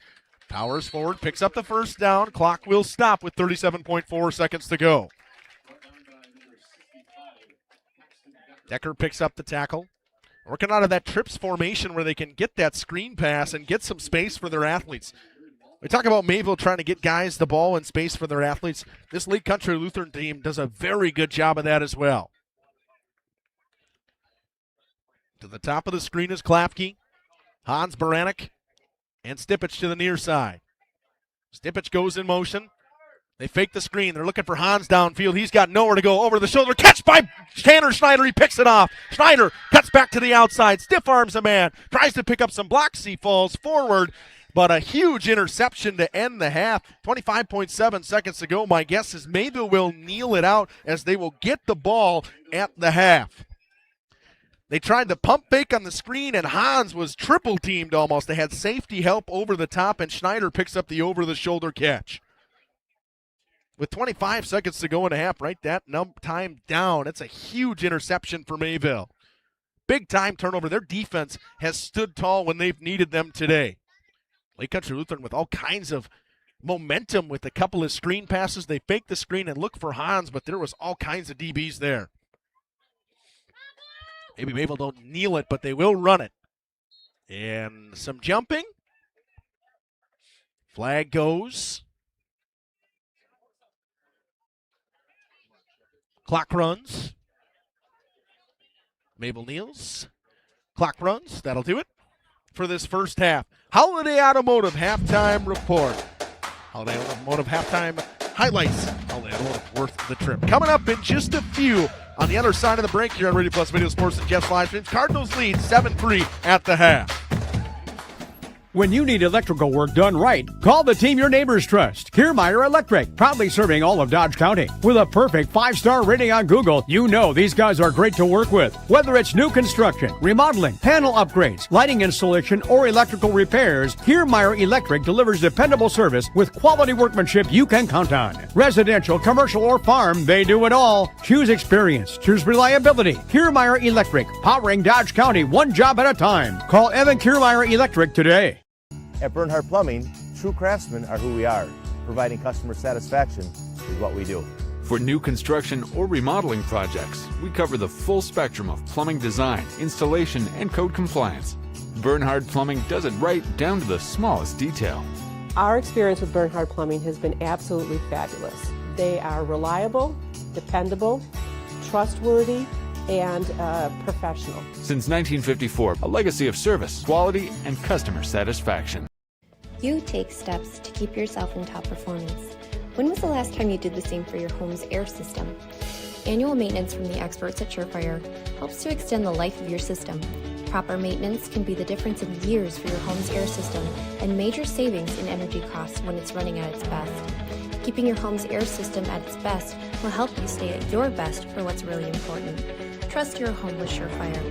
Powers forward, picks up the first down. Clock will stop with 37.4 seconds to go. Decker picks up the tackle. Working out of that trips formation where they can get that screen pass and get some space for their athletes. We talk about Mayville trying to get guys the ball and space for their athletes. This Lake Country Lutheran team does a very good job of that as well. To the top of the screen is Klapke, Hans Baranek, and Stipich to the near side. Stipich goes in motion. They fake the screen. They're looking for Hans downfield. He's got nowhere to go. Over the shoulder. Catch by Tanner Schneider. He picks it off. Schneider cuts back to the outside. Stiff arms a man. Tries to pick up some blocks. He falls forward. But a huge interception to end the half. 25.7 seconds to go. My guess is Mayville will kneel it out as they will get the ball at the half. They tried to pump fake on the screen, and Hans was triple-teamed almost. They had safety help over the top, and Schneider picks up the over-the-shoulder catch. With 25 seconds to go in a half, right, that time down. It's a huge interception for Mayville. Big-time turnover. Their defense has stood tall when they've needed them today. Lake Country Lutheran with all kinds of momentum with a couple of screen passes. They fake the screen and look for Hans, but there was all kinds of DBs there. Maybe Mayville don't kneel it, but they will run it. And some jumping. Flag goes. Clock runs. Mayville kneels. Clock runs. That'll do it for this first half. Holiday Automotive halftime report. Holiday Automotive halftime highlights. Holiday Automotive worth the trip. Coming up in just a few on the other side of the break here on Radio Plus Video Sports and Jeff's Livestreams. Cardinals lead 7-3 at the half. When you need electrical work done right, call the team your neighbors trust. Kiermeyer Electric, proudly serving all of Dodge County. With a perfect 5-star rating on Google, you know these guys are great to work with. Whether it's new construction, remodeling, panel upgrades, lighting installation, or electrical repairs, Kiermeyer Electric delivers dependable service with quality workmanship you can count on. Residential, commercial, or farm, they do it all. Choose experience. Choose reliability. Kiermeyer Electric, powering Dodge County one job at a time. Call Evan Kiermeyer Electric today. At Bernhardt Plumbing, true craftsmen are who we are. Providing customer satisfaction is what we do. For new construction or remodeling projects, we cover the full spectrum of plumbing design, installation, and code compliance. Bernhardt Plumbing does it right down to the smallest detail. Our experience with Bernhardt Plumbing has been absolutely fabulous. They are reliable, dependable, trustworthy, and professional. Since 1954, a legacy of service, quality, and customer satisfaction. You take steps to keep yourself in top performance. When was the last time you did the same for your home's air system? Annual maintenance from the experts at Surefire helps to extend the life of your system. Proper maintenance can be the difference in years for your home's air system and major savings in energy costs when it's running at its best. Keeping your home's air system at its best will help you stay at your best for what's really important. Trust your home with Surefire.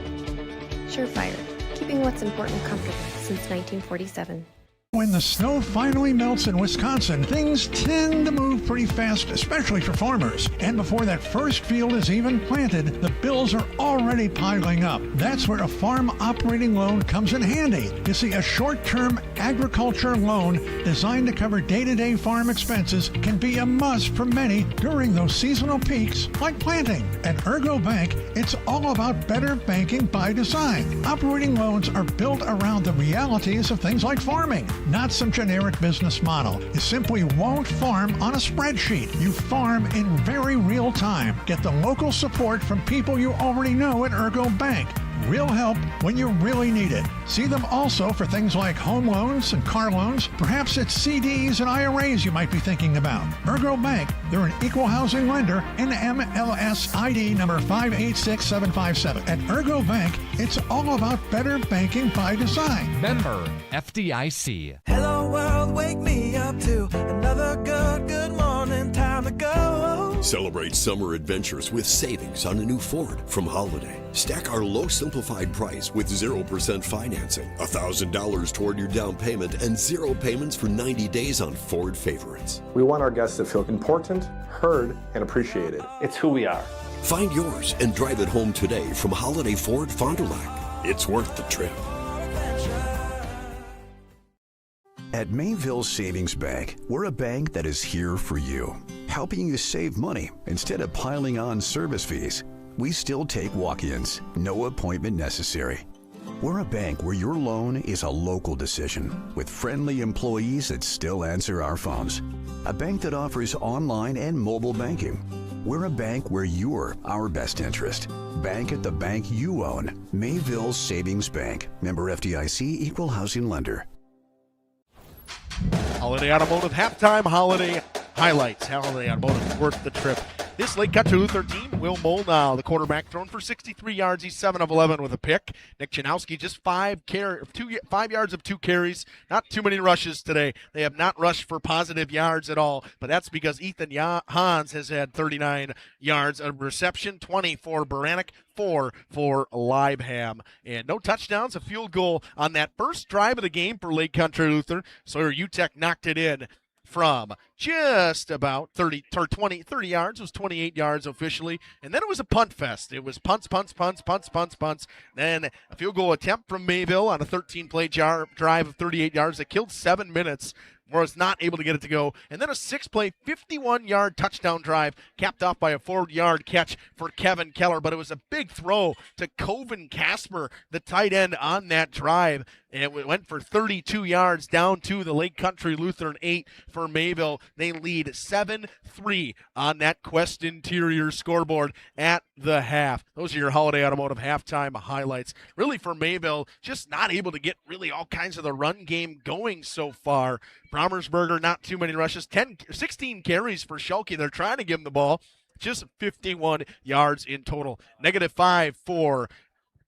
Surefire, keeping what's important comfortable since 1947. When the snow finally melts in Wisconsin, things tend to move pretty fast, especially for farmers. And before that first field is even planted, the bills are already piling up. That's where a farm operating loan comes in handy. You see, a short-term agriculture loan designed to cover day-to-day farm expenses can be a must for many during those seasonal peaks like planting. At Ergo Bank, it's all about better banking by design. Operating loans are built around the realities of things like farming, not some generic business model. You simply won't farm on a spreadsheet. You farm in very real time. Get the local support from people you already know at Ergo Bank. Real help when you really need it. See them also for things like home loans and car loans. Perhaps it's CDs and IRAs you might be thinking about. Ergo Bank, they're an equal housing lender, NMLS ID number 586757. At Ergo Bank, it's all about better banking by design. Member FDIC. Hello world, wake me up to another good morning, time to go. Celebrate summer adventures with savings on a new Ford from Holiday. Stack our low simplified price with 0% financing, $1,000 toward your down payment, and 0 payments for 90 days on Ford favorites. We want our guests to feel important, heard, and appreciated. It's who we are. Find yours and drive it home today from Holiday Ford Fond du Lac. It's worth the trip. At Mayville Savings Bank, we're a bank that is here for you, helping you save money instead of piling on service fees. We still take walk-ins, no appointment necessary. We're a bank where your loan is a local decision with friendly employees that still answer our phones. A bank that offers online and mobile banking. We're a bank where you're our best interest. Bank at the bank you own. Mayville Savings Bank. Member FDIC, equal housing lender. Holiday Automotive halftime holiday highlights. Holiday Automotive worth the trip. This Lake Country Lutheran team, Will Moldow, the quarterback, thrown for 63 yards. He's 7 of 11 with a pick. Nick Janowski, just 5 yards of 2 carries. Not too many rushes today. They have not rushed for positive yards at all, but that's because Ethan Hans has had 39 yards of reception, 20 for Baranek, 4 for Libham. And no touchdowns, a field goal on that first drive of the game for Lake Country Lutheran. Sawyer Utech knocked it in from just about 30 yards. It was 28 yards officially. And then it was a punt fest. It was punts. Then a field goal attempt from Mayville on a 13-play drive of 38 yards that killed 7 minutes. was not able to get it to go. And then a 6-play, 51-yard touchdown drive capped off by a 4-yard catch for Kevin Keller. But it was a big throw to Coven Casper, the tight end, on that drive. And it went for 32 yards down to the Lake Country Lutheran 8 for Mayville. They lead 7-3 on that Quest Interior scoreboard at the half. Those are your Holiday Automotive halftime highlights. Really for Mayville, just not able to get really all kinds of the run game going so far. Brommersberger, not too many rushes. 16 carries for Schulke. They're trying to give him the ball. Just 51 yards in total. -5 for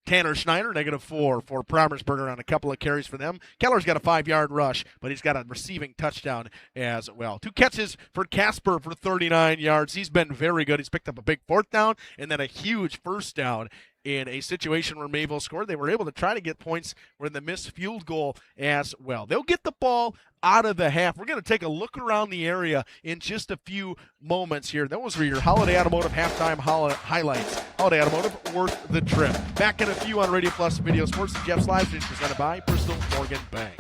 Tanner Schneider, -4 for Brommersberger on a couple of carries for them. Keller's got a 5-yard rush, but he's got a receiving touchdown as well. 2 catches for Casper for 39 yards. He's been very good. He's picked up a big 4th down and then a huge 1st down in a situation where Mayville scored. They were able to try to get points with the missed field goal as well. They'll get the ball out of the half. We're going to take a look around the area in just a few moments here. Those were your Holiday Automotive halftime highlights. Holiday Automotive, worth the trip. Back in a few on Radio Plus Video Sports. Jeff's Livestreams presented by Bristol Morgan Bank.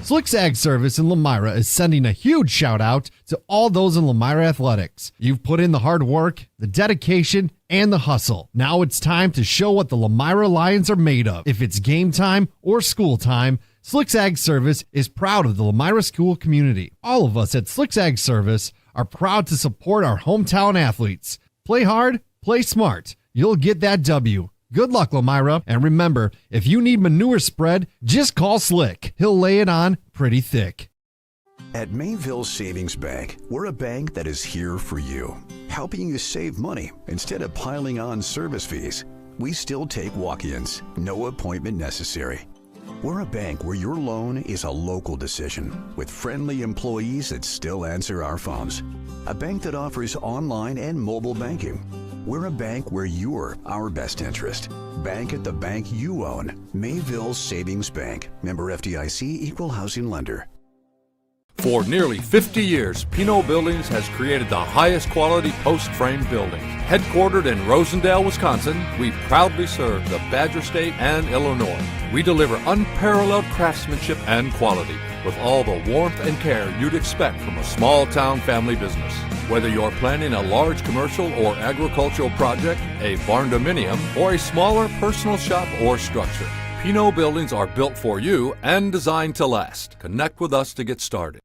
Slick's Ag Service in Lomira is sending a huge shout out to all those in Lomira athletics. You've put in the hard work, the dedication, and the hustle. Now it's time to show what the Lomira Lions are made of. If it's game time or school time, Slick's Ag Service is proud of the Lomira school community. All of us at Slick's Ag Service are proud to support our hometown athletes. Play hard, play smart. You'll get that W. Good luck, Lomira. And remember, if you need manure spread, just call Slick. He'll lay it on pretty thick. At Mayville Savings Bank, we're a bank that is here for you, helping you save money instead of piling on service fees. We still take walk-ins, no appointment necessary. We're a bank where your loan is a local decision with friendly employees that still answer our phones. A bank that offers online and mobile banking. We're a bank where you're our best interest. Bank at the bank you own. Mayville Savings Bank. Member FDIC, Equal Housing Lender. For nearly 50 years, Pinot Buildings has created the highest quality post-frame buildings. Headquartered in Rosendale, Wisconsin, we proudly serve the Badger State and Illinois. We deliver unparalleled craftsmanship and quality with all the warmth and care you'd expect from a small-town family business. Whether you're planning a large commercial or agricultural project, a barn-dominium, or a smaller personal shop or structure, Pinot Buildings are built for you and designed to last. Connect with us to get started.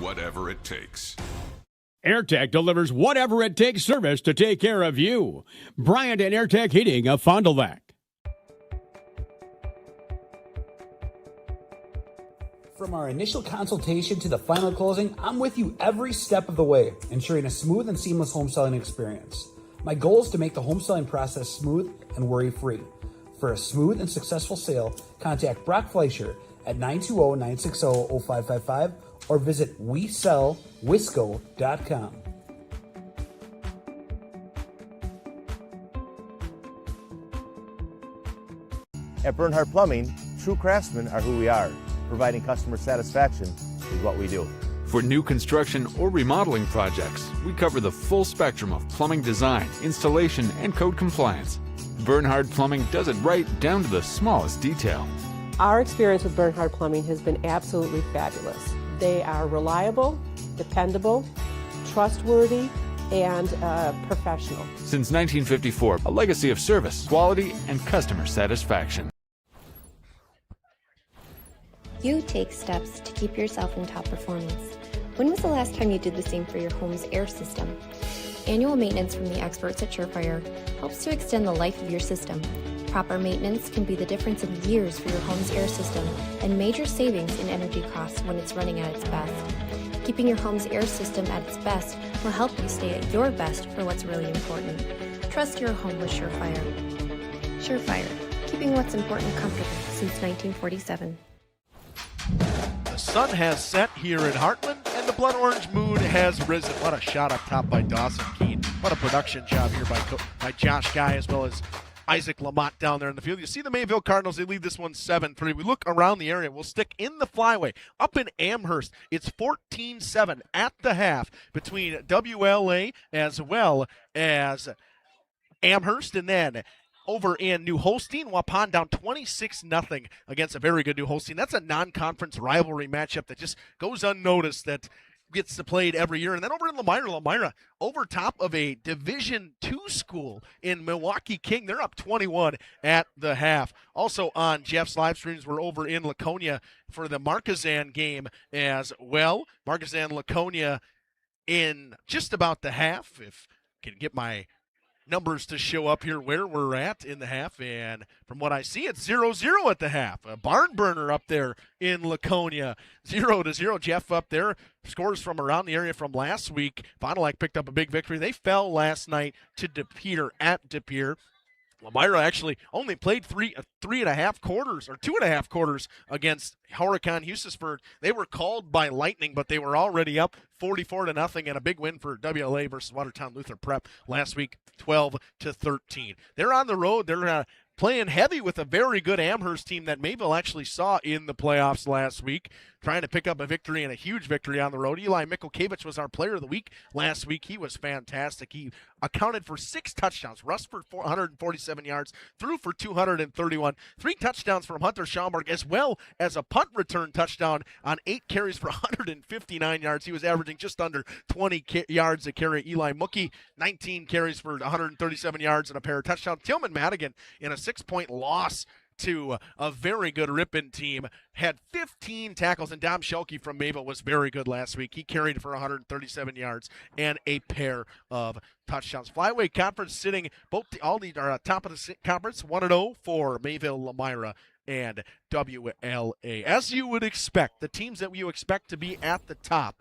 Whatever it takes. AirTech delivers whatever it takes service to take care of you. Bryant and AirTech Heating of Fond du Lac. From our initial consultation to the final closing, I'm with you every step of the way, ensuring a smooth and seamless home selling experience. My goal is to make the home selling process smooth and worry-free. For a smooth and successful sale, contact Brock Fleischer at 920-960-0555 or visit WeSellWisco.com. At Bernhardt Plumbing, true craftsmen are who we are. Providing customer satisfaction is what we do. For new construction or remodeling projects, we cover the full spectrum of plumbing design, installation, and code compliance. Bernhardt Plumbing does it right down to the smallest detail. Our experience with Bernhardt Plumbing has been absolutely fabulous. They are reliable, dependable, trustworthy, and professional. Since 1954, a legacy of service, quality, and customer satisfaction. You take steps to keep yourself in top performance. When was the last time you did the same for your home's air system? Annual maintenance from the experts at Surefire helps to extend the life of your system. Proper maintenance can be the difference in years for your home's air system and major savings in energy costs when it's running at its best. Keeping your home's air system at its best will help you stay at your best for what's really important. Trust your home with Surefire. Surefire, keeping what's important comfortable since 1947. The sun has set here in Heartland, and the blood orange moon has risen. What a shot up top by Dawson Keene. What a production job here by Josh Guy, as well as Isaac Lamont down there in the field. You see the Mayville Cardinals, they lead this one 7-3. We look around the area. We'll stick in the flyway. Up in Amherst, it's 14-7 at the half between WLA as well as Amherst, and then over in New Holstein, Waupun down 26-0 against a very good New Holstein. That's a non-conference rivalry matchup that just goes unnoticed, that gets played every year. And then over in Lamira over top of a Division II school in Milwaukee King, they're up 21 at the half. Also on Jeff's live streams, we're over in Laconia for the Marquezan game as well. Marquezan Laconia in just about the half. If I can get my numbers to show up here where we're at in the half, and from what I see, it's 0-0 at the half. A barn burner up there in Laconia, 0-0. Jeff up there, scores from around the area from last week. Fond du Lac picked up a big victory. They fell last night to De Pere at De Pere. Lamira actually only played 3.5 quarters or 2.5 quarters against Horicon Hughesford. They were called by lightning, but they were already up 44-0, and a big win for WLA versus Watertown Lutheran Prep last week, 12-13. They're on the road. They're playing heavy with a very good Amherst team that Mayville actually saw in the playoffs last week, trying to pick up a victory, and a huge victory on the road. Eli Mikulkevich was our player of the week last week. He was fantastic. He accounted for 6 touchdowns, rushed for 447 yards, threw for 231, 3 touchdowns from Hunter Schaumburg, as well as a punt return touchdown on 8 carries for 159 yards. He was averaging just under 20 yards a carry. Eli Mookie, 19 carries for 137 yards and a pair of touchdowns. Tillman Madigan in a 6-point loss to a very good Ripon team, had 15 tackles, and Dom Schelke from Mayville was very good last week. He carried for 137 yards and a pair of touchdowns. Flyweight conference sitting all the top of the conference, 1-0 for Mayville, Lamira, and WLA. As you would expect, the teams that you expect to be at the top.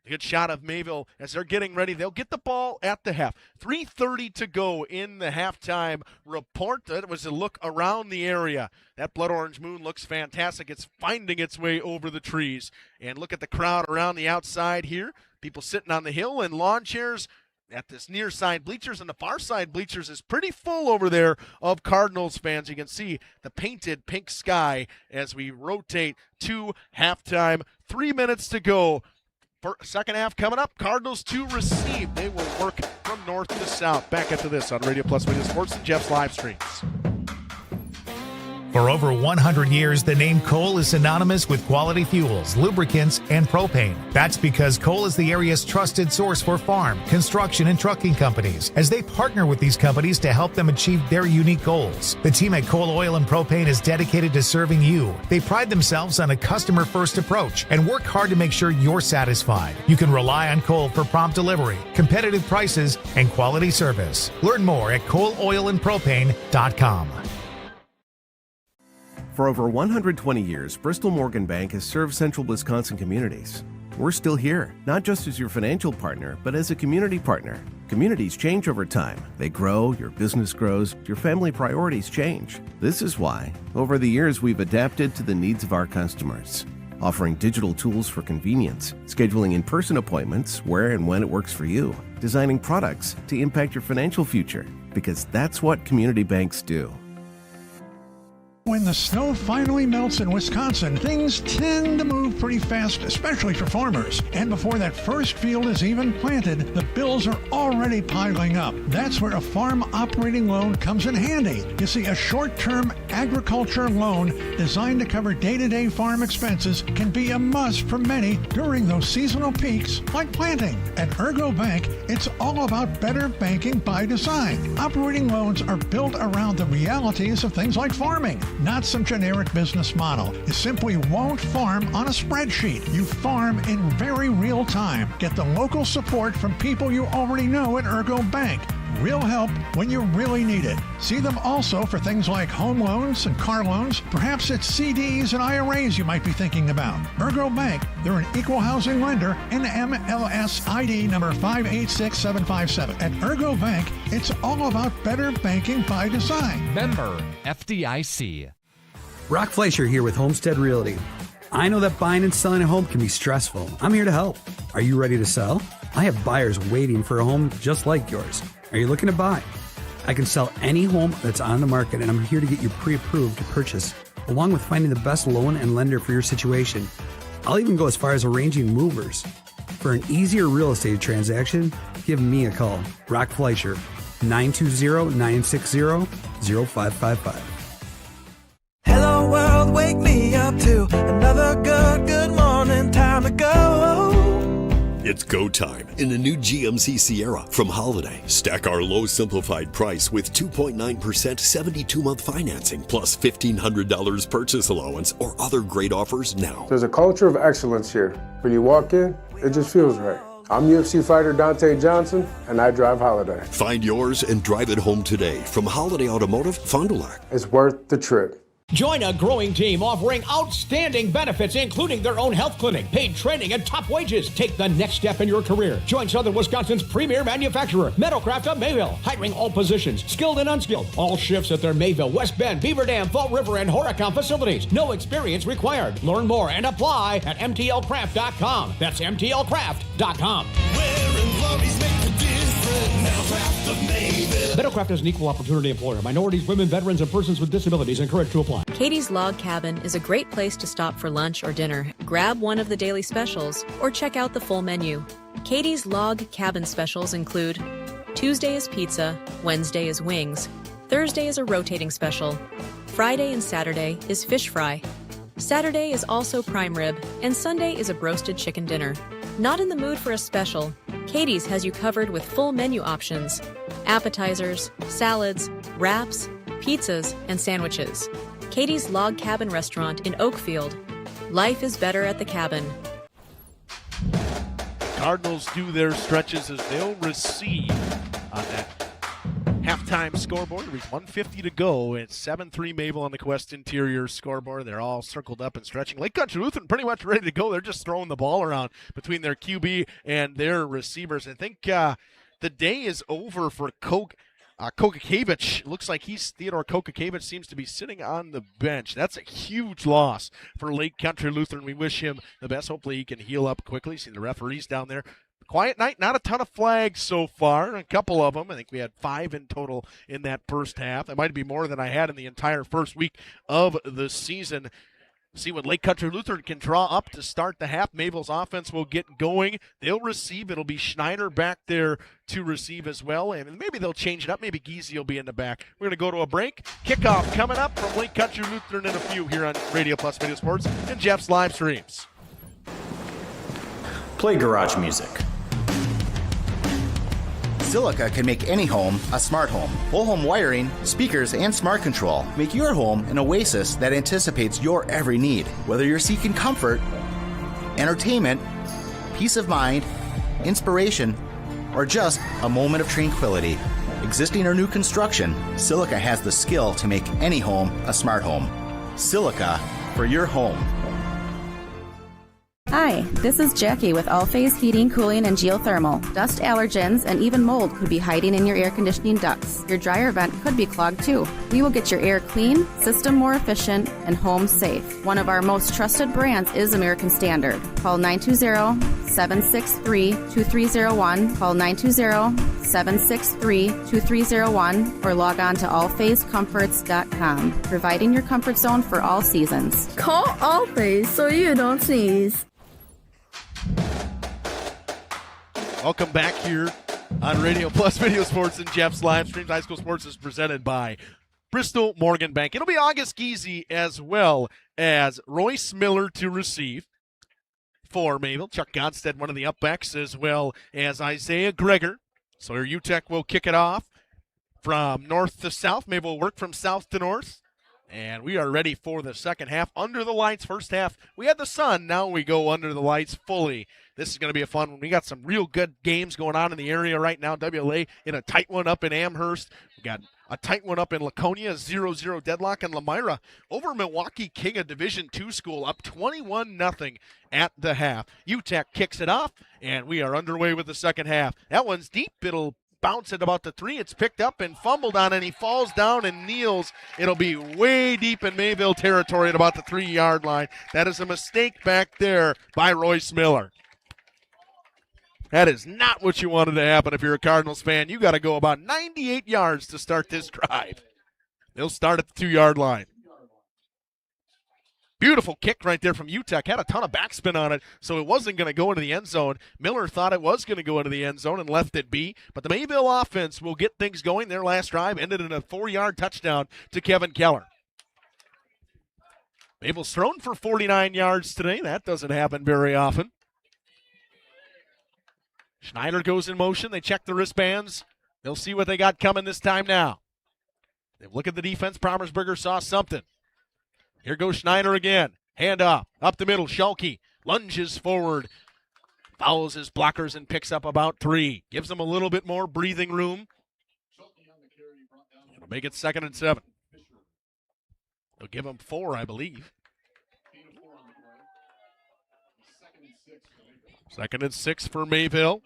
Good shot of Mayville as they're getting ready. They'll get the ball at the half. 3:30 to go in the halftime report. That was a look around the area. That blood orange moon looks fantastic. It's finding its way over the trees. And look at the crowd around the outside here. People sitting on the hill in lawn chairs at this near side bleachers, and the far side bleachers is pretty full over there of Cardinals fans. You can see the painted pink sky as we rotate to halftime. 3 minutes to go. Second half coming up. Cardinals to receive. They will work from north to south. Back after this on Radio Plus Media Sports and Jeff's live streams. For over 100 years, the name Cole is synonymous with quality fuels, lubricants, and propane. That's because Cole is the area's trusted source for farm, construction, and trucking companies, as they partner with these companies to help them achieve their unique goals. The team at Cole Oil and Propane is dedicated to serving you. They pride themselves on a customer-first approach and work hard to make sure you're satisfied. You can rely on Cole for prompt delivery, competitive prices, and quality service. Learn more at ColeOilAndPropane.com. For over 120 years, Bristol Morgan Bank has served central Wisconsin communities. We're still here, not just as your financial partner, but as a community partner. Communities change over time. They grow, your business grows, your family priorities change. This is why, over the years, we've adapted to the needs of our customers, offering digital tools for convenience, scheduling in-person appointments where and when it works for you, designing products to impact your financial future, because that's what community banks do. When the snow finally melts in Wisconsin, things tend to move pretty fast, especially for farmers. And before that first field is even planted, the bills are already piling up. That's where a farm operating loan comes in handy. You see, a short-term agriculture loan designed to cover day-to-day farm expenses can be a must for many during those seasonal peaks like planting. At Ergo Bank, it's all about better banking by design. Operating loans are built around the realities of things like farming, not some generic business model. You simply won't farm on a spreadsheet. You farm in very real time. Get the local support from people you already know at Ergo Bank. real help when you really need it. See them also for things like home loans and car loans. Perhaps it's CDs and IRAs you might be thinking about. Ergo Bank, they're an equal housing lender, NMLS ID number 586757. At Ergo Bank, it's all about better banking by design. Member FDIC. Brock Fleischer here with Homestead Realty. I know that buying and selling a home can be stressful. I'm here to help. Are you ready to sell? I have buyers waiting for a home just like yours. Are you looking to buy? I can sell any home that's on the market, and I'm here to get you pre-approved to purchase, along with finding the best loan and lender for your situation. I'll even go as far as arranging movers. For an easier real estate transaction, give me a call. Brock Fleischer, 920-960-0555. Hello world, wake me up to another good morning, time to go. It's go time in the new GMC Sierra from Holiday. Stack our low simplified price with 2.9% 72-month financing plus $1,500 purchase allowance or other great offers now. There's a culture of excellence here. When you walk in, it just feels right. I'm UFC fighter Dante Johnson, and I drive Holiday. Find yours and drive it home today from Holiday Automotive, Fond du Lac. It's worth the trip. Join a growing team offering outstanding benefits, including their own health clinic, paid training, and top wages. Take the next step in your career. Join Southern Wisconsin's premier manufacturer, Metalcraft of Mayville, hiring all positions, skilled and unskilled. All shifts at their Mayville, West Bend, Beaver Dam, Fall River, and Horicon facilities. No experience required. Learn more and apply at mtlcraft.com. That's mtlcraft.com. Metalcraft is an equal opportunity employer. Minorities, women, veterans, and persons with disabilities encouraged to apply. Katie's Log Cabin is a great place to stop for lunch or dinner. Grab one of the daily specials or check out the full menu. Katie's Log Cabin specials include Tuesday is pizza, Wednesday is wings, Thursday is a rotating special, Friday and Saturday is fish fry, Saturday is also prime rib, and Sunday is a broasted chicken dinner. Not in the mood for a special? Katie's has you covered with full menu options, appetizers, salads, wraps, pizzas, and sandwiches. Katie's Log Cabin Restaurant in Oakfield. Life is better at the cabin. Cardinals do their stretches as they'll receive on that halftime scoreboard. There's 1:50 to go. It's 7-3 Mayville on the Quest Interior scoreboard. They're all circled up and stretching. Lake Country Lutheran pretty much ready to go. They're just throwing the ball around between their QB and their receivers. I think the day is over for Kokakevich. Looks like Theodore Kokakevich seems to be sitting on the bench. That's a huge loss for Lake Country Lutheran. We wish him the best. Hopefully he can heal up quickly. See the referees down there. Quiet night, not a ton of flags so far. A couple of them. I think we had 5 in total in that first half. That might be more than I had in the entire first week of the season. See what Lake Country Lutheran can draw up to start the half. Mayville's offense will get going. They'll receive. It'll be Schneider back there to receive as well. And maybe they'll change it up. Maybe Giese will be in the back. We're going to go to a break. Kickoff coming up from Lake Country Lutheran in a few here on Radio Plus Video Sports and Jeff's live streams. Play garage music. Silica can make any home a smart home. Whole home wiring, speakers, and smart control make your home an oasis that anticipates your every need. Whether you're seeking comfort, entertainment, peace of mind, inspiration, or just a moment of tranquility. Existing or new construction, Silica has the skill to make any home a smart home. Silica for your home. Hi, this is Jackie with All Phase Heating, Cooling, and Geothermal. Dust allergens and even mold could be hiding in your air conditioning ducts. Your dryer vent could be clogged too. We will get your air clean, system more efficient, and home safe. One of our most trusted brands is American Standard. Call 920-763-2301. Call 920-763-2301 or log on to allphasecomforts.com. Providing your comfort zone for all seasons. Call All Phase so you don't sneeze. Welcome back here on Radio Plus Video Sports and Jeff's live streams. High School Sports is presented by Bristol Morgan Bank. It'll be August Giese as well as Royce Miller to receive for Mayville. Chuck Godstead, one of the upbacks, as well as Isaiah Greger. Sawyer UTEC will kick it off from north to south. Mayville will work from south to north. And we are ready for the second half. Under the lights, first half, we had the sun. Now we go under the lights fully. This is going to be a fun one. We got some real good games going on in the area right now. WLA in a tight one up in Amherst. We got a tight one up in Laconia, 0-0 deadlock. And Lamira over Milwaukee King, a Division II school, up 21-0 at the half. UTEC kicks it off, and we are underway with the second half. That one's deep. It'll bounce at about the 3. It's picked up and fumbled on, and he falls down and kneels. It'll be way deep in Mayville territory at about the 3-yard line. That is a mistake back there by Royce Miller. That is not what you wanted to happen if you're a Cardinals fan. You got to go about 98 yards to start this drive. They'll start at the 2-yard line. Beautiful kick right there from UTEC. Had a ton of backspin on it, so it wasn't going to go into the end zone. Miller thought it was going to go into the end zone and left it be. But the Mayville offense will get things going. Their last drive ended in a 4-yard touchdown to Kevin Keller. Mayville's thrown for 49 yards today. That doesn't happen very often. Schneider goes in motion. They check the wristbands. They'll see what they got coming this time now. They look at the defense. Promersberger saw something. Here goes Schneider again. Hand off. Up the middle. Schalke lunges forward. Fouls his blockers and picks up about 3. Gives them a little bit more breathing room. It'll make it 2nd and 7. They'll give them 4, I believe. 2nd and 6 for Mayville.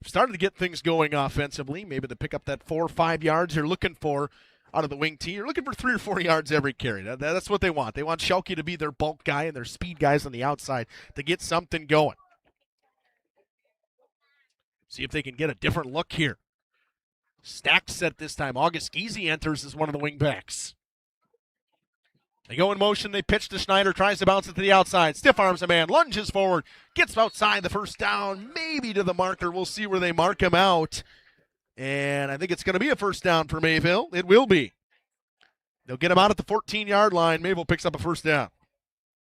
Started to get things going offensively. Maybe to pick up that 4 or 5 yards you're looking for out of the wing tee. You're looking for 3 or 4 yards every carry. That's what they want. They want Schalke to be their bulk guy and their speed guys on the outside to get something going. See if they can get a different look here. Stacked set this time. August Geezy enters as one of the wing backs. They go in motion. They pitch to Schneider. Tries to bounce it to the outside. Stiff arms a man. Lunges forward. Gets outside the first down. Maybe to the marker. We'll see where they mark him out. And I think it's going to be a first down for Mayville. It will be. They'll get him out at the 14-yard line. Mayville picks up a first down.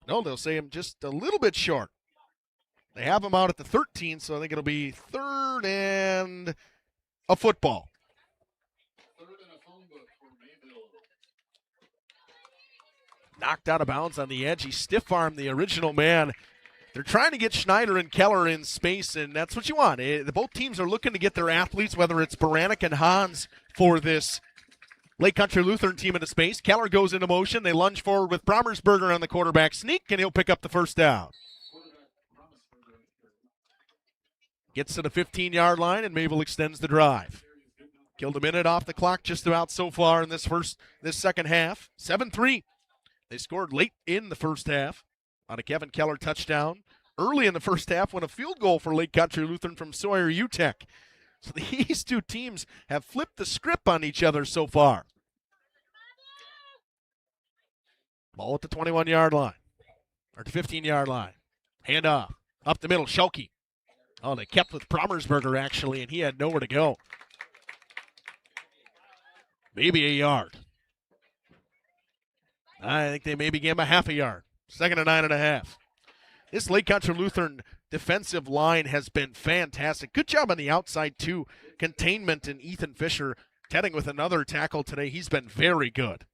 No, they'll say him just a little bit short. They have him out at the 13, so I think it'll be 3rd and a football. Knocked out of bounds on the edge. He stiff-armed the original man. They're trying to get Schneider and Keller in space, and that's what you want. Both teams are looking to get their athletes, whether it's Baranek and Hans, for this Lake Country Lutheran team into space. Keller goes into motion. They lunge forward with Promersberger on the quarterback sneak, and he'll pick up the first down. Gets to the 15-yard line, and Mayville extends the drive. Killed a minute off the clock just about so far in this second half. 7-3. They scored late in the first half on a Kevin Keller touchdown. Early in the first half, won a field goal for Lake Country Lutheran from Sawyer UTEC. So these two teams have flipped the script on each other so far. Ball at the 21-yard line, or the 15-yard line. Hand off, up the middle, Schalke. Oh, they kept with Promersberger, actually, and he had nowhere to go. Maybe a yard. I think they maybe gave him a half a yard. 2nd and 9.5. This Lake Country Lutheran defensive line has been fantastic. Good job on the outside, too. Containment and Ethan Fisher heading with another tackle today. He's been very good.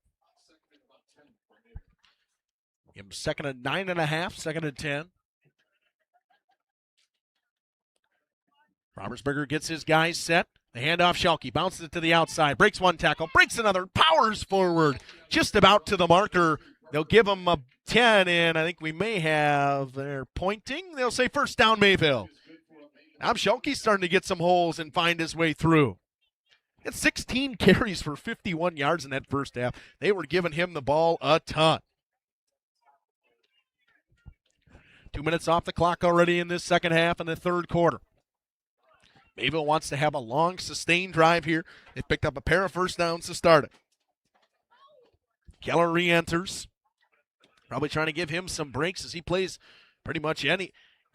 Give him 2nd and 9.5, 2nd and 10. Robertsberger gets his guys set. The handoff, Schalke bounces it to the outside, breaks one tackle, breaks another, powers forward, just about to the marker. They'll give him a 10, and I think we may have, they're pointing. They'll say first down, Mayville. Now Schalke's starting to get some holes and find his way through. It's 16 carries for 51 yards in that first half. They were giving him the ball a ton. 2 minutes off the clock already in this second half in the third quarter. Mayville wants to have a long, sustained drive here. They picked up a pair of first downs to start it. Keller re-enters. Probably trying to give him some breaks as he plays pretty much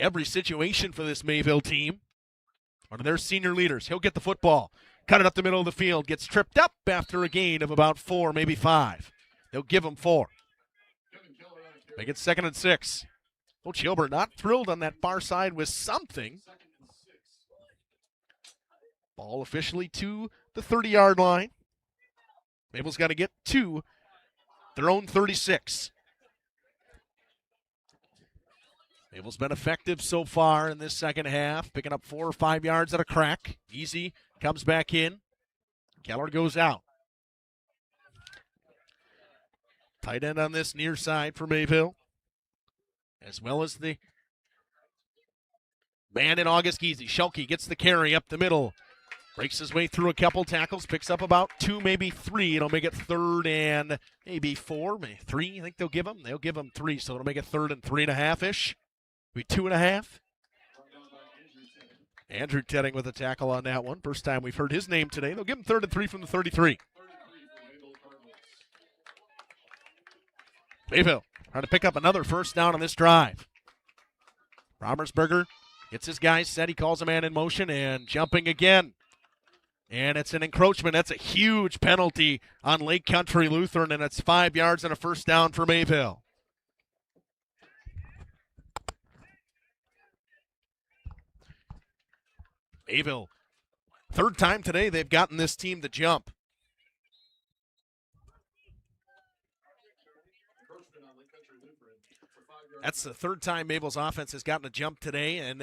every situation for this Mayville team. One of their senior leaders. He'll get the football. Cut it up the middle of the field. Gets tripped up after a gain of about 4, maybe 5. They'll give him 4. Make it 2nd and 6. Coach Hilbert not thrilled on that far side with something. Ball officially to the 30-yard line. Mayville's got to get to their own 36. Mayville's been effective so far in this second half, picking up 4 or 5 yards at a crack. Easy comes back in. Keller goes out. Tight end on this near side for Mayville, as well as the man in August Geezy. Schelke gets the carry up the middle. Breaks his way through a couple tackles, picks up about 2, maybe 3. It'll make it 3rd and maybe 4, maybe 3. I think they'll give him. They'll give him 3, so it'll make it 3rd and 3.5-ish. Maybe 2.5. Andrew Tedding with a tackle on that one. First time we've heard his name today. They'll give him 3rd and 3 from the 33. Mayville trying to pick up another first down on this drive. Romersberger gets his guys set. He calls a man in motion and jumping again. And it's an encroachment. That's a huge penalty on Lake Country Lutheran, and it's 5 yards and a first down for Mayville. Mayville, 3rd time today they've gotten this team to jump. That's the 3rd time Mayville's offense has gotten a jump today, and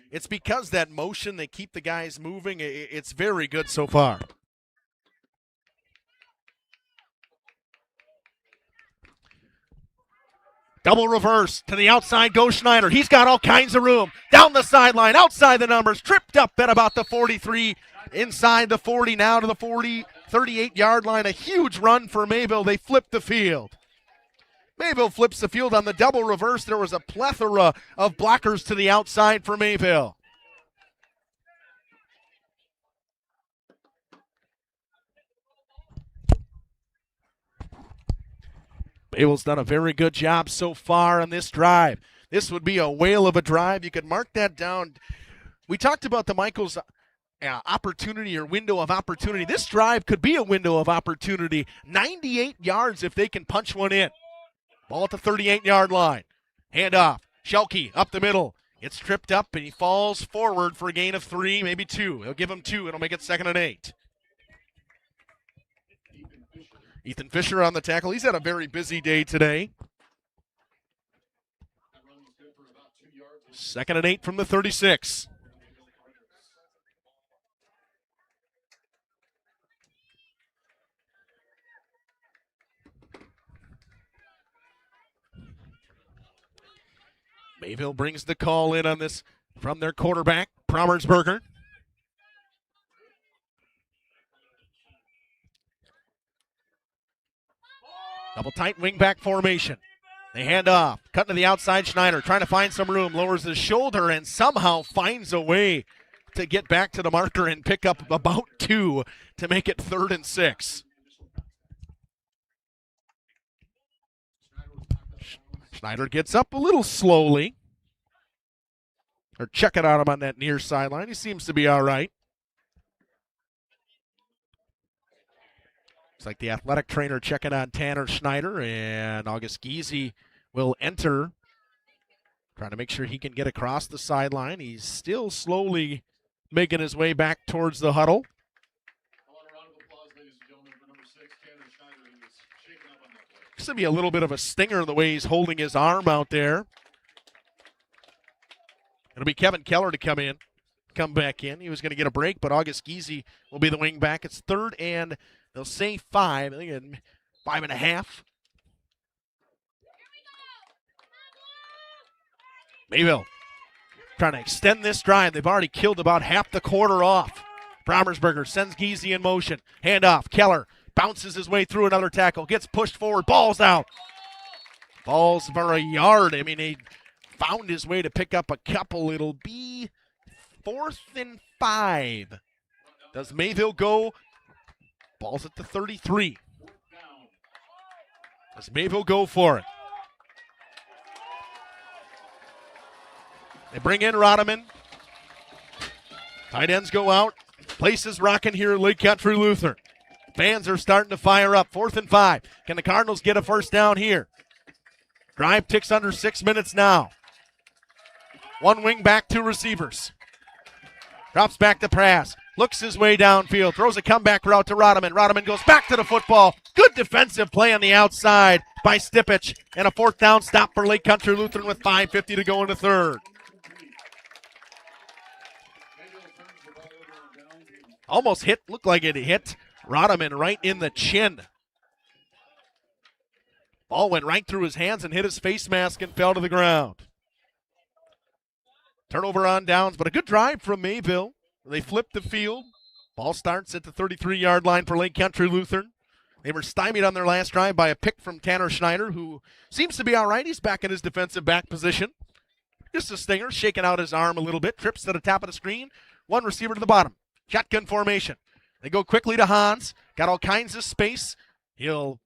it's because that motion, they keep the guys moving. It's very good so far. Double reverse to the outside goes Schneider. He's got all kinds of room. Down the sideline, outside the numbers, tripped up at about the 43, inside the 40, now to the 40, 38-yard line. A huge run for Mayville. They flip the field. Mayville flips the field on the double reverse. There was a plethora of blockers to the outside for Mayville. Mayville's done a very good job so far on this drive. This would be a whale of a drive. You could mark that down. We talked about the Michaels opportunity or window of opportunity. This drive could be a window of opportunity. 98 yards if they can punch one in. Ball at the 38-yard line. Hand off. Schelke up the middle. Gets tripped up, and he falls forward for a gain of 3, maybe 2. He'll give him 2. It'll make it 2nd and 8. Ethan Fisher on the tackle. He's had a very busy day today. 2nd and 8 from the 36. Mayville brings the call in on this from their quarterback, Promersberger. Double tight wing-back formation. They hand off. Cut to the outside. Schneider trying to find some room. Lowers his shoulder and somehow finds a way to get back to the marker and pick up about 2 to make it 3rd and 6. Schneider gets up a little slowly. They're checking out him on that near sideline. He seems to be all right. Looks like the athletic trainer checking on Tanner Schneider, and August Geezy will enter, trying to make sure he can get across the sideline. He's still slowly making his way back towards the huddle. This will be a little bit of a stinger the way he's holding his arm out there. It'll be Kevin Keller to come back in. He was going to get a break, but August Geezy will be the wing back. It's 3rd and they'll say 5. I think 5.5. Mayville trying to extend this drive. They've already killed about half the quarter off. Promersberger sends Geezy in motion. Hand off. Keller bounces his way through another tackle. Gets pushed forward. Ball's out. Ball's for a yard. I mean, he found his way to pick up a couple. It'll be 4th and 5. Does Mayville go? Ball's at the 33. Does Mayville go for it? They bring in Rodeman. Tight ends go out. Place is rocking here at Lake Country Lutheran. Fans are starting to fire up. 4th and 5. Can the Cardinals get a first down here? Drive ticks under 6 minutes now. One wing back, 2 receivers. Drops back to pass. looks his way downfield, throws a comeback route to Rodeman. Rodeman goes back to the football. Good defensive play on the outside by Stipich, and a 4th down stop for Lake Country Lutheran with 5:50 to go in the third. Almost looked like it hit Rodeman right in the chin. Ball went right through his hands and hit his face mask and fell to the ground. Turnover on downs, but a good drive from Mayville. They flipped the field. Ball starts at the 33-yard line for Lake Country Lutheran. They were stymied on their last drive by a pick from Tanner Schneider, who seems to be all right. He's back in his defensive back position. Just a stinger, shaking out his arm a little bit. Trips to the top of the screen. One receiver to the bottom. Shotgun formation. They go quickly to Hans. Got all kinds of space. He'll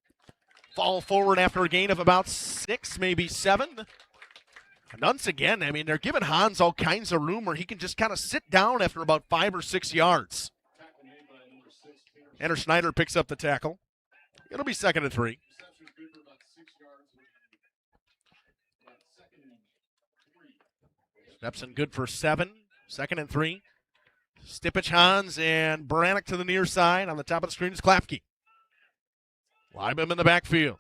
fall forward after a gain of about 6, maybe 7. And once again, I mean, they're giving Hans all kinds of room where he can just kind of sit down after about 5 or 6 yards. Tanner Schneider picks up the tackle. It'll be 2nd and 3. Stepson good for 7. 2nd and 3. Stipich, Hans, and Baranek to the near side. On the top of the screen is Klafke. Liebem in the backfield.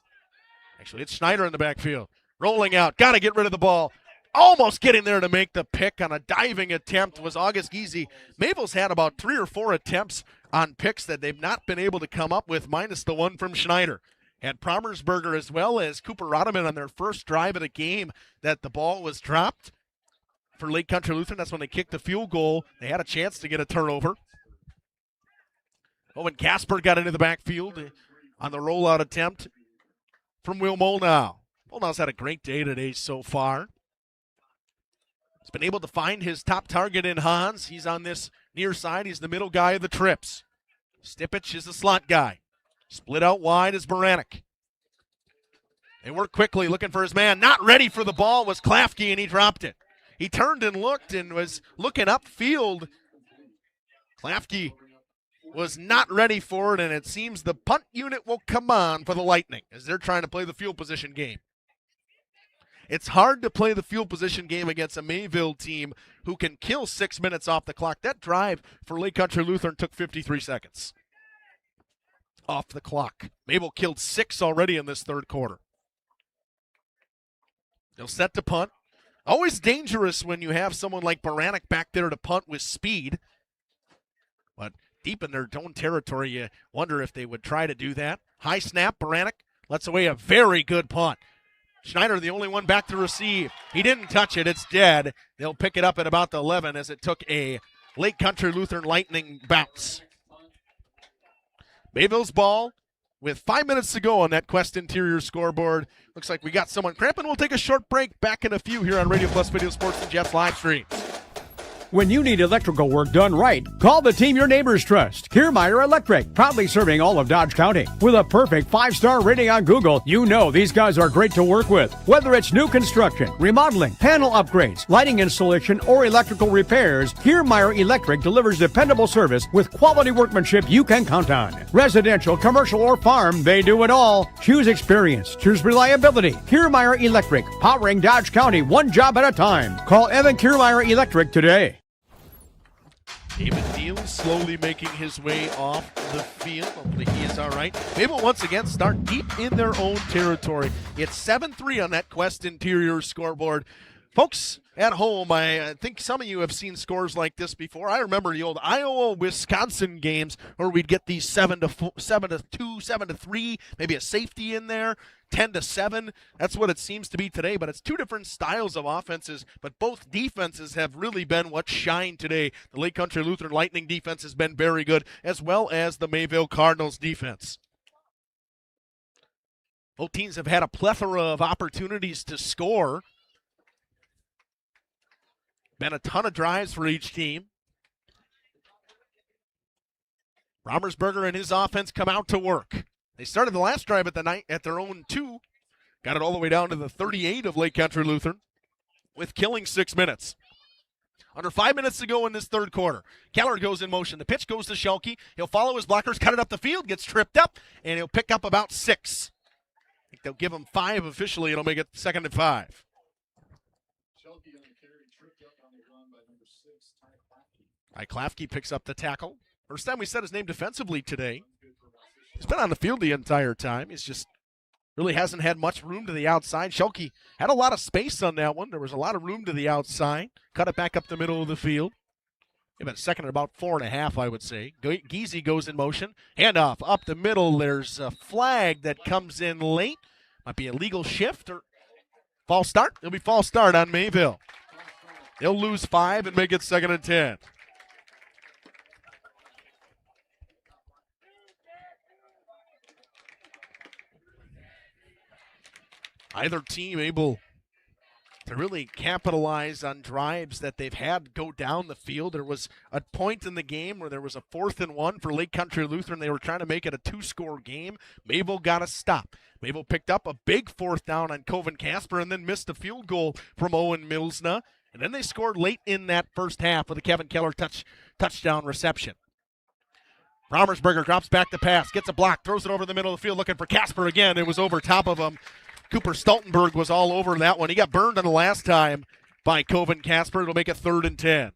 Actually, it's Schneider in the backfield. Rolling out. Got to get rid of the ball. Almost getting there to make the pick on a diving attempt was August Giese. Mayville's had about 3 or 4 attempts on picks that they've not been able to come up with, minus the one from Schneider. Had Promersberger as well as Cooper Rodeman on their first drive of the game that the ball was dropped for Lake Country Lutheran. That's when they kicked the field goal. They had a chance to get a turnover. Owen Casper got into the backfield on the rollout attempt from Will Molnau. Molnau's had a great day today so far. He's been able to find his top target in Hans. He's on this near side. He's the middle guy of the trips. Stipich is the slot guy. Split out wide is Baranek. They work quickly looking for his man. Not ready for the ball was Klafke, and he dropped it. He turned and looked and was looking upfield. Klafke was not ready for it, and it seems the punt unit will come on for the Lightning as they're trying to play the field position game. It's hard to play the field position game against a Mayville team who can kill 6 minutes off the clock. That drive for Lake Country Lutheran took 53 seconds off the clock. Mayville killed 6 already in this third quarter. They'll set to punt. Always dangerous when you have someone like Baranek back there to punt with speed. But deep in their own territory, you wonder if they would try to do that. High snap, Baranek lets away a very good punt. Schneider, the only one back to receive. He didn't touch it. It's dead. They'll pick it up at about the 11 as it took a Lake Country Lutheran Lightning bounce. Mayville's ball with 5 minutes to go on that Quest Interior scoreboard. Looks like we got someone cramping. We'll take a short break. Back in a few here on Radio Plus Video Sports and Jets live stream. When you need electrical work done right, call the team your neighbors trust. Kiermeyer Electric, proudly serving all of Dodge County. With a perfect 5-star rating on Google, you know these guys are great to work with. Whether it's new construction, remodeling, panel upgrades, lighting installation, or electrical repairs, Kiermeyer Electric delivers dependable service with quality workmanship you can count on. Residential, commercial, or farm, they do it all. Choose experience. Choose reliability. Kiermeyer Electric, powering Dodge County one job at a time. Call Evan Kiermeyer Electric today. David Deal slowly making his way off the field. Hopefully he is all right. Mayville once again start deep in their own territory. It's 7-3 on that Quest Interior scoreboard. Folks at home, I think some of you have seen scores like this before. I remember the old Iowa-Wisconsin games where we'd get these 7-2, 7-3, maybe a safety in there. 10-7. That's what it seems to be today, but it's two different styles of offenses, but both defenses have really been what shined today. The Lake Country Lutheran Lightning defense has been very good, as well as the Mayville Cardinals defense. Both teams have had a plethora of opportunities to score. Been a ton of drives for each team. Romersberger and his offense come out to work. They started the last drive at their own 2. Got it all the way down to the 38 of Lake Country Lutheran with killing 6 minutes. Under 5 minutes to go in this third quarter. Keller goes in motion. The pitch goes to Schelke. He'll follow his blockers, cut it up the field, gets tripped up, and he'll pick up about 6. I think they'll give him 5 officially. It'll make it 2nd and 5. Klafke picks up the tackle. First time we said his name defensively today. He's been on the field the entire time. He's just really hasn't had much room to the outside. Schalke had a lot of space on that one. There was a lot of room to the outside. Cut it back up the middle of the field. Give it a second at about 4.5, I would say. Giese goes in motion. Handoff up the middle. There's a flag that comes in late. Might be a legal shift or false start. It'll be false start on Mayville. They'll lose 5 and make it 2nd and 10. Either team able to really capitalize on drives that they've had go down the field. There was a point in the game where there was a 4th and 1 for Lake Country Lutheran. They were trying to make it a 2-score game. Mayville got a stop. Mayville picked up a big 4th down on Coven Casper and then missed a field goal from Owen Milsna. And then they scored late in that first half with a Kevin Keller touchdown reception. Brommersberger drops back to pass, gets a block, throws it over the middle of the field looking for Casper again. It was over top of him. Cooper Stoltenberg was all over that one. He got burned on the last time by Coven Casper. It'll make it 3rd and 10.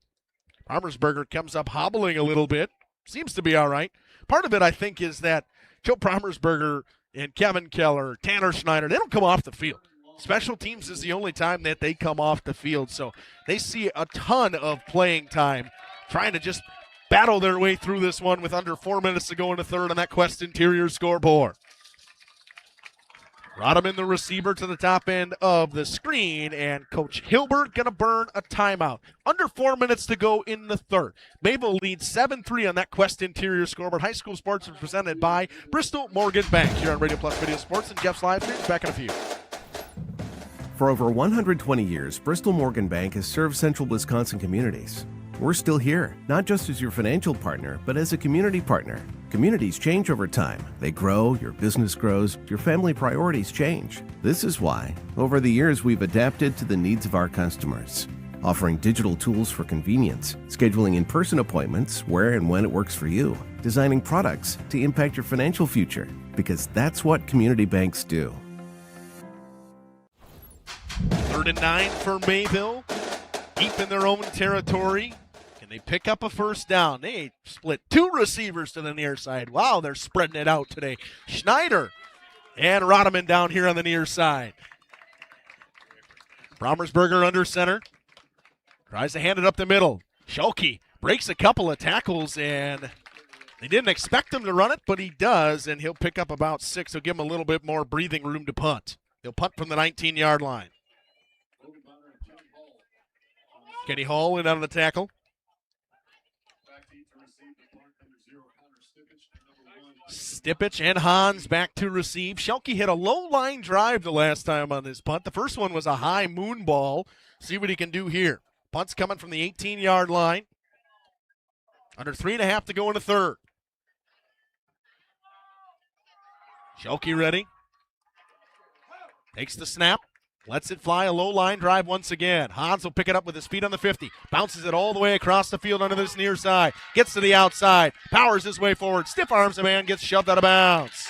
Brommersberger comes up hobbling a little bit. Seems to be all right. Part of it, I think, is that Joe Brommersberger and Kevin Keller, Tanner Schneider, they don't come off the field. Special teams is the only time that they come off the field. So they see a ton of playing time trying to just battle their way through this one with under 4 minutes to go in the third on that Quest Interior scoreboard. Rodham in the receiver to the top end of the screen, and Coach Hilbert going to burn a timeout. Under 4 minutes to go in the third. Mayville leads 7-3 on that Quest Interior scoreboard. High school sports are presented by Bristol Morgan Bank here on Radio Plus Video Sports and Jeff's Livestreams. Back in a few. For over 120 years, Bristol Morgan Bank has served central Wisconsin communities. We're still here, not just as your financial partner, but as a community partner. Communities change over time. They grow, your business grows, your family priorities change. This is why, over the years, we've adapted to the needs of our customers, offering digital tools for convenience, scheduling in-person appointments where and when it works for you, designing products to impact your financial future, because that's what community banks do. 3rd and 9 for Mayville, deep in their own territory. Can they pick up a first down? They split 2 receivers to the near side. Wow, they're spreading it out today. Schneider and Rodham down here on the near side. Brommersberger under center. Tries to hand it up the middle. Schalke breaks a couple of tackles, and they didn't expect him to run it, but he does, and he'll pick up about 6. He'll give him a little bit more breathing room to punt. He'll punt from the 19-yard line. Kenny Hall in on the tackle. Stipich and Hans back to receive. Schalke hit a low line drive the last time on this punt. The first one was a high moon ball. See what he can do here. Punt's coming from the 18-yard line. Under 3.5 to go in the third. Schalke ready. Takes the snap. Lets it fly, a low line drive once again. Hans will pick it up with his feet on the 50. Bounces it all the way across the field onto this near side. Gets to the outside. Powers his way forward. Stiff arms a man. Gets shoved out of bounds.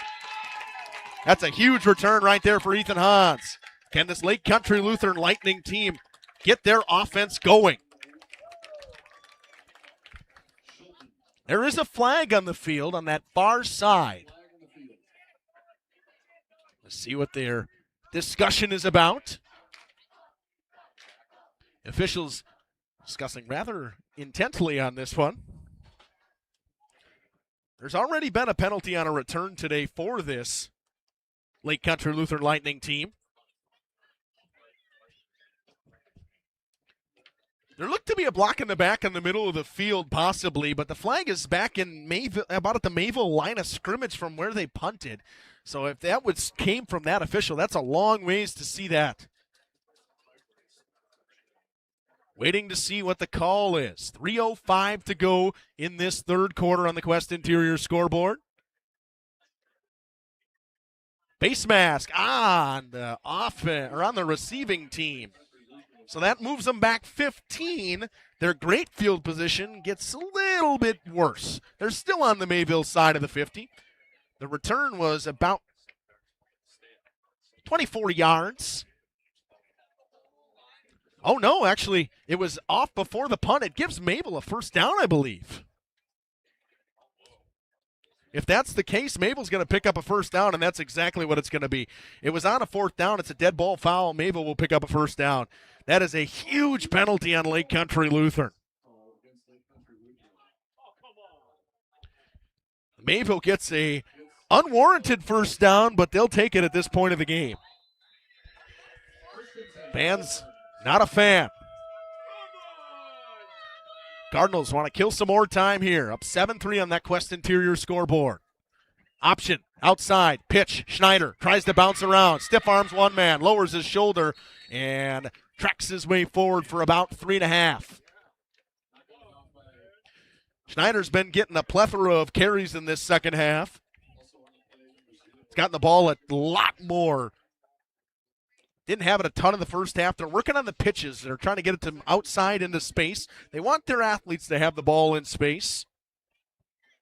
That's a huge return right there for Ethan Hans. Can this Lake Country Lutheran Lightning team get their offense going? There is a flag on the field on that far side. Let's see what their discussion is about. Officials discussing rather intently on this one. There's already been a penalty on a return today for this Lake Country Lutheran Lightning team. There looked to be a block in the back in the middle of the field possibly, but the flag is back in Mayville, about at the Mayville line of scrimmage from where they punted. So if that came from that official, that's a long ways to see that. Waiting to see what the call is. 3:05 to go in this third quarter on the Quest Interior scoreboard. Face mask on the offense or on the receiving team. So that moves them back 15. Their great field position gets a little bit worse. They're still on the Mayville side of the 50. The return was about 24 yards. Oh, no, actually, it was off before the punt. It gives Mayville a first down, I believe. If that's the case, Mayville's going to pick up a first down, and that's exactly what it's going to be. It was on a fourth down. It's a dead ball foul. Mayville will pick up a first down. That is a huge penalty on Lake Country Lutheran. Mayville gets a unwarranted first down, but they'll take it at this point of the game. Fans, not a fan. Cardinals want to kill some more time here. Up 7-3 on that Quest Interior scoreboard. Option, outside, pitch, Schneider tries to bounce around. Stiff arms one man, lowers his shoulder, and tracks his way forward for about 3.5. Schneider's been getting a plethora of carries in this second half. He's gotten the ball a lot more. Didn't have it a ton in the first half. They're working on the pitches. They're trying to get it to outside into space. They want their athletes to have the ball in space.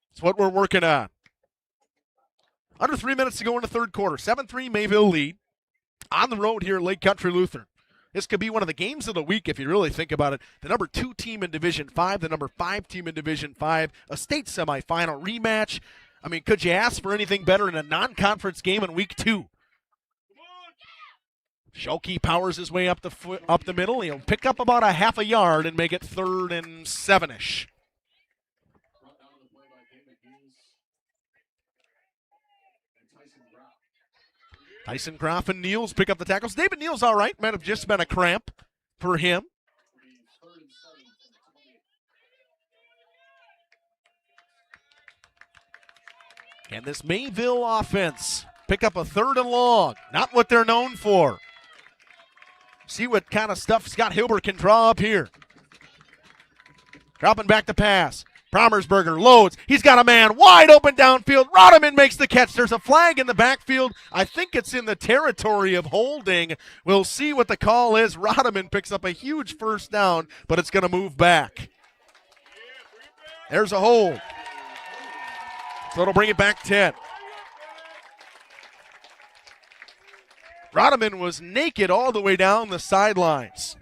That's what we're working on. Under 3 minutes to go in the third quarter. 7-3 Mayville lead. On the road here at Lake Country Lutheran. This could be one of the games of the week if you really think about it. The number 2 team in Division 5, the number 5 team in Division 5, a state semifinal rematch. I mean, could you ask for anything better in a non-conference game in week 2? Schelke powers his way up the middle. He'll pick up about a half a yard and make it 3rd and 7-ish. Tyson Groff and Niels pick up the tackles. David Niels all right. Might have just been a cramp for him. Can this Mayville offense pick up a 3rd and long? Not what they're known for. See what kind of stuff Scott Hilbert can draw up here. Dropping back to pass. Promersberger loads. He's got a man wide open downfield. Rodeman makes the catch. There's a flag in the backfield. I think it's in the territory of holding. We'll see what the call is. Rodeman picks up a huge first down, but it's going to move back. There's a hold. So it'll bring it back 10. Rodeman was naked all the way down the sidelines.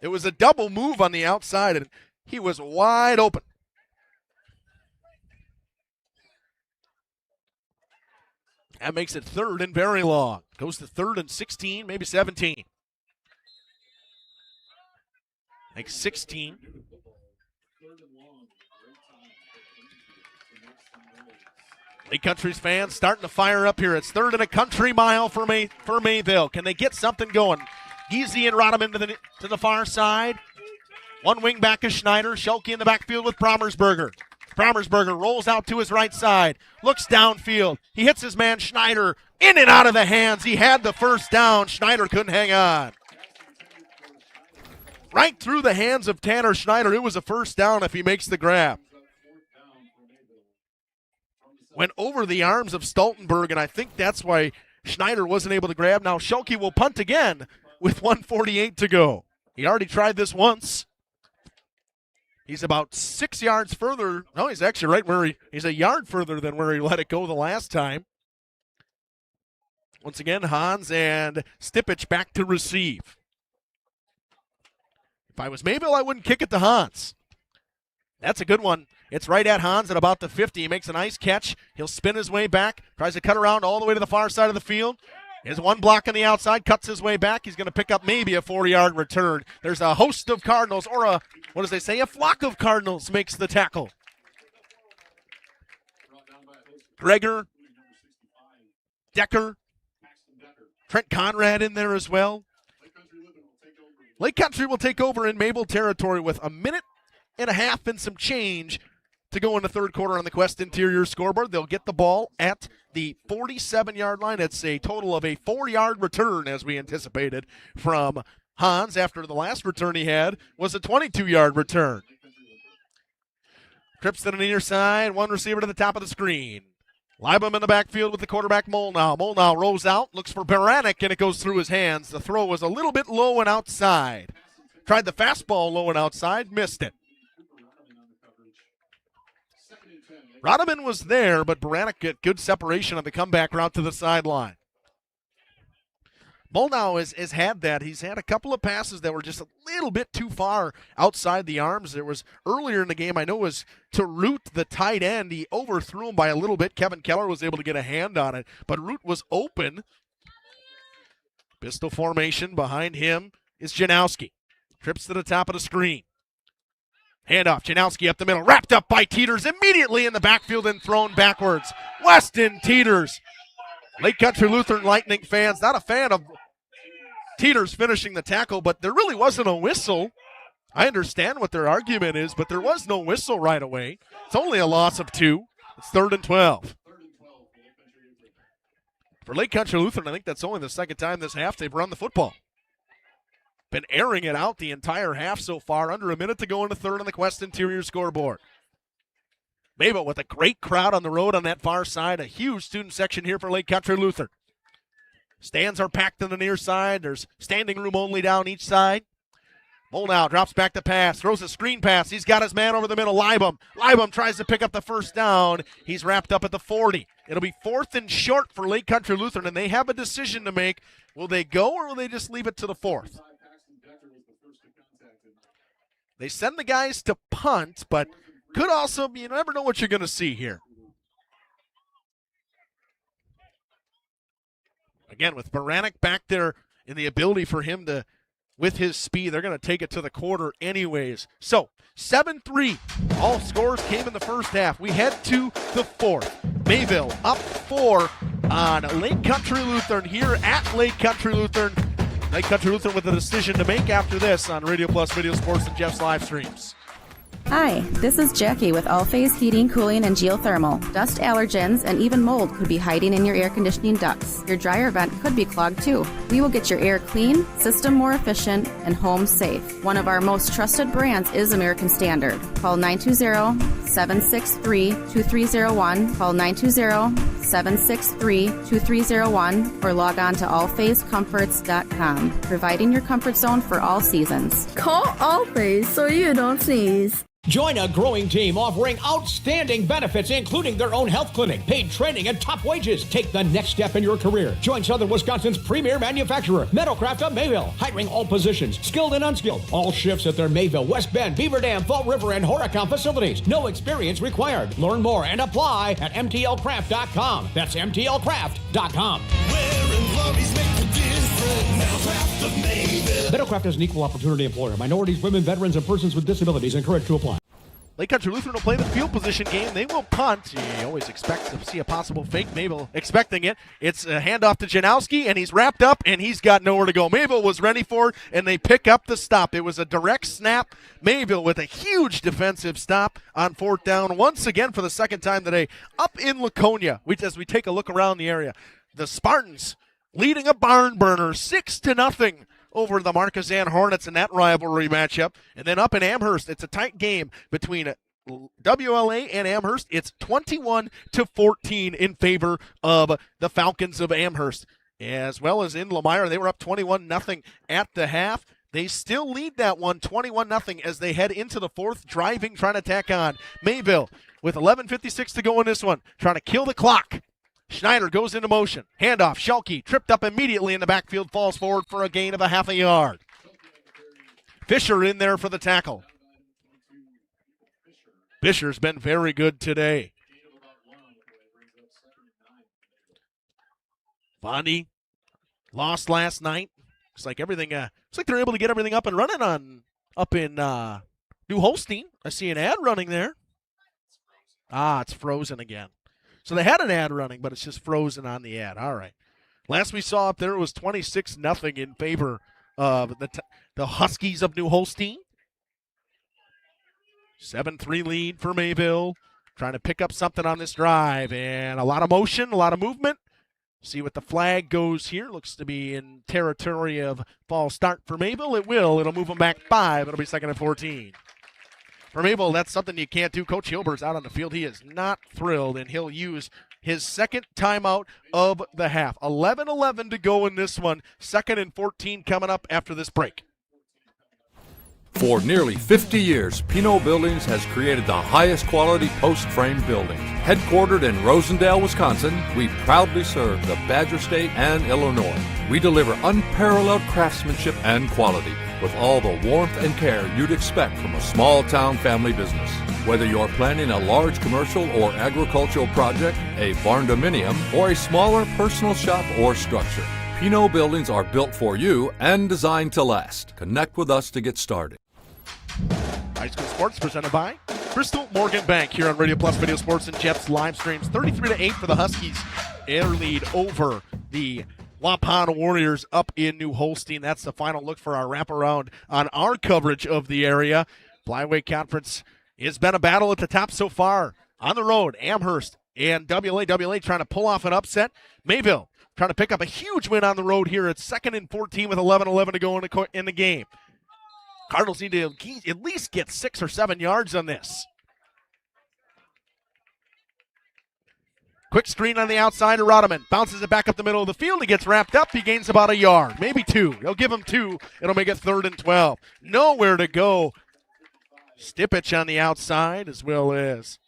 It was a double move on the outside, and he was wide open. That makes it 3rd and very long. Goes to 3rd and 16, maybe 17. Like 16. Lake Country's fans starting to fire up here. It's 3rd and a country mile for Mayville. Can they get something going? Giese and Rodeman to the far side. One wing back is Schneider. Schelke in the backfield with Promersberger. Promersberger rolls out to his right side. Looks downfield. He hits his man Schneider in and out of the hands. He had the first down. Schneider couldn't hang on. Right through the hands of Tanner Schneider. It was a first down if he makes the grab. Went over the arms of Stoltenberg, and I think that's why Schneider wasn't able to grab. Now Schelke will punt again with 1:48 to go. He already tried this once. He's about 6 yards further. No, he's actually right where he's a yard further than where he let it go the last time. Once again, Hans and Stipich back to receive. If I was Mayville, I wouldn't kick it to Hans. That's a good one. It's right at Hans at about the 50. He makes a nice catch. He'll spin his way back, tries to cut around all the way to the far side of the field. There's one block on the outside, cuts his way back. He's going to pick up maybe a 40-yard return. There's a host of Cardinals, or a flock of Cardinals makes the tackle. Greger, Decker, Trent Conrad in there as well. Lake Country will take over in Mayville territory with a minute and a half and some change to go in the third quarter on the Quest Interior scoreboard. They'll get the ball at the 47-yard line. It's a total of a 4-yard return, as we anticipated, from Hans after the last return he had was a 22-yard return. Trips to the near side, one receiver to the top of the screen. Leibum in the backfield with the quarterback Molnau. Molnau rolls out, looks for Baranek, and it goes through his hands. The throw was a little bit low and outside. Tried the fastball low and outside, missed it. Rodeman was there, but Baranek get good separation on the comeback route to the sideline. Molnau has had that. He's had a couple of passes that were just a little bit too far outside the arms. There was earlier in the game, I know it was to Root, the tight end. He overthrew him by a little bit. Kevin Keller was able to get a hand on it, but Root was open. Pistol formation behind him is Janowski. Trips to the top of the screen. Handoff, Janowski up the middle, wrapped up by Teeters immediately in the backfield and thrown backwards. Weston Teeters. Lake Country Lutheran Lightning fans, not a fan of Teeters finishing the tackle, but there really wasn't a whistle. I understand what their argument is, but there was no whistle right away. It's only a loss of 2. It's 3rd and 12. For Lake Country Lutheran, I think that's only the second time this half they've run the football. Been airing it out the entire half so far. Under a minute to go in the third on the Quest Interior scoreboard. Mayville with a great crowd on the road on that far side. A huge student section here for Lake Country Lutheran. Stands are packed on the near side. There's standing room only down each side. Molnau drops back to pass, throws a screen pass. He's got his man over the middle, Libum. Libum tries to pick up the first down. He's wrapped up at the 40. It'll be 4th and short for Lake Country Lutheran, and they have a decision to make. Will they go or will they just leave it to the 4th? They send the guys to punt, but could also be, you never know what you're going to see here. Again, with Baranek back there in the ability for him to, with his speed, they're going to take it to the quarter anyways. So, 7-3. All scores came in the first half. We head to the 4th. Mayville up 4 on Lake Country Lutheran here at Lake Country Lutheran. Lake Country Lutheran with a decision to make after this on Radio Plus Video Sports and Jeff's live streams. Hi, this is Jackie with All Phase Heating, Cooling, and Geothermal. Dust allergens and even mold could be hiding in your air conditioning ducts. Your dryer vent could be clogged too. We will get your air clean, system more efficient, and home safe. One of our most trusted brands is American Standard. Call 920-763-2301. Call 920-763-2301 or log on to allphasecomforts.com, providing your comfort zone for all seasons. Call All Phase so you don't sneeze. Join a growing team offering outstanding benefits, including their own health clinic, paid training, and top wages. Take the next step in your career. Join Southern Wisconsin's premier manufacturer, Metalcraft of Mayville, hiring all positions, skilled and unskilled. All shifts at their Mayville, West Bend, Beaver Dam, Fall River, and Horicon facilities. No experience required. Learn more and apply at mtlcraft.com. That's mtlcraft.com. Metalcraft is an equal opportunity employer. Minorities, women, veterans, and persons with disabilities encouraged to apply. Lake Country Lutheran will play the field position game. They will punt. You always expect to see a possible fake. Mayville expecting it. It's a handoff to Janowski, and he's wrapped up, and he's got nowhere to go. Mayville was ready for it, and they pick up the stop. It was a direct snap. Mayville with a huge defensive stop on 4th down. Once again for the second time today, up in Laconia. As we take a look around the area, the Spartans leading a barn burner 6-0 over the Marquezan Hornets in that rivalry matchup. And then up in Amherst, it's a tight game between WLA and Amherst. It's 21-14 in favor of the Falcons of Amherst. As well as in Lemire, they were up 21-0 at the half. They still lead that one 21-0 as they head into the 4th, driving, trying to tack on. Mayville with 11:56 to go in this one, trying to kill the clock. Schneider goes into motion. Handoff. Schalke tripped up immediately in the backfield, falls forward for a gain of a half a yard. Fisher in there for the tackle. Fisher's been very good today. Bondi lost last night. Looks like everything. Looks like they're able to get everything up and running up in New Holstein. I see an ad running there. It's frozen again. So they had an ad running, but it's just frozen on the ad. All right. Last we saw up there was 26-0 in favor of the Huskies of New Holstein. 7-3 lead for Mayville. Trying to pick up something on this drive. And a lot of motion, a lot of movement. See what the flag goes here. Looks to be in territory of false start for Mayville. It will. It'll move them back 5. It'll be 2nd and 14. For Mayville, that's something you can't do. Coach Hilbert's out on the field. He is not thrilled, and he'll use his second timeout of the half. 11-11 to go in this one. 2nd and 14 coming up after this break. For nearly 50 years, Pinot Buildings has created the highest quality post-frame buildings. Headquartered in Rosendale, Wisconsin, we proudly serve the Badger State and Illinois. We deliver unparalleled craftsmanship and quality with all the warmth and care you'd expect from a small-town family business. Whether you're planning a large commercial or agricultural project, a barn-dominium, or a smaller personal shop or structure, Pinot Buildings are built for you and designed to last. Connect with us to get started. High School Sports presented by Bristol Morgan Bank here on Radio Plus Video Sports and Jets live streams. 33-8 for the Huskies. Air lead over the Waupun Warriors up in New Holstein. That's the final look for our wraparound on our coverage of the area. Flyweight Conference has been a battle at the top so far. On the road, Amherst and WLA trying to pull off an upset. Mayville trying to pick up a huge win on the road here. It's 2nd and 14 with 11:11 to go in the game. Cardinals need to at least get 6 or 7 yards on this. Quick screen on the outside to Rodeman. Bounces it back up the middle of the field. He gets wrapped up. He gains about a yard, maybe 2. They'll give him 2. It'll make it 3rd and 12. Nowhere to go. Stipich on the outside as well as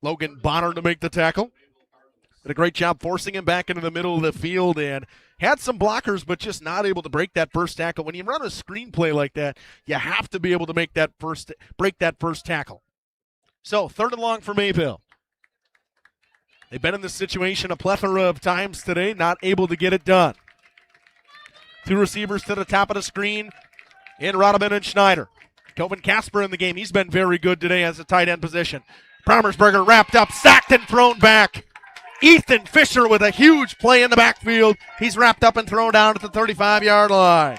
Logan Bonner to make the tackle. Did a great job forcing him back into the middle of the field and had some blockers, but just not able to break that first tackle. When you run a screenplay like that, you have to be able to break that first tackle. So 3rd and long for Mayville. They've been in this situation a plethora of times today, not able to get it done. 2 receivers to the top of the screen in Rodeman and Schneider. Kelvin Casper in the game. He's been very good today as a tight end position. Brommersberger wrapped up, sacked and thrown back. Ethan Fisher with a huge play in the backfield. He's wrapped up and thrown down at the 35-yard line.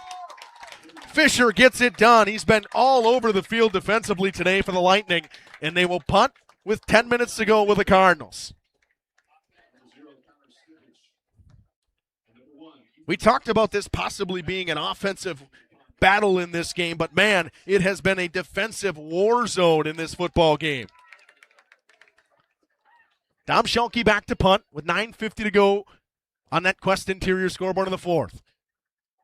Fisher gets it done. He's been all over the field defensively today for the Lightning, and they will punt with 10 minutes to go with the Cardinals. We talked about this possibly being an offensive battle in this game, but man, it has been a defensive war zone in this football game. Dom Schalke back to punt with 9:50 to go on that Quest Interior scoreboard in the 4th.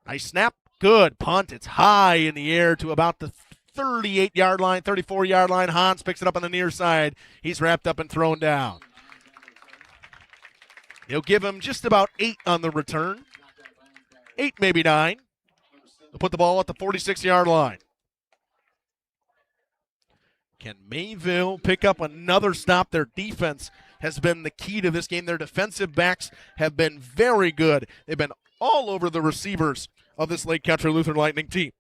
Nice snap, good punt. It's high in the air to about the 38-yard line, 34-yard line. Hans picks it up on the near side. He's wrapped up and thrown down. They'll give him just about 8 on the return. 8, maybe 9. They'll put the ball at the 46-yard line. Can Mayville pick up another stop? Their defense has been the key to this game. Their defensive backs have been very good. They've been all over the receivers of this Lake Country Lutheran Lightning team.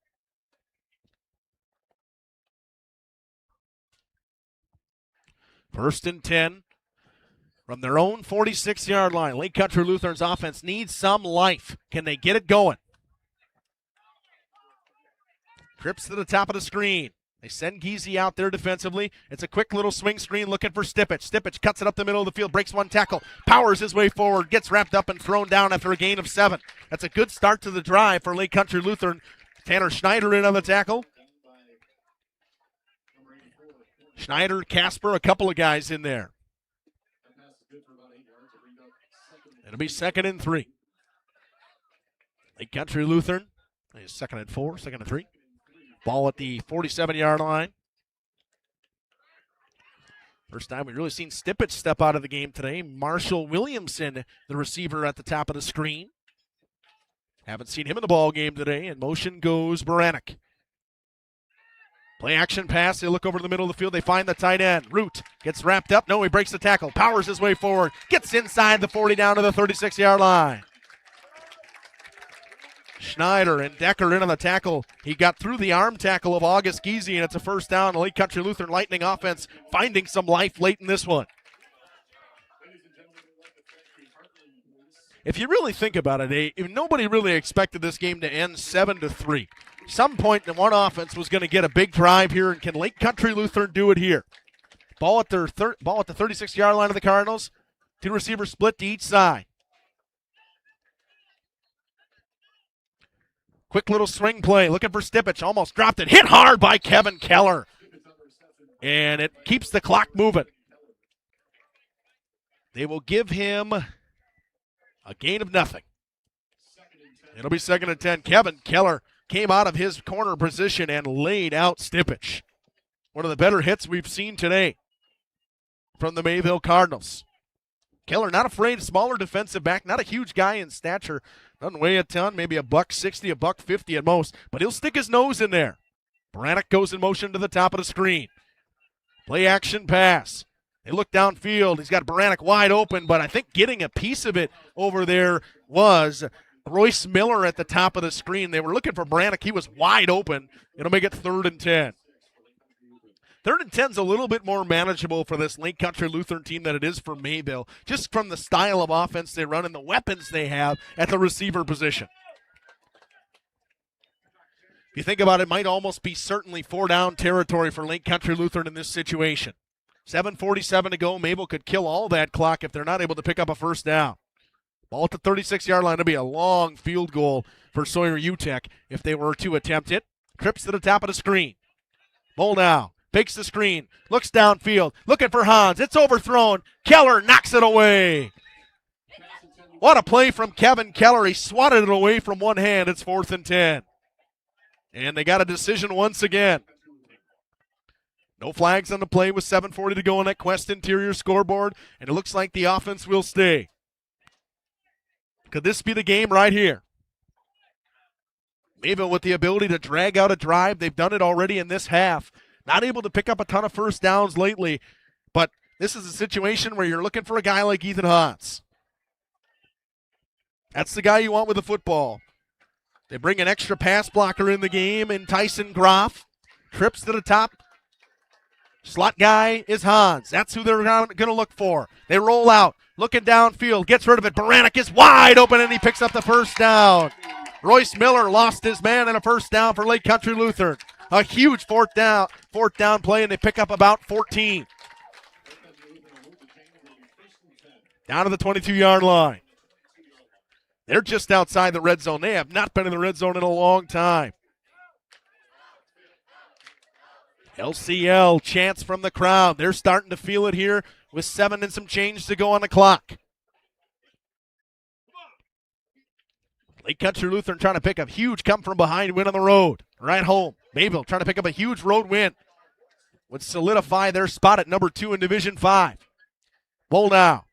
First and 10 from their own 46-yard line. Lake Country Lutheran's offense needs some life. Can they get it going? Trips to the top of the screen. They send Giese out there defensively. It's a quick little swing screen looking for Stipich. Stipich cuts it up the middle of the field, breaks one tackle, powers his way forward, gets wrapped up and thrown down after a gain of 7. That's a good start to the drive for Lake Country Lutheran. Tanner Schneider in on the tackle. Schneider, Casper, a couple of guys in there. It'll be 2nd and 3. Lake Country Lutheran is 2nd and 4, 2nd and 3. Ball at the 47-yard line. First time we've really seen Stipich step out of the game today. Marshall Williamson, the receiver at the top of the screen. Haven't seen him in the ball game today. In motion goes Baranek. Play action pass. They look over to the middle of the field. They find the tight end. Root gets wrapped up. No, he breaks the tackle. Powers his way forward. Gets inside the 40 down to the 36-yard line. Schneider and Decker in on the tackle. He got through the arm tackle of August Giese, and it's a first down. The Lake Country Lutheran Lightning offense finding some life late in this one. If you really think about it, nobody really expected this game to end 7-3. Some point in one offense was going to get a big drive here, and can Lake Country Lutheran do it here? Ball at the 36-yard line of the Cardinals. 2 receivers split to each side. Quick little swing play, looking for Stipich, almost dropped it, hit hard by Kevin Keller. And it keeps the clock moving. They will give him a gain of nothing. It'll be 2nd and 10. Kevin Keller came out of his corner position and laid out Stipich. One of the better hits we've seen today from the Mayville Cardinals. Keller not afraid, smaller defensive back, not a huge guy in stature, doesn't weigh a ton, maybe $160, $150 at most, but he'll stick his nose in there. Baranek goes in motion to the top of the screen. Play action pass. They look downfield. He's got Baranek wide open, but I think getting a piece of it over there was Royce Miller at the top of the screen. They were looking for Baranek. He was wide open. It'll make it 3rd and 10. 3rd and 10 is a little bit more manageable for this Lake Country Lutheran team than it is for Mayville, just from the style of offense they run and the weapons they have at the receiver position. If you think about it, it might almost be certainly 4-down territory for Lake Country Lutheran in this situation. 7:47 to go. Mayville could kill all that clock if they're not able to pick up a first down. Ball at the 36-yard line. It'll be a long field goal for Sawyer UTEC if they were to attempt it. Trips to the top of the screen. Ball now. Fakes the screen. Looks downfield. Looking for Hans. It's overthrown. Keller knocks it away. What a play from Kevin Keller. He swatted it away from one hand. It's 4th and 10. And they got a decision once again. No flags on the play with 7:40 to go on that Quest Interior scoreboard, and it looks like the offense will stay. Could this be the game right here? Mayville with the ability to drag out a drive. They've done it already in this half. Not able to pick up a ton of first downs lately, but this is a situation where you're looking for a guy like Ethan Hans. That's the guy you want with the football. They bring an extra pass blocker in the game in Tyson Groff. Trips to the top. Slot guy is Hans. That's who they're going to look for. They roll out, looking downfield, gets rid of it. Baranek is wide open, and he picks up the first down. Royce Miller lost his man and a first down for Lake Country Lutheran. A huge fourth down play, and they pick up about 14. Down to the 22-yard line. They're just outside the red zone. They have not been in the red zone in a long time. LCL chants from the crowd. They're starting to feel it here with 7 and some change to go on the clock. Lake Country Lutheran trying to pick up huge come-from-behind win on the road. Right home. Mayville trying to pick up a huge road win. Would solidify their spot at number 2 in Division 5. Ball now.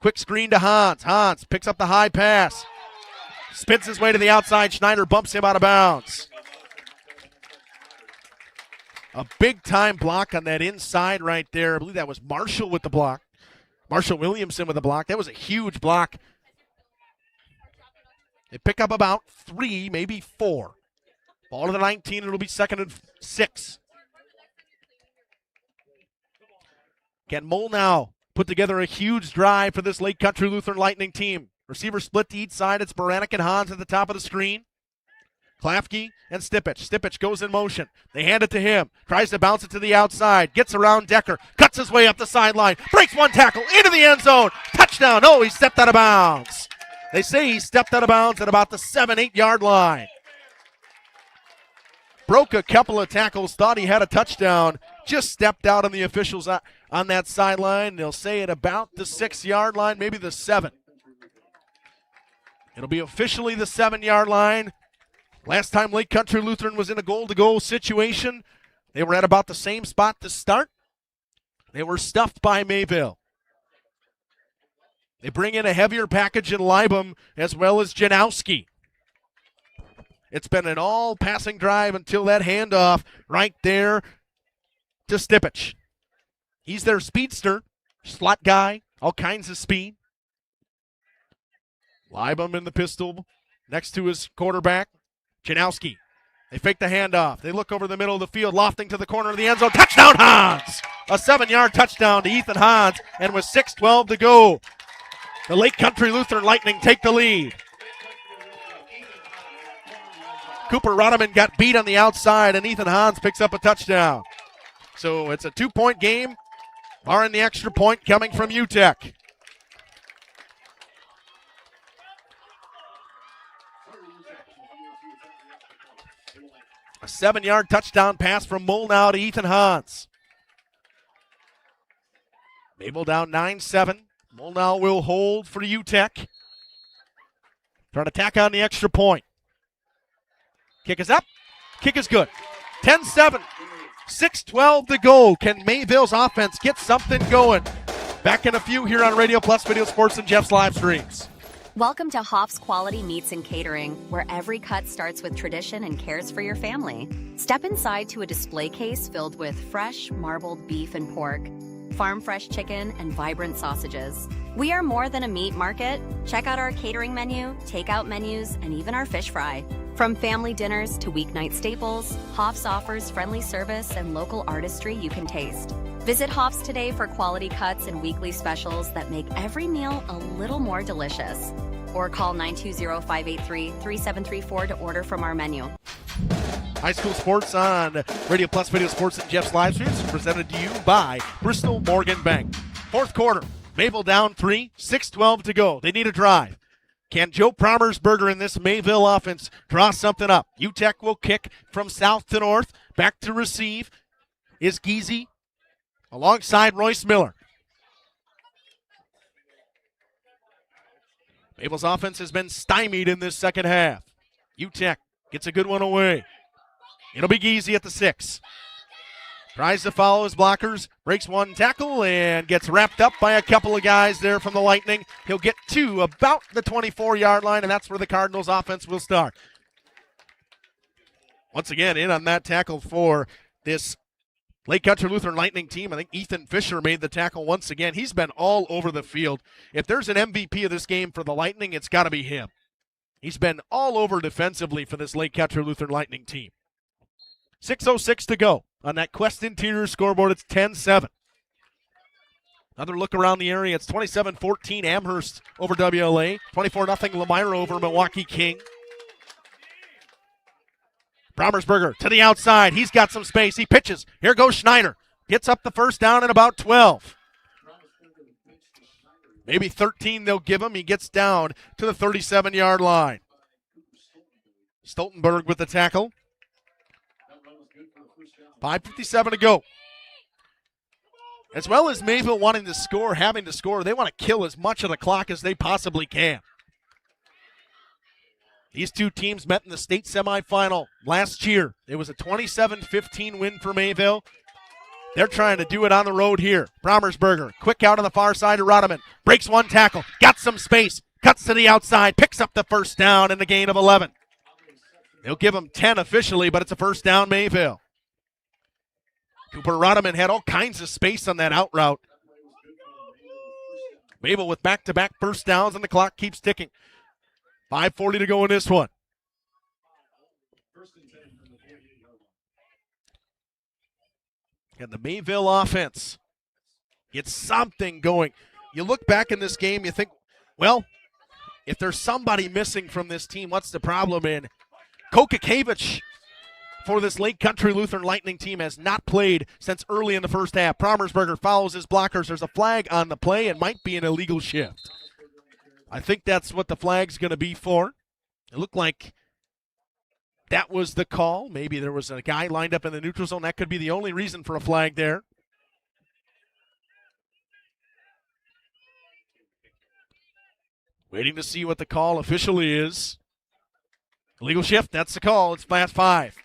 Quick screen to Hans. Hans picks up the high pass. Spins his way to the outside. Schneider bumps him out of bounds. A big-time block on that inside right there. I believe that was Marshall with the block. Marshall Williamson with the block. That was a huge block. They pick up about 3, maybe 4. Ball to the 19, it'll be 2nd and 6. Can Molnau put together a huge drive for this Lake Country Lutheran Lightning team? Receiver split to each side. It's Baranek and Hans at the top of the screen. Klafke and Stipich. Stipich goes in motion. They hand it to him. Tries to bounce it to the outside. Gets around Decker. Cuts his way up the sideline. Breaks one tackle into the end zone. Touchdown. No, he stepped out of bounds. They say he stepped out of bounds at about the 7-8 yard line. Broke a couple of tackles. Thought he had a touchdown. Just stepped out on the officials on that sideline. They'll say at about the 6 yard line, maybe the 7. It'll be officially the 7 yard line. Last time Lake Country Lutheran was in a goal-to-goal situation, they were at about the same spot to start. They were stuffed by Mayville. They bring in a heavier package in Libum as well as Janowski. It's been an all-passing drive until that handoff right there to Stipich. He's their speedster, slot guy, all kinds of speed. Libum in the pistol next to his quarterback. Janowski. They fake the handoff. They look over the middle of the field, lofting to the corner of the end zone. Touchdown, Hans! A 7-yard touchdown to Ethan Hans, and with 6:12 to go, the Lake Country Lutheran Lightning take the lead. Cooper Rodeman got beat on the outside, and Ethan Hans picks up a touchdown. So it's a 2-point game, barring the extra point coming from UTEC. A 7-yard touchdown pass from Molnau to Ethan Hans. Mayville down 9-7. Molnau will hold for UTEC. Trying to tack on the extra point. Kick is up. Kick is good. 10-7. 6:12 to go. Can Mayville's offense get something going? Back in a few here on Radio Plus Video Sports and Jeff's live streams. Welcome to Hoff's Quality Meats and Catering, where every cut starts with tradition and cares for your family. Step inside to a display case filled with fresh, marbled beef and pork, farm fresh chicken, and vibrant sausages. We are more than a meat market. Check out our catering menu, takeout menus, and even our fish fry. From family dinners to weeknight staples, Hoff's offers friendly service and local artistry you can taste. Visit Hoff's today for quality cuts and weekly specials that make every meal a little more delicious. Or call 920-583-3734 to order from our menu. High school sports on Radio Plus Video Sports and Jeff's live streams presented to you by Bristol Morgan Bank. Fourth quarter, Mayville down 3, 6:12 to go. They need a drive. Can Joe Promersberger in this Mayville offense draw something up? UTEC will kick from south to north. Back to receive is Geezy alongside Royce Miller. Mayville's offense has been stymied in this second half. UTEC gets a good one away. It'll be Geezy at the 6. Tries to follow his blockers, breaks one tackle, and gets wrapped up by a couple of guys there from the Lightning. He'll get to about the 24-yard line, and that's where the Cardinals' offense will start. Once again, in on that tackle for this Lake Country Lutheran Lightning team. I think Ethan Fisher made the tackle once again. He's been all over the field. If there's an MVP of this game for the Lightning, it's got to be him. He's been all over defensively for this Lake Country Lutheran Lightning team. 6:06 to go. On that Quest Interior scoreboard, it's 10-7. Another look around the area. It's 27-14 Amherst over WLA. 24-0 Lemira over Milwaukee King. Promersberger to the outside. He's got some space. He pitches. Here goes Schneider. Gets up the first down at about 12. Maybe 13 they'll give him. He gets down to the 37-yard line. Stoltenberg with the tackle. 5:57 to go. As well as Mayville wanting to score, having to score, they want to kill as much of the clock as they possibly can. These two teams met in the state semifinal last year. It was a 27-15 win for Mayville. They're trying to do it on the road here. Promersberger, quick out on the far side of Rodeman. Breaks one tackle, got some space, cuts to the outside, picks up the first down and a gain of 11. They'll give him 10 officially, but it's a first down Mayville. Cooper Rodeman had all kinds of space on that out route. Mayville with back-to-back first downs, and the clock keeps ticking. 5:40 to go in this one. And the Mayville offense gets something going. You look back in this game, you think, well, if there's somebody missing from this team, what's the problem? And Kokakevich for this Lake Country Lutheran Lightning team has not played since early in the first half. Promersberger follows his blockers. There's a flag on the play. It might be an illegal shift. I think that's what the flag's going to be for. It looked like that was the call. Maybe there was a guy lined up in the neutral zone. That could be the only reason for a flag there. Waiting to see what the call officially is. Illegal shift, that's the call. It's fast 5.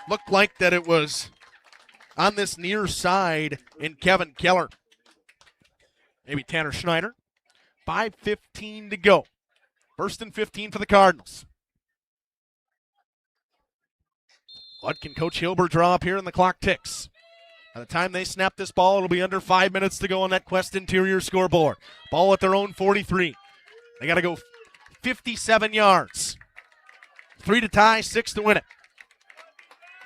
Looked like that it was on this near side in Kevin Keller. Maybe Tanner Schneider. 5:15 to go. First and 15 for the Cardinals. What can Coach Hilbert draw up here? And the clock ticks. By the time they snap this ball, it'll be under 5 minutes to go on that Quest Interior scoreboard. Ball at their own 43. They got to go 57 yards. 3 to tie, 6 to win it.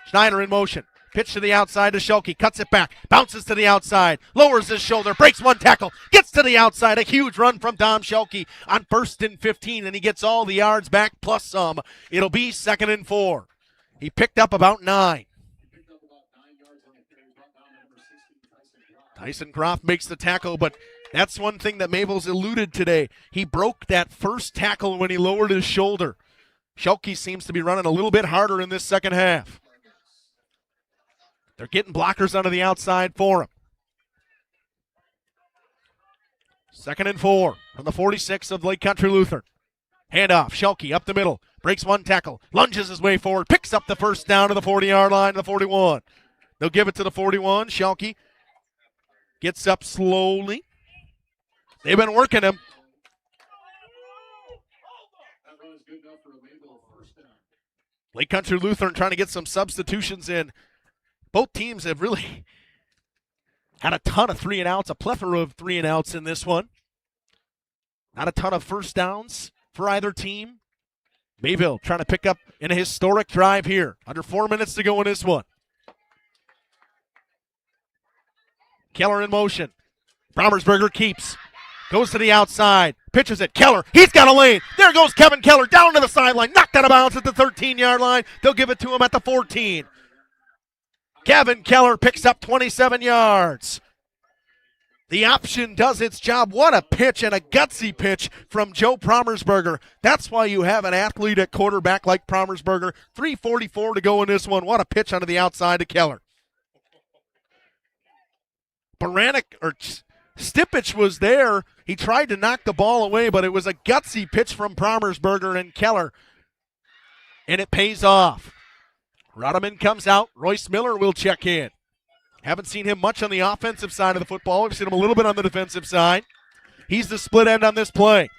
Schneider in motion. Pitch to the outside to Schulke. Cuts it back. Bounces to the outside. Lowers his shoulder. Breaks one tackle. Gets to the outside. A huge run from Dom Schulke on 1st and 15. And he gets all the yards back plus some. It'll be 2nd and 4. He picked up about 9. Tyson Croft makes the tackle, but that's one thing that Mayville's eluded today. He broke that first tackle when he lowered his shoulder. Schulke seems to be running a little bit harder in this second half. They're getting blockers onto the outside for him. 2nd and 4 from the 46 of Lake Country Lutheran. Handoff, Schulke up the middle. Breaks one tackle, lunges his way forward, picks up the first down to the 40-yard line, to the 41. They'll give it to the 41. Schalke gets up slowly. They've been working him. Lake Country Lutheran trying to get some substitutions in. Both teams have really had a ton of 3-and-outs, a plethora of 3-and-outs in this one. Not a ton of first downs for either team. Mayville trying to pick up in a historic drive here. Under 4 minutes to go in this one. Keller in motion. Brommersberger keeps. Goes to the outside. Pitches it. Keller. He's got a lane. There goes Kevin Keller down to the sideline. Knocked out of bounds at the 13-yard line. They'll give it to him at the 14. Kevin Keller picks up 27 yards. The option does its job. What a pitch, and a gutsy pitch from Joe Brommersberger. That's why you have an athlete at quarterback like Brommersberger. 3:44 to go in this one. What a pitch onto the outside to Keller. Stipich was there. He tried to knock the ball away, but it was a gutsy pitch from Brommersberger and Keller, and it pays off. Rodeman comes out. Royce Miller will check in. Haven't seen him much on the offensive side of the football. We've seen him a little bit on the defensive side. He's the split end on this play.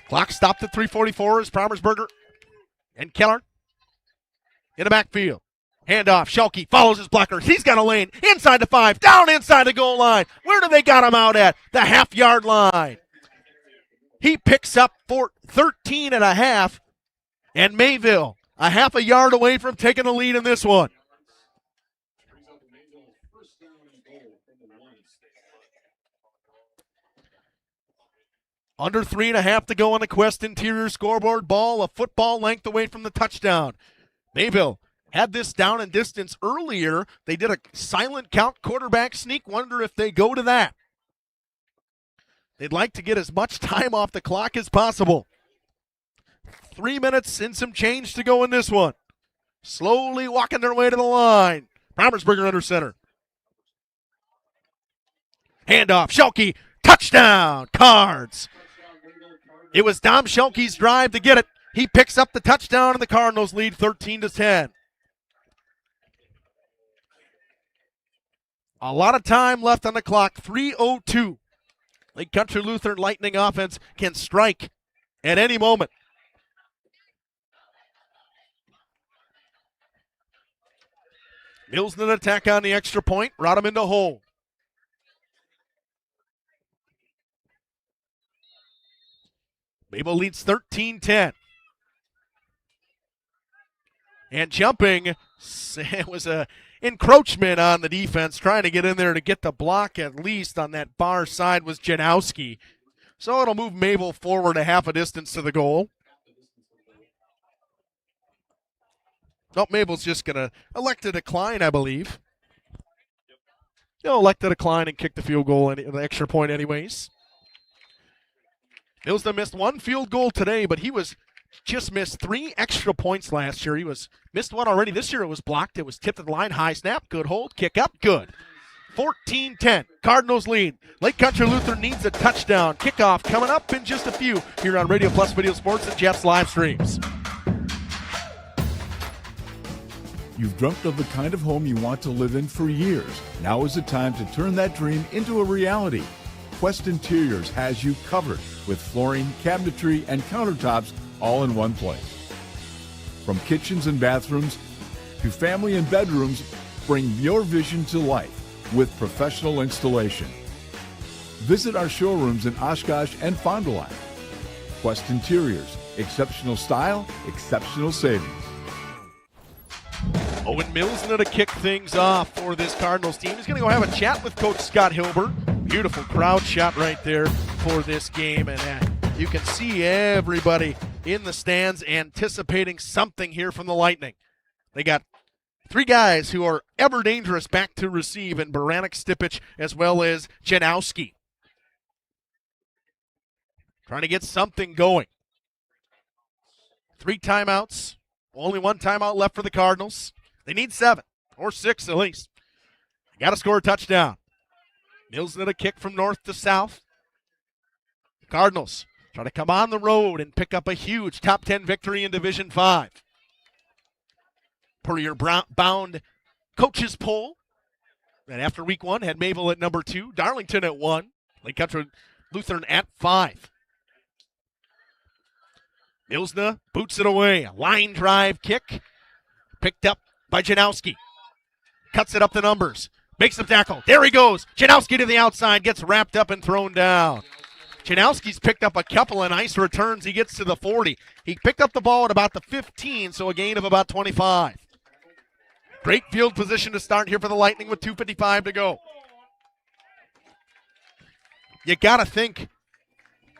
Clock stopped at 3:44 as Brommersberger and Keller in the backfield. Handoff. Schalke follows his blockers. He's got a lane inside the 5, down inside the goal line. Where do they got him out at? The half-yard line. He picks up 13 and a half, and Mayville a half a yard away from taking the lead in this one. Under 3.5 to go on the Quest Interior scoreboard. Ball a football length away from the touchdown. Mayville had this down and distance earlier. They did a silent count quarterback sneak. Wonder if they go to that. They'd like to get as much time off the clock as possible. 3 minutes and some change to go in this one. Slowly walking their way to the line. Brommersberger under center. Handoff. Schalke. Touchdown. Cards. It was Dom Schalke's drive to get it. He picks up the touchdown, and the Cardinals lead 13-10. A lot of time left on the clock. 3:02. Lake Country Lutheran Lightning offense can strike at any moment. Mills in an attack on the extra point. Rodeman to hold. Mayville leads 13-10. And jumping, it was a encroachment on the defense, trying to get in there to get the block at least on that far side was Janowski. So it'll move Mayville forward a half a distance to the goal. Nope, Mayville's just going to elect to decline, I believe. They'll elect to decline and kick the field goal, the extra point anyways. Millsden missed one field goal today, but he just missed 3 extra points last year. He missed one already. This year it was blocked. It was tipped at the line. High snap. Good hold. Kick up. Good. 14-10. Cardinals lead. Lake Country Lutheran needs a touchdown. Kickoff coming up in just a few here on Radio Plus Video Sports and Jeff's live streams. You've dreamt of the kind of home you want to live in for years. Now is the time to turn that dream into a reality. Quest Interiors has you covered with flooring, cabinetry, and countertops all in one place. From kitchens and bathrooms to family and bedrooms, bring your vision to life with professional installation. Visit our showrooms in Oshkosh and Fond du Lac. Quest Interiors, exceptional style, exceptional savings. Owen Mills going to kick things off for this Cardinals team. He's going to go have a chat with Coach Scott Hilbert. Beautiful crowd shot right there for this game, and you can see everybody in the stands anticipating something here from the Lightning. They got 3 guys who are ever dangerous back to receive, in Baranek, Stipich, as well as Janowski. Trying to get something going. 3 timeouts. Only 1 timeout left for the Cardinals. They need 7 or 6 at least. Got to score a touchdown. Mills did a kick from north to south. Cardinals Try to come on the road and pick up a huge top 10 victory in Division 5. Per your bound coaches poll, and after week 1, had Mayville at number 2, Darlington at 1, Lake Country Lutheran at 5. Milsna boots it away. A line drive kick. Picked up by Janowski. Cuts it up the numbers. Makes the tackle. There he goes. Janowski to the outside. Gets wrapped up and thrown down. Janowski's picked up a couple of nice returns. He gets to the 40. He picked up the ball at about the 15, so a gain of about 25. Great field position to start here for the Lightning with 2:55 to go. You got to think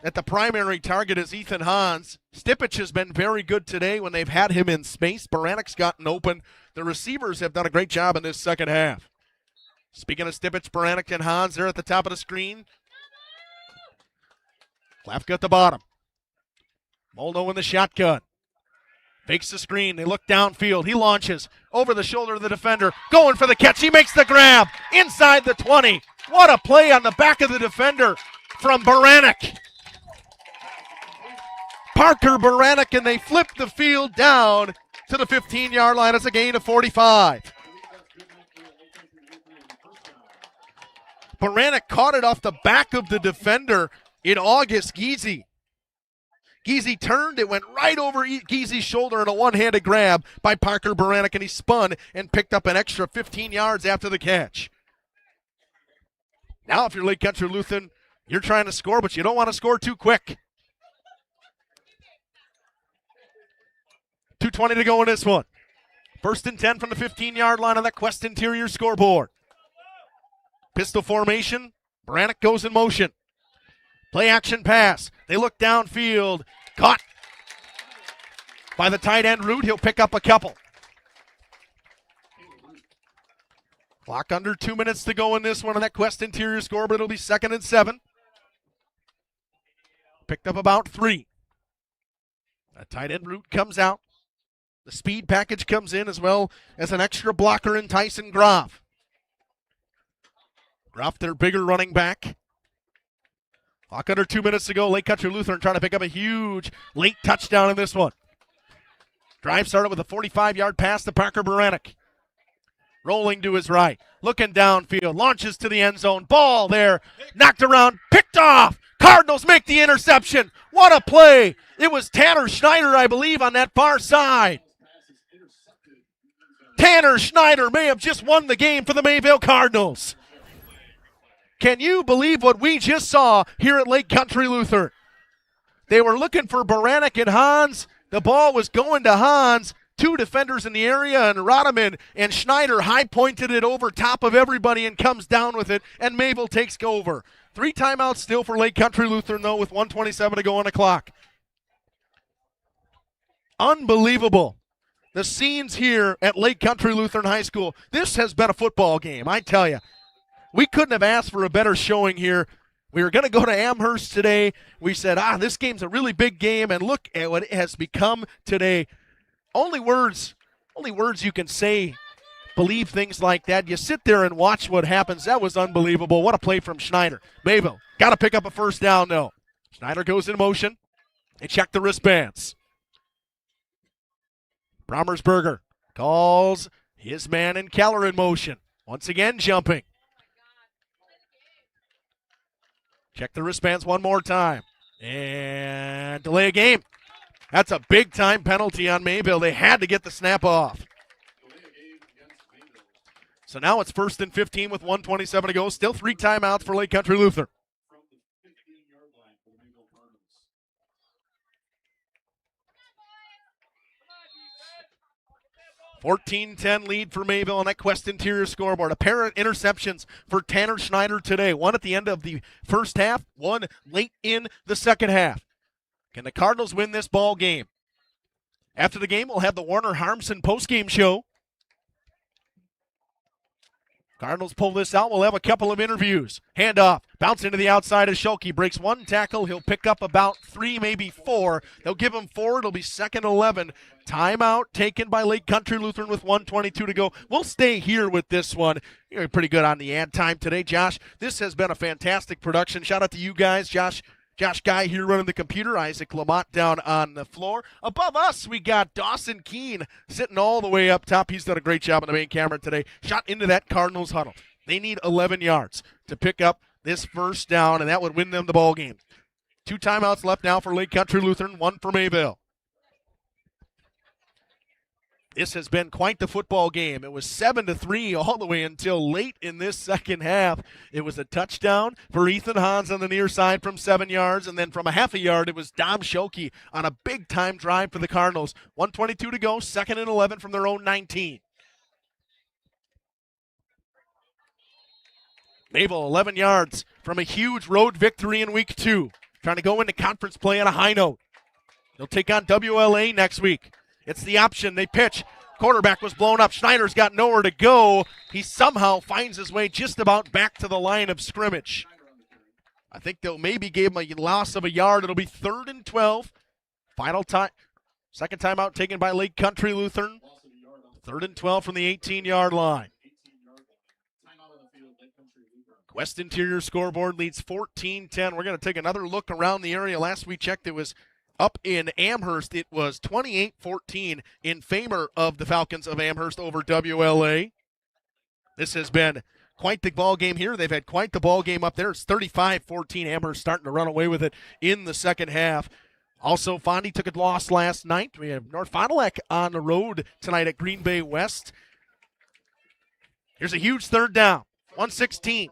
that the primary target is Ethan Hans. Stipich has been very good today when they've had him in space. Baranik's gotten open. The receivers have done a great job in this second half. Speaking of Stipich, Baranik and Hans, they're at the top of the screen. Klafka at the bottom. Molno in the shotgun. Fakes the screen. They look downfield. He launches over the shoulder of the defender. Going for the catch. He makes the grab inside the 20. What a play on the back of the defender from Baranik. Parker Baranik, and they flip the field down to the 15-yard line. It's a gain of 45. Baranik caught it off the back of the defender in August Giese. Giese turned, it went right over Giese's shoulder in a one-handed grab by Parker Baranik, and he spun and picked up an extra 15 yards after the catch. Now if you're Lake Country Lutheran, you're trying to score, but you don't want to score too quick. 2:20 to go in this one. 1st and 10 from the 15-yard line on that Quest Interior scoreboard. Pistol formation, Baranik goes in motion. Play action pass. They look downfield. Caught by the tight end Root. He'll pick up a couple. Clock under 2 minutes to go in this one on that Quest Interior score, but it'll be 2nd and 7. Picked up about 3. That tight end Root comes out. The speed package comes in as well as an extra blocker in Tyson Groff. Groff, their bigger running back. Clock under 2 minutes to go. Lake Country Lutheran trying to pick up a huge late touchdown in this one. Drive started with a 45-yard pass to Parker Baranik. Rolling to his right. Looking downfield. Launches to the end zone. Ball there. Knocked around. Picked off. Cardinals make the interception. What a play. It was Tanner Schneider, I believe, on that far side. Tanner Schneider may have just won the game for the Mayville Cardinals. Can you believe what we just saw here at Lake Country Lutheran? They were looking for Baranik and Hans. The ball was going to Hans. 2 defenders in the area, and Rodeman and Schneider high-pointed it over top of everybody and comes down with it, and Mayville takes over. 3 timeouts still for Lake Country Lutheran, though, with 1:27 to go on the clock. Unbelievable. The scenes here at Lake Country Lutheran High School. This has been a football game, I tell you. We couldn't have asked for a better showing here. We were going to go to Amherst today. We said, this game's a really big game, and look at what it has become today. Only words you can say believe things like that. You sit there and watch what happens. That was unbelievable. What a play from Schneider. Mayville got to pick up a first down, though. Schneider goes in motion. They check the wristbands. Brommersberger calls his man and Keller in motion. Once again, jumping. Check the wristbands one more time. And delay a game. That's a big-time penalty on Mayville. They had to get the snap off. So now it's 1st and 15 with 1:27 to go. Still 3 timeouts for Lake Country Lutheran. 14-10 lead for Mayville on that Quest Interior scoreboard. A pair of interceptions for Tanner Schneider today. One at the end of the first half, one late in the second half. Can the Cardinals win this ball game? After the game, we'll have the Warner Harmson postgame show. Cardinals pull this out. We'll have a couple of interviews. Hand off. Bounce into the outside of Schulke. Breaks 1 tackle. He'll pick up about 3, maybe 4. They'll give him 4. It'll be 2nd and 11. Timeout taken by Lake Country Lutheran with 1:22 to go. We'll stay here with this one. You're pretty good on the ad time today, Josh. This has been a fantastic production. Shout out to you guys. Josh, Josh Guy here running the computer. Isaac Lamont down on the floor. Above us, we got Dawson Keene sitting all the way up top. He's done a great job on the main camera today. Shot into that Cardinals huddle. They need 11 yards to pick up this first down, and that would win them the ball game. 2 timeouts left now for Lake Country Lutheran, 1 for Mayville. This has been quite the football game. It was 7-3 all the way until late in this second half. It was a touchdown for Ethan Hans on the near side from 7 yards, and then from a half a yard, it was Dom Schulke on a big-time drive for the Cardinals. 1:22 to go, 2nd and 11 from their own 19. Mayville, 11 yards from a huge road victory in week 2. Trying to go into conference play on a high note. They'll take on WLA next week. It's the option. They pitch. Quarterback was blown up. Schneider's got nowhere to go. He somehow finds his way just about back to the line of scrimmage. I think they'll maybe give him a loss of a yard. It'll be 3rd and 12. Final time. Second timeout taken by Lake Country Lutheran. 3rd and 12 from the 18-yard line. West Interior scoreboard leads 14-10. We're going to take another look around the area. Last we checked, it was up in Amherst. It was 28-14 in favor of the Falcons of Amherst over WLA. This has been quite the ball game here. They've had quite the ball game up there. It's 35-14. Amherst starting to run away with it in the second half. Also, Fondy took a loss last night. We have North Fond du Lac on the road tonight at Green Bay West. Here's a huge 3rd down. 1:16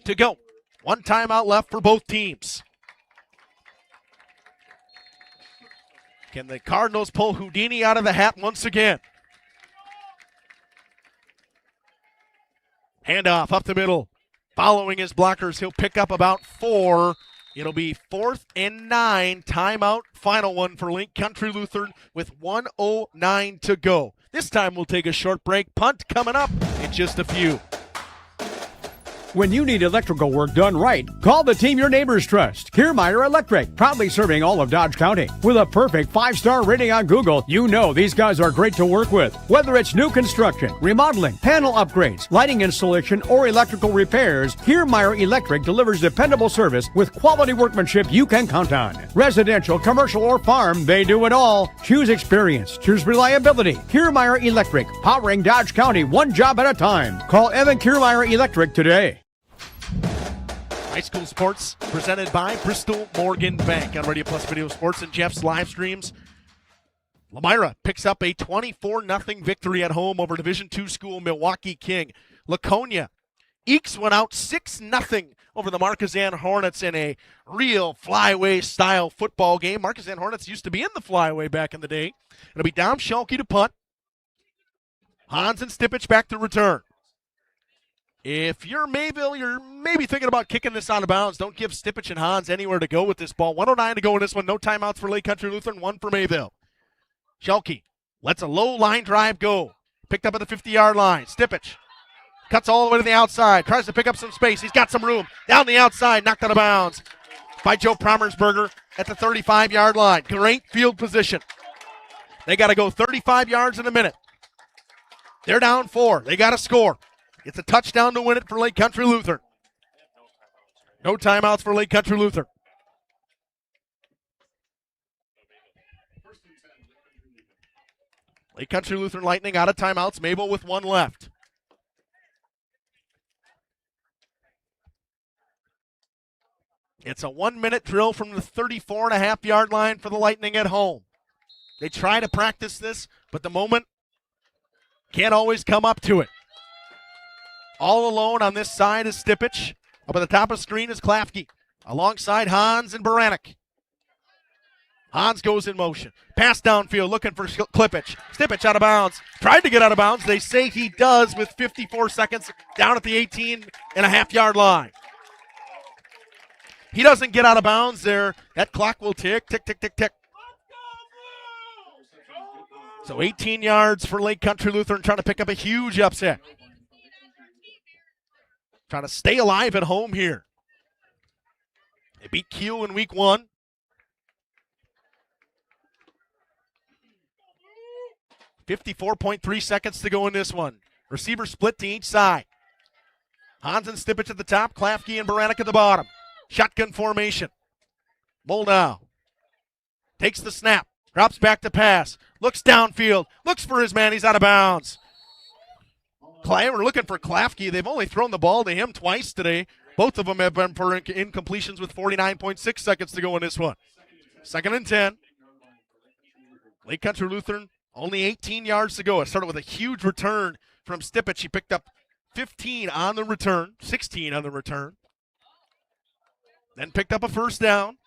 to go. 1 timeout left for both teams. Can the Cardinals pull Houdini out of the hat once again? Handoff up the middle. Following his blockers, he'll pick up about 4. It'll be 4th and 9. Timeout, final one for Lake Country Lutheran with 1:09 to go. This time we'll take a short break. Punt coming up in just a few. When you need electrical work done right, call the team your neighbors trust. Kiermeyer Electric, proudly serving all of Dodge County. With a perfect 5-star rating on Google, you know these guys are great to work with. Whether it's new construction, remodeling, panel upgrades, lighting installation, or electrical repairs, Kiermeyer Electric delivers dependable service with quality workmanship you can count on. Residential, commercial, or farm, they do it all. Choose experience. Choose reliability. Kiermeyer Electric, powering Dodge County one job at a time. Call Evan Kiermeyer Electric today. High school sports presented by Bristol Morgan Bank on Radio Plus Video Sports and Jeff's live streams. Lamira picks up a 24-0 victory at home over Division II school Milwaukee King. Laconia ekes one out 6-0 over the Marquezan Hornets in a real flyway-style football game. Marquezan Hornets used to be in the flyway back in the day. It'll be Dom Schulke to punt. Hans and Stipich back to return. If you're Mayville, you're maybe thinking about kicking this out of bounds. Don't give Stipich and Hans anywhere to go with this ball. 1:09 to go in this one. No timeouts for Lake Country Lutheran, 1 for Mayville. Schulke lets a low line drive go. Picked up at the 50-yard line. Stipich cuts all the way to the outside. Tries to pick up some space. He's got some room. Down the outside, knocked out of bounds by Joe Promersberger at the 35-yard line. Great field position. They got to go 35 yards in a minute. They're down 4. They got to score. It's a touchdown to win it for Lake Country Lutheran. No timeouts for Lake Country Lutheran. Lake Country Lutheran Lightning out of timeouts. Mayville with 1 left. It's a 1-minute drill from the 34.5-yard line for the Lightning at home. They try to practice this, but the moment can't always come up to it. All alone on this side is Stipich. Up at the top of the screen is Klafke. Alongside Hans and Baranek. Hans goes in motion. Pass downfield looking for Klipich. Stipich out of bounds. Tried to get out of bounds. They say he does with 54 seconds down at the 18.5-yard line. He doesn't get out of bounds there. That clock will tick, tick, tick, tick, tick. So 18 yards for Lake Country Lutheran trying to pick up a huge upset. Trying to stay alive at home here. They beat Q in week 1. .3 seconds to go in this one. Receiver split to each side. Hans and Stipich at the top, Klafke and Baranek at the bottom. Shotgun formation. Moldow takes the snap, drops back to pass, looks downfield, looks for his man. He's out of bounds. We're looking for Klafke. They've only thrown the ball to him twice today. Both of them have been for incompletions with 49.6 seconds to go in this one. 2nd and 10. Lake Country Lutheran, only 18 yards to go. It started with a huge return from Stipich. He picked up 15 on the return, 16 on the return. Then picked up a first down.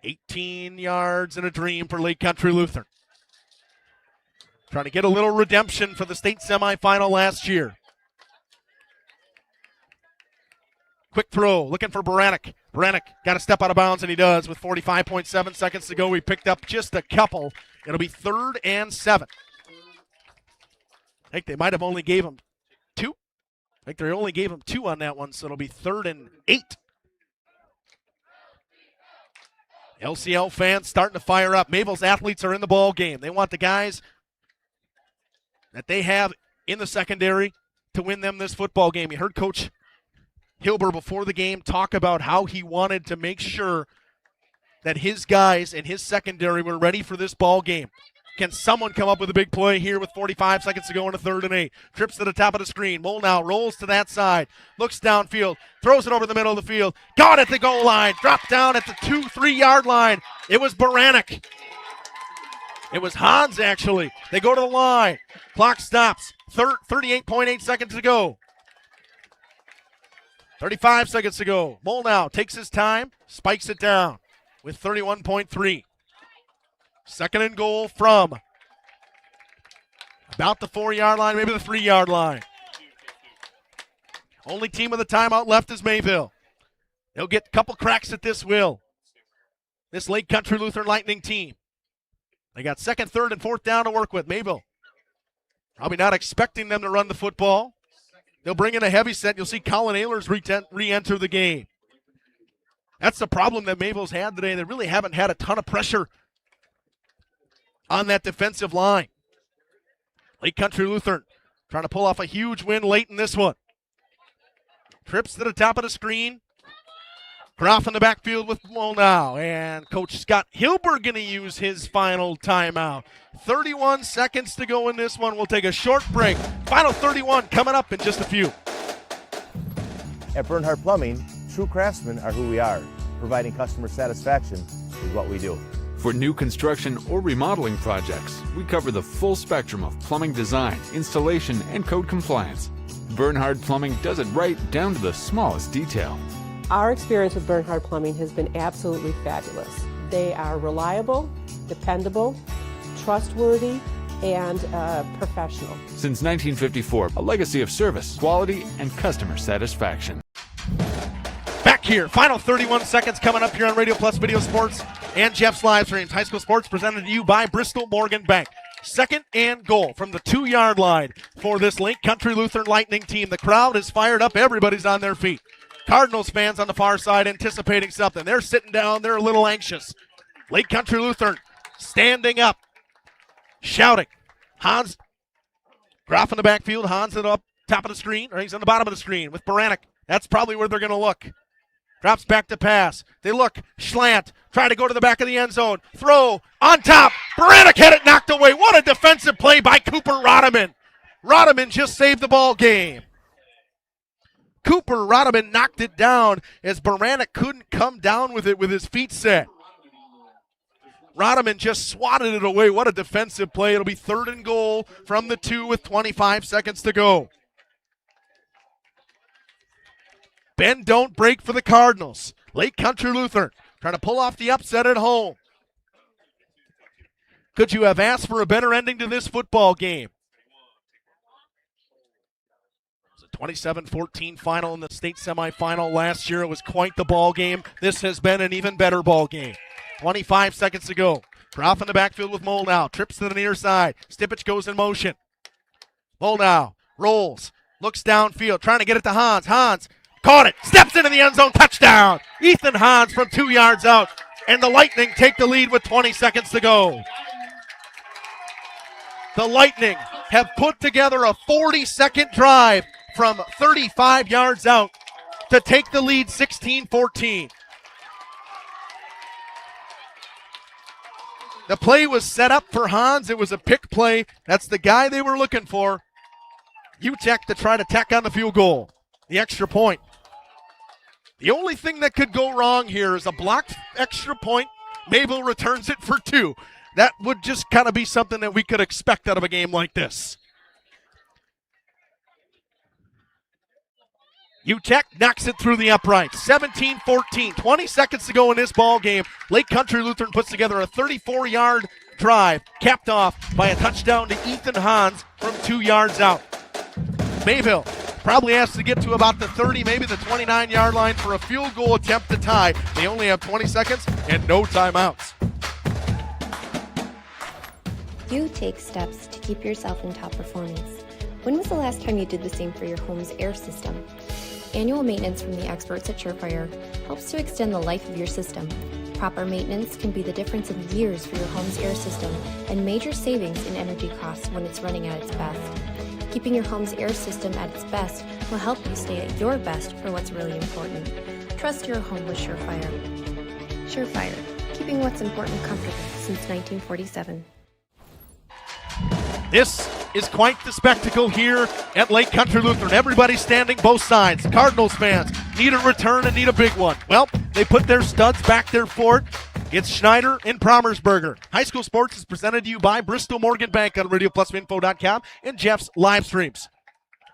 18 yards and a dream for Lake Country Lutheran. Trying to get a little redemption for the state semifinal last year. Quick throw, looking for Baranek. Baranek got to step out of bounds, and he does with 45.7 seconds to go. He picked up just a couple. It'll be 3rd and 7. I think they might have only gave him 2. I think they only gave him 2 on that one, so it'll be 3rd and 8. LCL fans starting to fire up. Mayville's athletes are in the ball game. They want the guys that they have in the secondary to win them this football game. You heard Coach Hilber before the game talk about how he wanted to make sure that his guys and his secondary were ready for this ball game. Can someone come up with a big play here with 45 seconds to go in a 3rd and 8? Trips to the top of the screen. Moldow rolls to that side. Looks downfield. Throws it over the middle of the field. Got at the goal line. Dropped down at the 2-3 yard line. It was Baranek. It was Hans, actually. They go to the line. Clock stops. 38.8 seconds to go. 35 seconds to go. Moldow takes his time, spikes it down with 31.3. 2nd and goal from about the 4 yard line, maybe the 3 yard line. Only team with a timeout left is Mayville. They'll get a couple cracks at this this Lake Country Lutheran Lightning team. They got 2nd, 3rd, and 4th down to work with. Mayville probably not expecting them to run the football. They'll bring in a heavy set. You'll see Colin Ehlers re-enter the game. That's the problem that Mayville's had today. They really haven't had a ton of pressure on that defensive line. Lake Country Lutheran trying to pull off a huge win late in this one. Trips to the top of the screen. Groff in the backfield with Moldow. And Coach Scott Hilber going to use his final timeout. 31 seconds to go in this one. We'll take a short break. Final 31 coming up in just a few. At Bernhard Plumbing, true craftsmen are who we are. Providing customer satisfaction is what we do. For new construction or remodeling projects, we cover the full spectrum of plumbing design, installation, and code compliance. Bernhard Plumbing does it right down to the smallest detail. Our experience with Bernhard Plumbing has been absolutely fabulous. They are reliable, dependable, trustworthy, and professional. Since 1954, a legacy of service, quality, and customer satisfaction. Back here, final 31 seconds coming up here on Radio Plus Video Sports and Jeff's Livestreams. High school sports presented to you by Bristol Morgan Bank. 2nd and goal from the 2 yard line for this Lake Country Lutheran Lightning team. The crowd is fired up. Everybody's on their feet. Cardinals fans on the far side anticipating something. They're sitting down. They're a little anxious. Lake Country Lutheran standing up, shouting. Hans, Groff in the backfield. Hans at up top of the screen, or he's on the bottom of the screen with Baranek. That's probably where they're going to look. Drops back to pass. They look, slant, try to go to the back of the end zone. Throw, on top. Baranek had it knocked away. What a defensive play by Cooper Rodeman. Rodeman just saved the ball game. Cooper Rodeman knocked it down as Baranek couldn't come down with it with his feet set. Rodeman just swatted it away. What a defensive play. It'll be 3rd and goal from the 2 with 25 seconds to go. Bend don't break for the Cardinals. Lake Country Lutheran trying to pull off the upset at home. Could you have asked for a better ending to this football game? It was a 27-14 final in the state semifinal last year. It was quite the ball game. This has been an even better ball game. 25 seconds to go. Groff in the backfield with Moldow. Trips to the near side. Stipich goes in motion. Moldow rolls. Looks downfield. Trying to get it to Hans. Hans caught it. Steps into the end zone. Touchdown. Ethan Hans from 2 yards out. And the Lightning take the lead with 20 seconds to go. The Lightning have put together a 40-second drive from 35 yards out to take the lead 16-14. The play was set up for Hans. It was a pick play. That's the guy they were looking for. UTEC to try to tack on the field goal, the extra point. The only thing that could go wrong here is a blocked extra point. Mayville returns it for 2. That would just kind of be something that we could expect out of a game like this. UTEC knocks it through the upright. 17-14, 20 seconds to go in this ball game. Lake Country Lutheran puts together a 34-yard drive, capped off by a touchdown to Ethan Hans from 2 yards out. Mayville probably has to get to about the 30, maybe the 29-yard line for a field goal attempt to tie. They only have 20 seconds and no timeouts. You take steps to keep yourself in top performance. When was the last time you did the same for your home's air system? Annual maintenance from the experts at Surefire helps to extend the life of your system. Proper maintenance can be the difference in years for your home's air system and major savings in energy costs when it's running at its best. Keeping your home's air system at its best will help you stay at your best for what's really important. Trust your home with Surefire. Surefire, keeping what's important comfortable since 1947. This is quite the spectacle here at Lake Country Lutheran. Everybody standing both sides. Cardinals fans need a return and need a big one. Well, they put their studs back there for it. It's Schneider and Promersberger. High School Sports is presented to you by Bristol Morgan Bank on RadioPlusInfo.com and Jeff's Livestreams.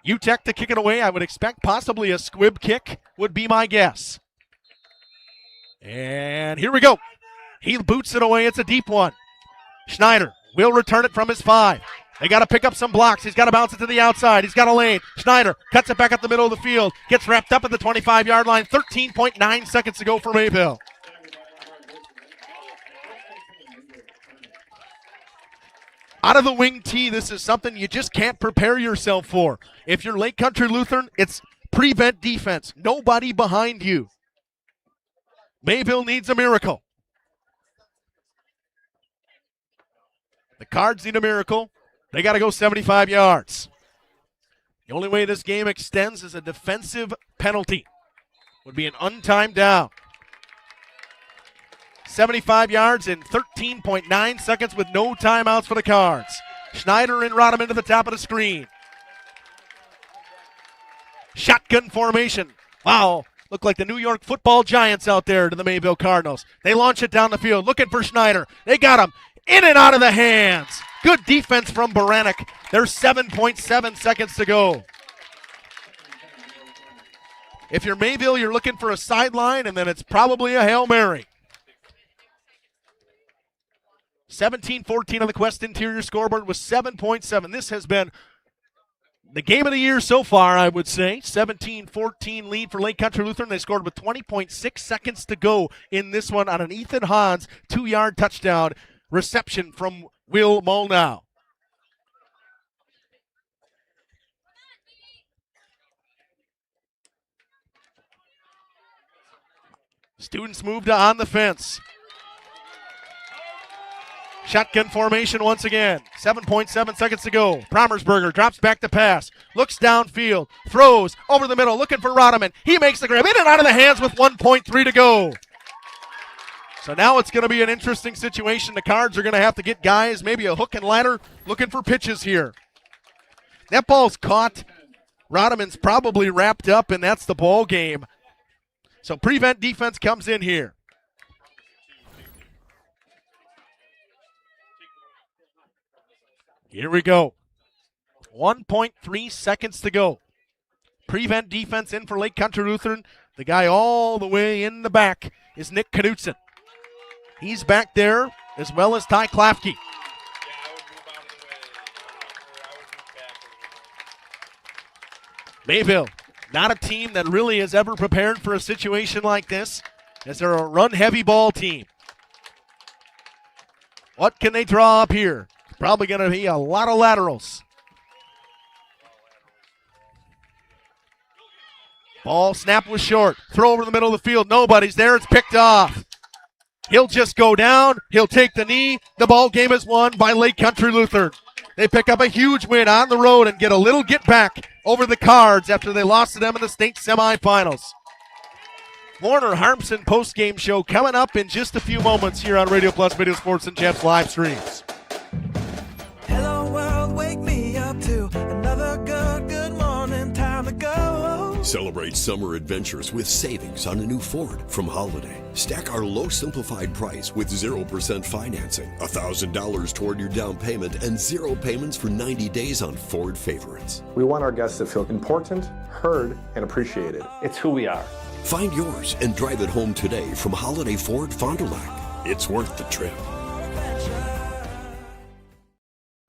UTEC to kick it away. I would expect possibly a squib kick would be my guess. And here we go. He boots it away. It's a deep one. Schneider will return it from his 5. They got to pick up some blocks. He's got to bounce it to the outside. He's got a lane. Schneider cuts it back up the middle of the field. Gets wrapped up at the 25-yard line. 13.9 seconds to go for Mayville. Out of the wing tee, this is something you just can't prepare yourself for. If you're Lake Country Lutheran, it's prevent defense. Nobody behind you. Mayville needs a miracle. The Cards need a miracle. They got to go 75 yards. The only way this game extends is a defensive penalty. Would be an untimed down. 75 yards in 13.9 seconds with no timeouts for the Cards. Schneider and Rodham into the top of the screen. Shotgun formation. Wow. Look like the New York Football Giants out there to the Mayville Cardinals. They launch it down the field looking for Schneider. They got him. In and out of the hands. Good defense from Baranek. There's 7.7 seconds to go. If you're Mayville, you're looking for a sideline, and then it's probably a Hail Mary. 17-14 on the Quest Interior scoreboard with 7.7. This has been the game of the year so far, I would say. 17-14 lead for Lake Country Lutheran. They scored with 20.6 seconds to go in this one on an Ethan Hans 2-yard touchdown reception from Will Molnau. Students move to on the fence. Shotgun formation once again. 7.7 seconds to go. Promersberger drops back to pass. Looks downfield. Throws over the middle. Looking for Rodham. He makes the grab. In and out of the hands with 1.3 to go. So now it's going to be an interesting situation. The Cards are going to have to get guys, maybe a hook and ladder, looking for pitches here. That ball's caught. Rodham's probably wrapped up, and that's the ball game. So prevent defense comes in here. Here we go. 1.3 seconds to go. Prevent defense in for Lake Country Lutheran. The guy all the way in the back is Nick Knutson. He's back there as well as Ty Klafke. Mayville, not a team that really has ever prepared for a situation like this, as they're a run-heavy ball team. What can they draw up here? Probably going to be a lot of laterals. Ball snap was short. Throw over the middle of the field. Nobody's there. It's picked off. He'll just go down. He'll take the knee. The ball game is won by Lake Country Lutheran. They pick up a huge win on the road and get a little get back over the Cards after they lost to them in the state semifinals. Warner Harmson post-game show coming up in just a few moments here on Radio Plus Video Sports and Jeff's live streams. Hello world, wake me up to another good morning, time to go. Celebrate summer adventures with savings on a new Ford from Holiday. Stack our low simplified price with 0% financing, $1,000 toward your down payment, and 0 payments for 90 days on Ford favorites. We want our guests to feel important, heard, and appreciated. It's who we are. Find yours and drive it home today from Holiday Ford Fond du Lac. It's worth the trip.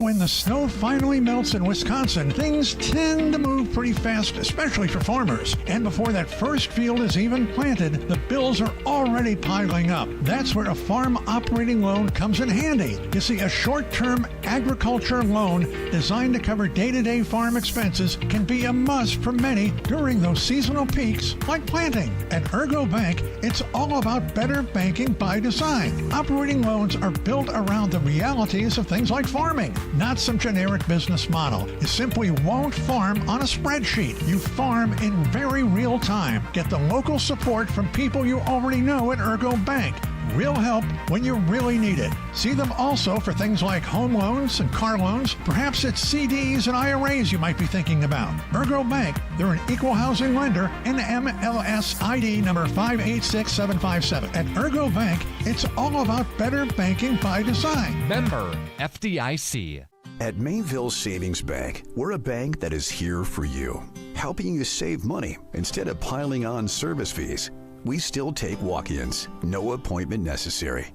When the snow finally melts in Wisconsin, things tend to move pretty fast, especially for farmers. And before that first field is even planted, the bills are already piling up. That's where a farm operating loan comes in handy. You see, a short-term agriculture loan designed to cover day-to-day farm expenses can be a must for many during those seasonal peaks like planting. At Ergo Bank, it's all about better banking by design. Operating loans are built around the realities of things like farming, not some generic business model. You simply won't farm on a spreadsheet. You farm in very real time. Get the local support from people you already know at Ergo Bank. Real help when you really need it. See them also for things like home loans and car loans. Perhaps it's CDs and IRAs you might be thinking about. Ergo Bank, they're an equal housing lender, NMLS ID number 586757. At Ergo Bank, it's all about better banking by design. Member FDIC. At Mayville Savings Bank, we're a bank that is here for you, helping you save money instead of piling on service fees. We still take walk-ins, no appointment necessary.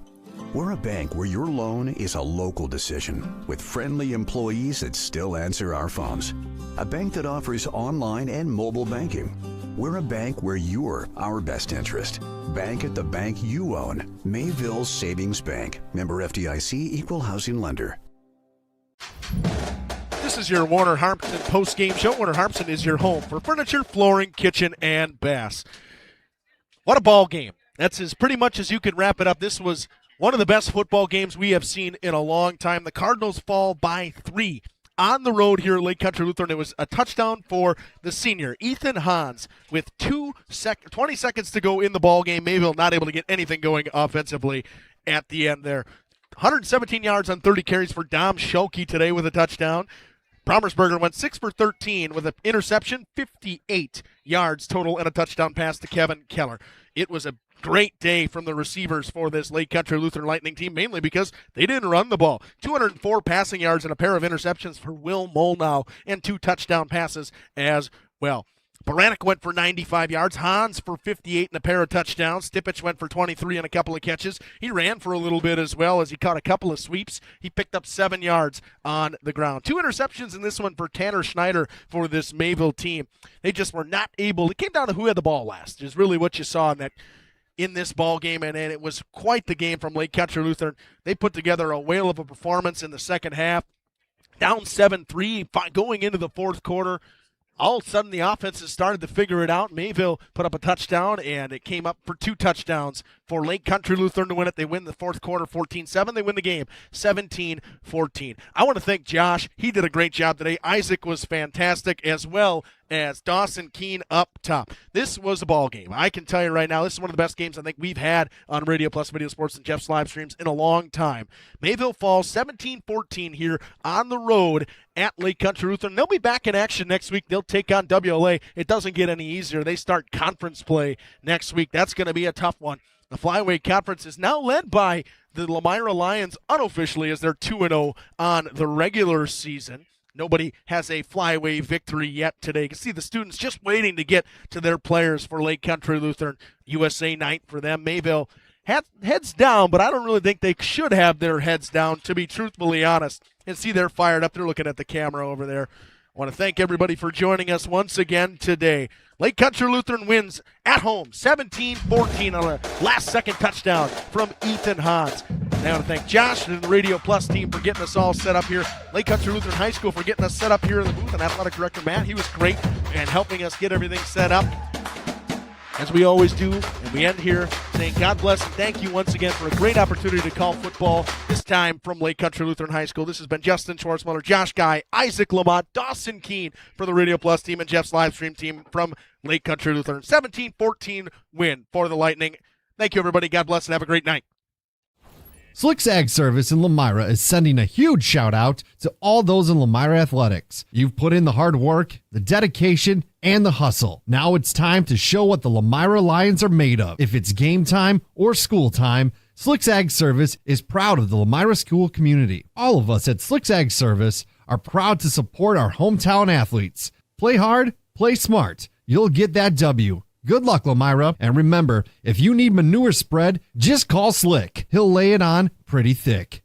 We're a bank where your loan is a local decision with friendly employees that still answer our phones. A bank that offers online and mobile banking. We're a bank where you're our best interest. Bank at the bank you own. Mayville Savings Bank. Member FDIC, equal housing lender. This is your Warner Harmson post-game show. Warner Harmson is your home for furniture, flooring, kitchen, and baths. What a ball game. That's as pretty much as you could wrap it up. This was one of the best football games we have seen in a long time. The Cardinals fall by 3 on the road here at Lake Country Lutheran. It was a touchdown for the senior, Ethan Hans, with 20 seconds to go in the ball game. Mayville not able to get anything going offensively at the end there. 117 yards on 30 carries for Dom Schulke today with a touchdown. Brommersberger went 6 for 13 with an interception, 58 yards total, and a touchdown pass to Kevin Keller. It was a great day from the receivers for this Lake Country Lutheran Lightning team, mainly because they didn't run the ball. 204 passing yards and a pair of interceptions for Will Molnau, and 2 touchdown passes as well. Baranek went for 95 yards, Hans for 58 and a pair of touchdowns. Stipich went for 23 and a couple of catches. He ran for a little bit as well as he caught a couple of sweeps. He picked up 7 yards on the ground. 2 interceptions in this one for Tanner Schneider for this Mayville team. They just were not able. It came down to who had the ball last, is really what you saw in this ball game, and it was quite the game from Lake Country Lutheran. They put together a whale of a performance in the second half. Down 7-3 going into the fourth quarter. All of a sudden, the offenses started to figure it out. Mayville put up a touchdown, and it came up for 2 touchdowns for Lake Country Lutheran to win it. They win the fourth quarter 14-7. They win the game 17-14. I want to thank Josh. He did a great job today. Isaac was fantastic, as well as Dawson Keene up top. This was a ball game. I can tell you right now, this is one of the best games I think we've had on Radio Plus Video Sports and Jeff's live streams in a long time. Mayville falls 17-14 here on the road at Lake Country Lutheran. They'll be back in action next week. They'll take on WLA. It doesn't get any easier. They start conference play next week. That's going to be a tough one. The Flyweight Conference is now led by the Lamira Lions unofficially, as they're 2-0 on the regular season. Nobody has a flyweight victory yet today. You can see the students just waiting to get to their players for Lake Country Lutheran. USA night for them. Mayville heads down, but I don't really think they should have their heads down, to be truthfully honest. And see, they're fired up. They're looking at the camera over there. I want to thank everybody for joining us once again today. Lake Country Lutheran wins at home 17-14 on a last-second touchdown from Ethan Hans. And I want to thank Josh and the Radio Plus team for getting us all set up here. Lake Country Lutheran High School for getting us set up here in the booth. And Athletic Director Matt, he was great and helping us get everything set up. as we always do, and we end here saying God bless and thank you once again for a great opportunity to call football, this time from Lake Country Lutheran High School. This has been Justin Schwartzmuller, Josh Guy, Isaac Lamont, Dawson Keene for the Radio Plus team, and Jeff's Livestream team from Lake Country Lutheran. 17-14 win for the Lightning. Thank you, everybody. God bless and have a great night. Slick's Ag Service in Lamira is sending a huge shout out to all those in Lamira Athletics. You've put in the hard work, the dedication, and the hustle. Now it's time to show what the Lamira Lions are made of. If it's game time or school time, Slick's Ag Service is proud of the Lamira school community. All of us at Slick's Ag Service are proud to support our hometown athletes. Play hard, play smart. You'll get that W. Good luck, Lamira. And remember, if you need manure spread, just call Slick. He'll lay it on pretty thick.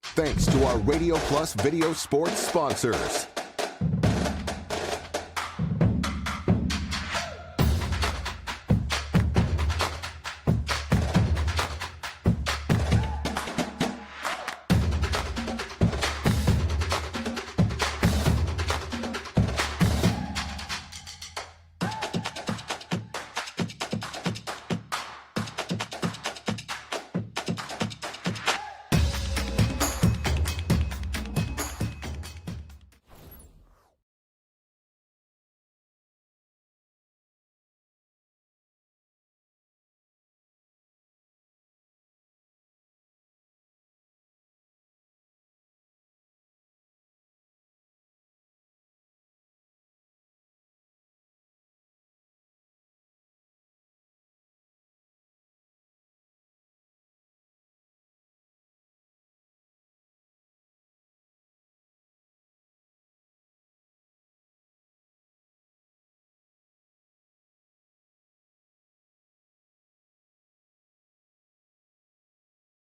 Thanks to our Radio Plus video sports sponsors.